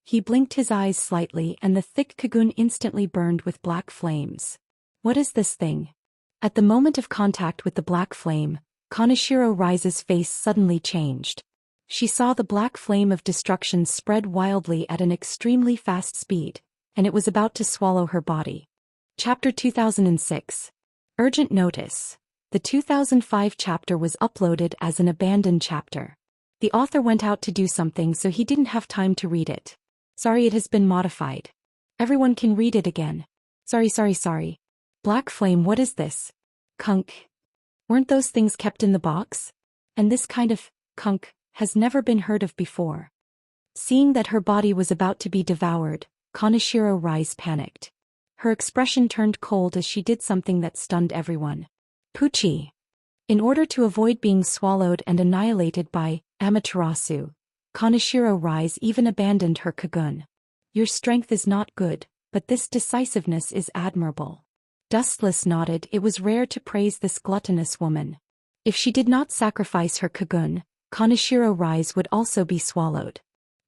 He blinked his eyes slightly, and the thick cocoon instantly burned with black flames. What is this thing? At the moment of contact with the black flame, Kaneshiro Rise's face suddenly changed. She saw the black flame of destruction spread wildly at an extremely fast speed, and it was about to swallow her body. Chapter 2006. Urgent notice. The 2005 chapter was uploaded as an abandoned chapter. The author went out to do something, so he didn't have time to read it. Sorry, it has been modified. Everyone can read it again. Sorry. Black flame, what is this? Kunk. Weren't those things kept in the box? And this kind of kunk has never been heard of before. Seeing that her body was about to be devoured, Kaneshiro Rise panicked. Her expression turned cold as she did something that stunned everyone. Pucci. In order to avoid being swallowed and annihilated by Amaterasu, Kaneshiro Rise even abandoned her Kagun. Your strength is not good, but this decisiveness is admirable. Dustless nodded. It was rare to praise this gluttonous woman. If she did not sacrifice her Kagun, Kaneshiro Rise would also be swallowed.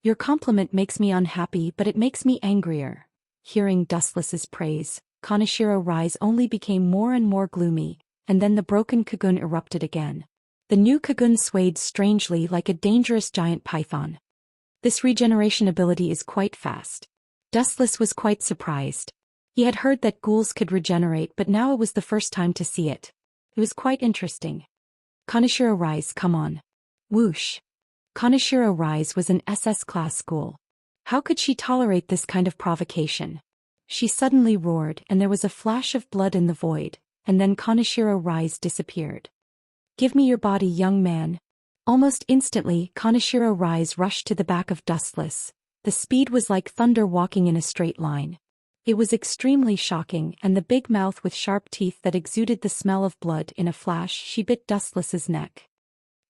Your compliment makes me unhappy, but it makes me angrier. Hearing Dustless's praise, Kaneshiro Rise only became more and more gloomy, and then the broken Kagun erupted again. The new Kagun swayed strangely like a dangerous giant python. This regeneration ability is quite fast. Dustless was quite surprised. He had heard that ghouls could regenerate, but now it was the first time to see it. It was quite interesting. Kaneshiro Rise, come on. Whoosh. Kaneshiro Rise was an SS class school. How could she tolerate this kind of provocation? She suddenly roared, and there was a flash of blood in the void, and then Kaneshiro Rise disappeared. Give me your body, young man. Almost instantly, Kaneshiro Rise rushed to the back of Dustless. The speed was like thunder walking in a straight line. It was extremely shocking, and the big mouth with sharp teeth that exuded the smell of blood. In a flash, she bit Dustless's neck.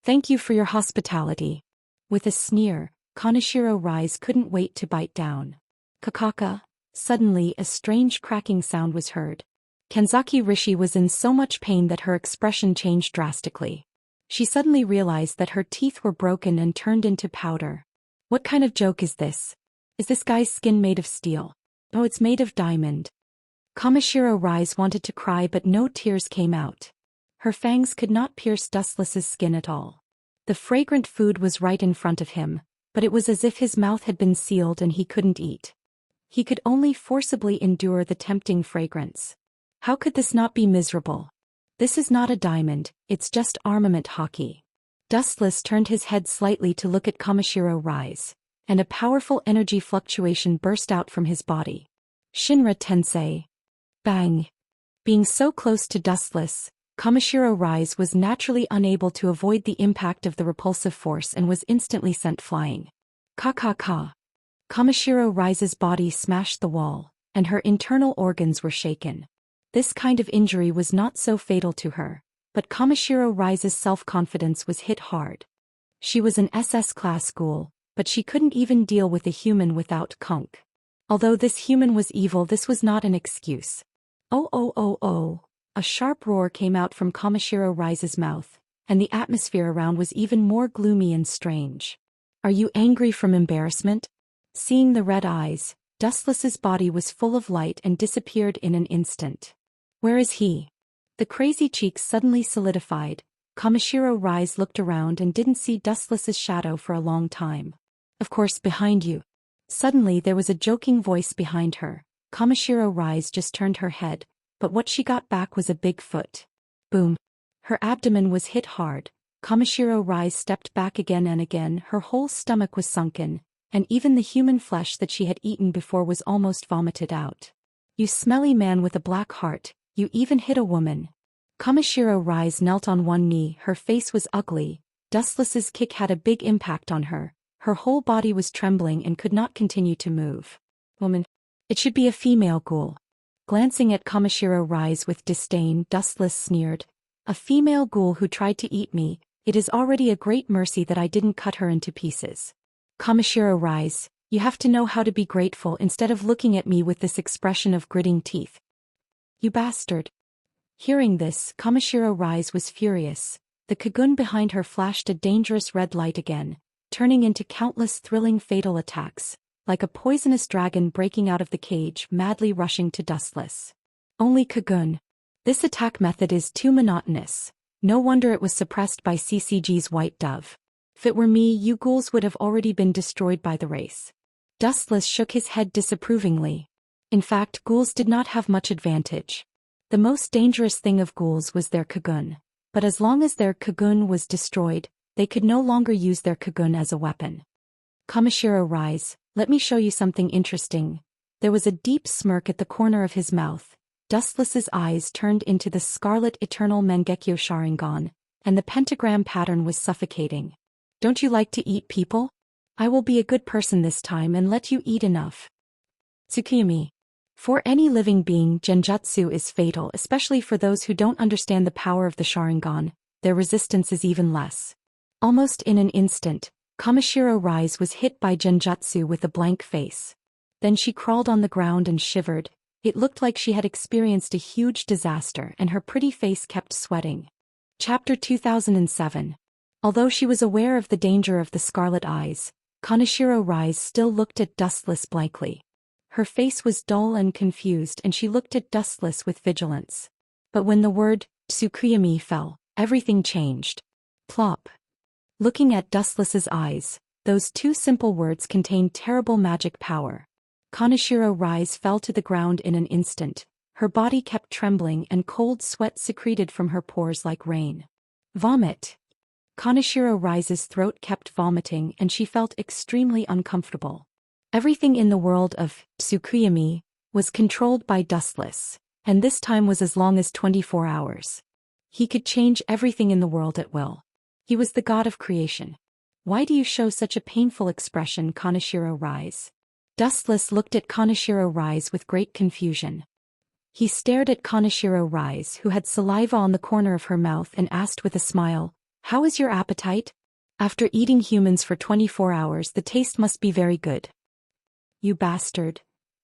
Thank you for your hospitality. With a sneer, Kaneshiro Rise couldn't wait to bite down. Kakaka. Suddenly a strange cracking sound was heard. Kanzaki Rishi was in so much pain that her expression changed drastically. She suddenly realized that her teeth were broken and turned into powder. What kind of joke is this? Is this guy's skin made of steel? Oh, it's made of diamond. Kaneshiro Rise wanted to cry, but no tears came out. Her fangs could not pierce Dustless's skin at all. The fragrant food was right in front of him, but it was as if his mouth had been sealed and he couldn't eat. He could only forcibly endure the tempting fragrance. How could this not be miserable? This is not a diamond, it's just armament hockey. Dustless turned his head slightly to look at Kaneshiro Rise, and a powerful energy fluctuation burst out from his body. Shinra Tensei. Bang. Being so close to Dustless, Kaneshiro Rise was naturally unable to avoid the impact of the repulsive force and was instantly sent flying. Ka. Kaneshiro Rise's body smashed the wall, and her internal organs were shaken. This kind of injury was not so fatal to her, but Kaneshiro Rise's self-confidence was hit hard. She was an SS class ghoul, but she couldn't even deal with a human without kunk. Although this human was evil, this was not an excuse. Oh. A sharp roar came out from Kaneshiro Rise's mouth, and the atmosphere around was even more gloomy and strange. Are you angry from embarrassment? Seeing the red eyes, Dustless's body was full of light and disappeared in an instant. Where is he? The crazy cheeks suddenly solidified. Kaneshiro Rise looked around and didn't see Dustless's shadow for a long time. Of course, behind you. Suddenly there was a joking voice behind her. Kaneshiro Rise just turned her head, but what she got back was a big foot. Boom. Her abdomen was hit hard. Kaneshiro Rise stepped back again and again. Her whole stomach was sunken, and even the human flesh that she had eaten before was almost vomited out. You smelly man with a black heart, you even hit a woman. Kaneshiro Rise knelt on one knee. Her face was ugly. Dustless's kick had a big impact on her. Her whole body was trembling and could not continue to move. Woman. It should be a female ghoul. Glancing at Kaneshiro Rise with disdain, Dustless sneered. A female ghoul who tried to eat me. It is already a great mercy that I didn't cut her into pieces. Kamishiro, rise. You have to know how to be grateful instead of looking at me with this expression of gritting teeth. You bastard. Hearing this, Kamishiro Rise was furious. The Kagun behind her flashed a dangerous red light again, turning into countless thrilling fatal attacks, like a poisonous dragon breaking out of the cage, madly rushing to Dustless. Only Kagun. This attack method is too monotonous. No wonder it was suppressed by CCG's White Dove. If it were me, you ghouls would have already been destroyed by the race. Dustless shook his head disapprovingly. In fact, ghouls did not have much advantage. The most dangerous thing of ghouls was their Kagun. But as long as their Kagun was destroyed, they could no longer use their Kagun as a weapon. Kamishiro, rise. Let me show you something interesting. There was a deep smirk at the corner of his mouth. Dustless's eyes turned into the scarlet eternal Mangekyo Sharingan, and the pentagram pattern was suffocating. Don't you like to eat people? I will be a good person this time and let you eat enough. Tsukiyami. For any living being, genjutsu is fatal, especially for those who don't understand the power of the Sharingan. Their resistance is even less. Almost in an instant, Kamishiro Rise was hit by genjutsu with a blank face. Then she crawled on the ground and shivered. It looked like she had experienced a huge disaster and her pretty face kept sweating. Chapter 2007. Although she was aware of the danger of the scarlet eyes, Kaneshiro Rise still looked at Dustless blankly. Her face was dull and confused and she looked at Dustless with vigilance. But when the word Tsukuyami fell, everything changed. Plop. Looking at Dustless's eyes, those two simple words contained terrible magic power. Kaneshiro Rise fell to the ground in an instant. Her body kept trembling and cold sweat secreted from her pores like rain. Vomit. Kaneshiro Rise's throat kept vomiting and she felt extremely uncomfortable. Everything in the world of Tsukuyami was controlled by Dustless, and this time was as long as 24 hours. He could change everything in the world at will. He was the god of creation. Why do you show such a painful expression, Kaneshiro Rise? Dustless looked at Kaneshiro Rise with great confusion. He stared at Kaneshiro Rise, who had saliva on the corner of her mouth, and asked with a smile, "How is your appetite? After eating humans for 24 hours, the taste must be very good." You bastard.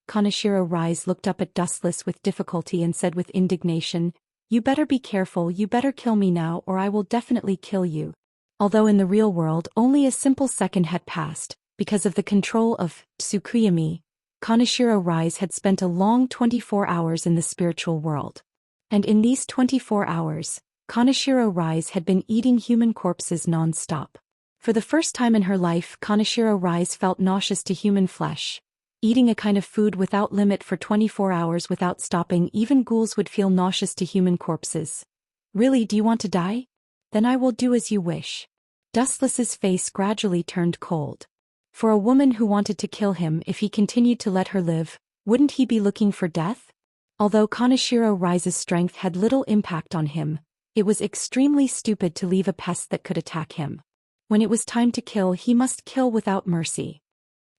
Kaneshiro Rise looked up at Dustless with difficulty and said with indignation, "You better be careful, you better kill me now or I will definitely kill you." Although in the real world only a simple second had passed, because of the control of Tsukuyami, Kaneshiro Rise had spent a long 24 hours in the spiritual world. And in these 24 hours, Kaneshiro Rise had been eating human corpses non-stop. For the first time in her life, Kaneshiro Rise felt nauseous to human flesh. Eating a kind of food without limit for 24 hours without stopping, even ghouls would feel nauseous to human corpses. Really, do you want to die? Then I will do as you wish. Dustless's face gradually turned cold. For a woman who wanted to kill him if he continued to let her live, wouldn't he be looking for death? Although Kaneshiro Rise's strength had little impact on him, it was extremely stupid to leave a pest that could attack him. When it was time to kill, he must kill without mercy.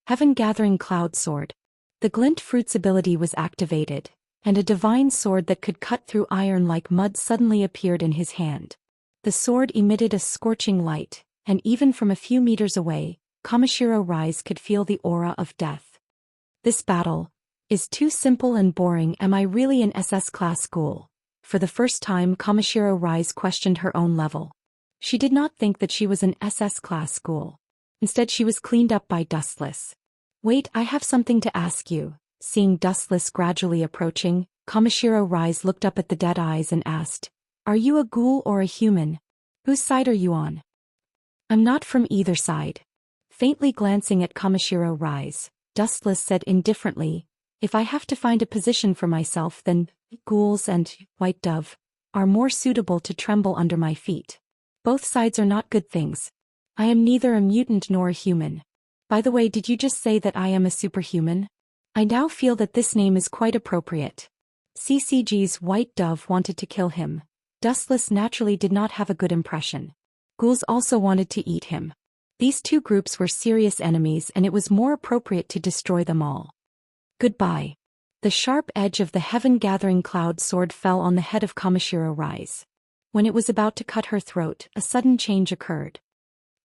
Heaven Gathering Cloud Sword. The Glint Fruit's ability was activated, and a divine sword that could cut through iron like mud suddenly appeared in his hand. The sword emitted a scorching light, and even from a few meters away, Kameshiro Rise could feel the aura of death. This battle is too simple and boring. Am I really an SS class ghoul? For the first time, Kameshiro Rise questioned her own level. She did not think that she was an SS class ghoul. Instead, she was cleaned up by Dustless. Wait, I have something to ask you. Seeing Dustless gradually approaching, Kameshiro Rise looked up at the dead eyes and asked, "Are you a ghoul or a human? Whose side are you on?" "I'm not from either side." Faintly glancing at Kameshiro Rise, Dustless said indifferently, "If I have to find a position for myself, then ghouls and White Dove are more suitable to tremble under my feet. Both sides are not good things. I am neither a mutant nor a human. By the way, did you just say that I am a superhuman? I now feel that this name is quite appropriate." CCG's White Dove wanted to kill him. Dustless naturally did not have a good impression. Ghouls also wanted to eat him. These two groups were serious enemies and it was more appropriate to destroy them all. Goodbye. The sharp edge of the Heaven Gathering Cloud Sword fell on the head of Kameshiro Rise. When it was about to cut her throat, a sudden change occurred.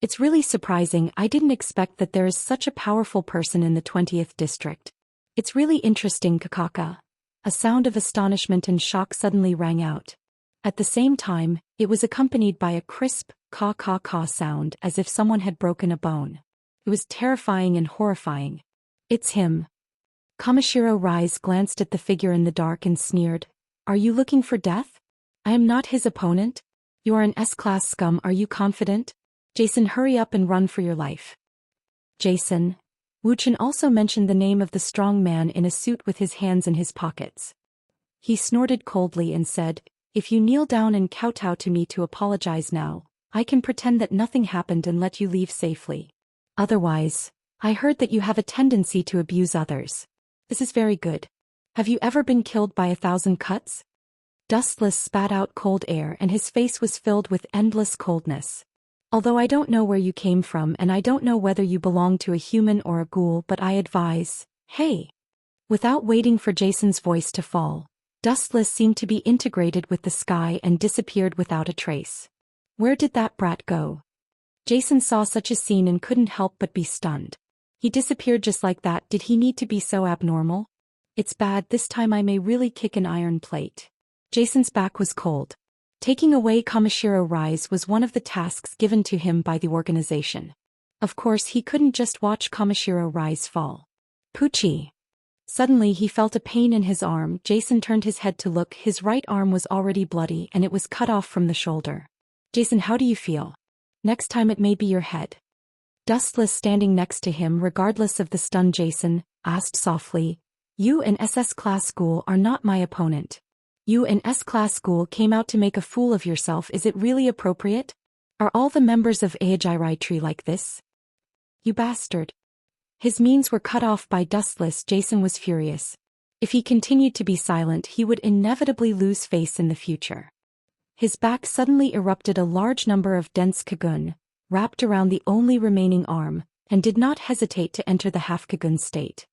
It's really surprising. I didn't expect that there is such a powerful person in the 20th district. It's really interesting, Kakaka. A sound of astonishment and shock suddenly rang out. At the same time, it was accompanied by a crisp, caw-caw-caw sound as if someone had broken a bone. It was terrifying and horrifying. It's him. Kamishiro Rise glanced at the figure in the dark and sneered. Are you looking for death? I am not his opponent. You are an S-class scum, are you confident? Jason, hurry up and run for your life. Jason. Wuxian also mentioned the name of the strong man in a suit with his hands in his pockets. He snorted coldly and said, if you kneel down and kowtow to me to apologize now, I can pretend that nothing happened and let you leave safely. Otherwise, I heard that you have a tendency to abuse others. This is very good. Have you ever been killed by 1,000 cuts? Dustless spat out cold air and his face was filled with endless coldness. Although I don't know where you came from and I don't know whether you belong to a human or a ghoul, but I advise, hey. Without waiting for Jason's voice to fall, Dustless seemed to be integrated with the sky and disappeared without a trace. Where did that brat go? Jason saw such a scene and couldn't help but be stunned. He disappeared just like that. Did he need to be so abnormal? It's bad, this time I may really kick an iron plate. Jason's back was cold. Taking away Kamishiro Rise was one of the tasks given to him by the organization. Of course he couldn't just watch Kamishiro Rise fall. Poochie. Suddenly he felt a pain in his arm. Jason turned his head to look. His right arm was already bloody and it was cut off from the shoulder. Jason, how do you feel? Next time it may be your head. Dustless, standing next to him regardless of the stun, Jason asked softly, you and SS-class ghoul are not my opponent. You and S-class ghoul came out to make a fool of yourself. Is it really appropriate? Are all the members of Aojirai Tree like this? You bastard. His means were cut off by Dustless. Jason was furious. If he continued to be silent, he would inevitably lose face in the future. His back suddenly erupted. A large number of dense Kagun wrapped around the only remaining arm, and did not hesitate to enter the half-Kagun state.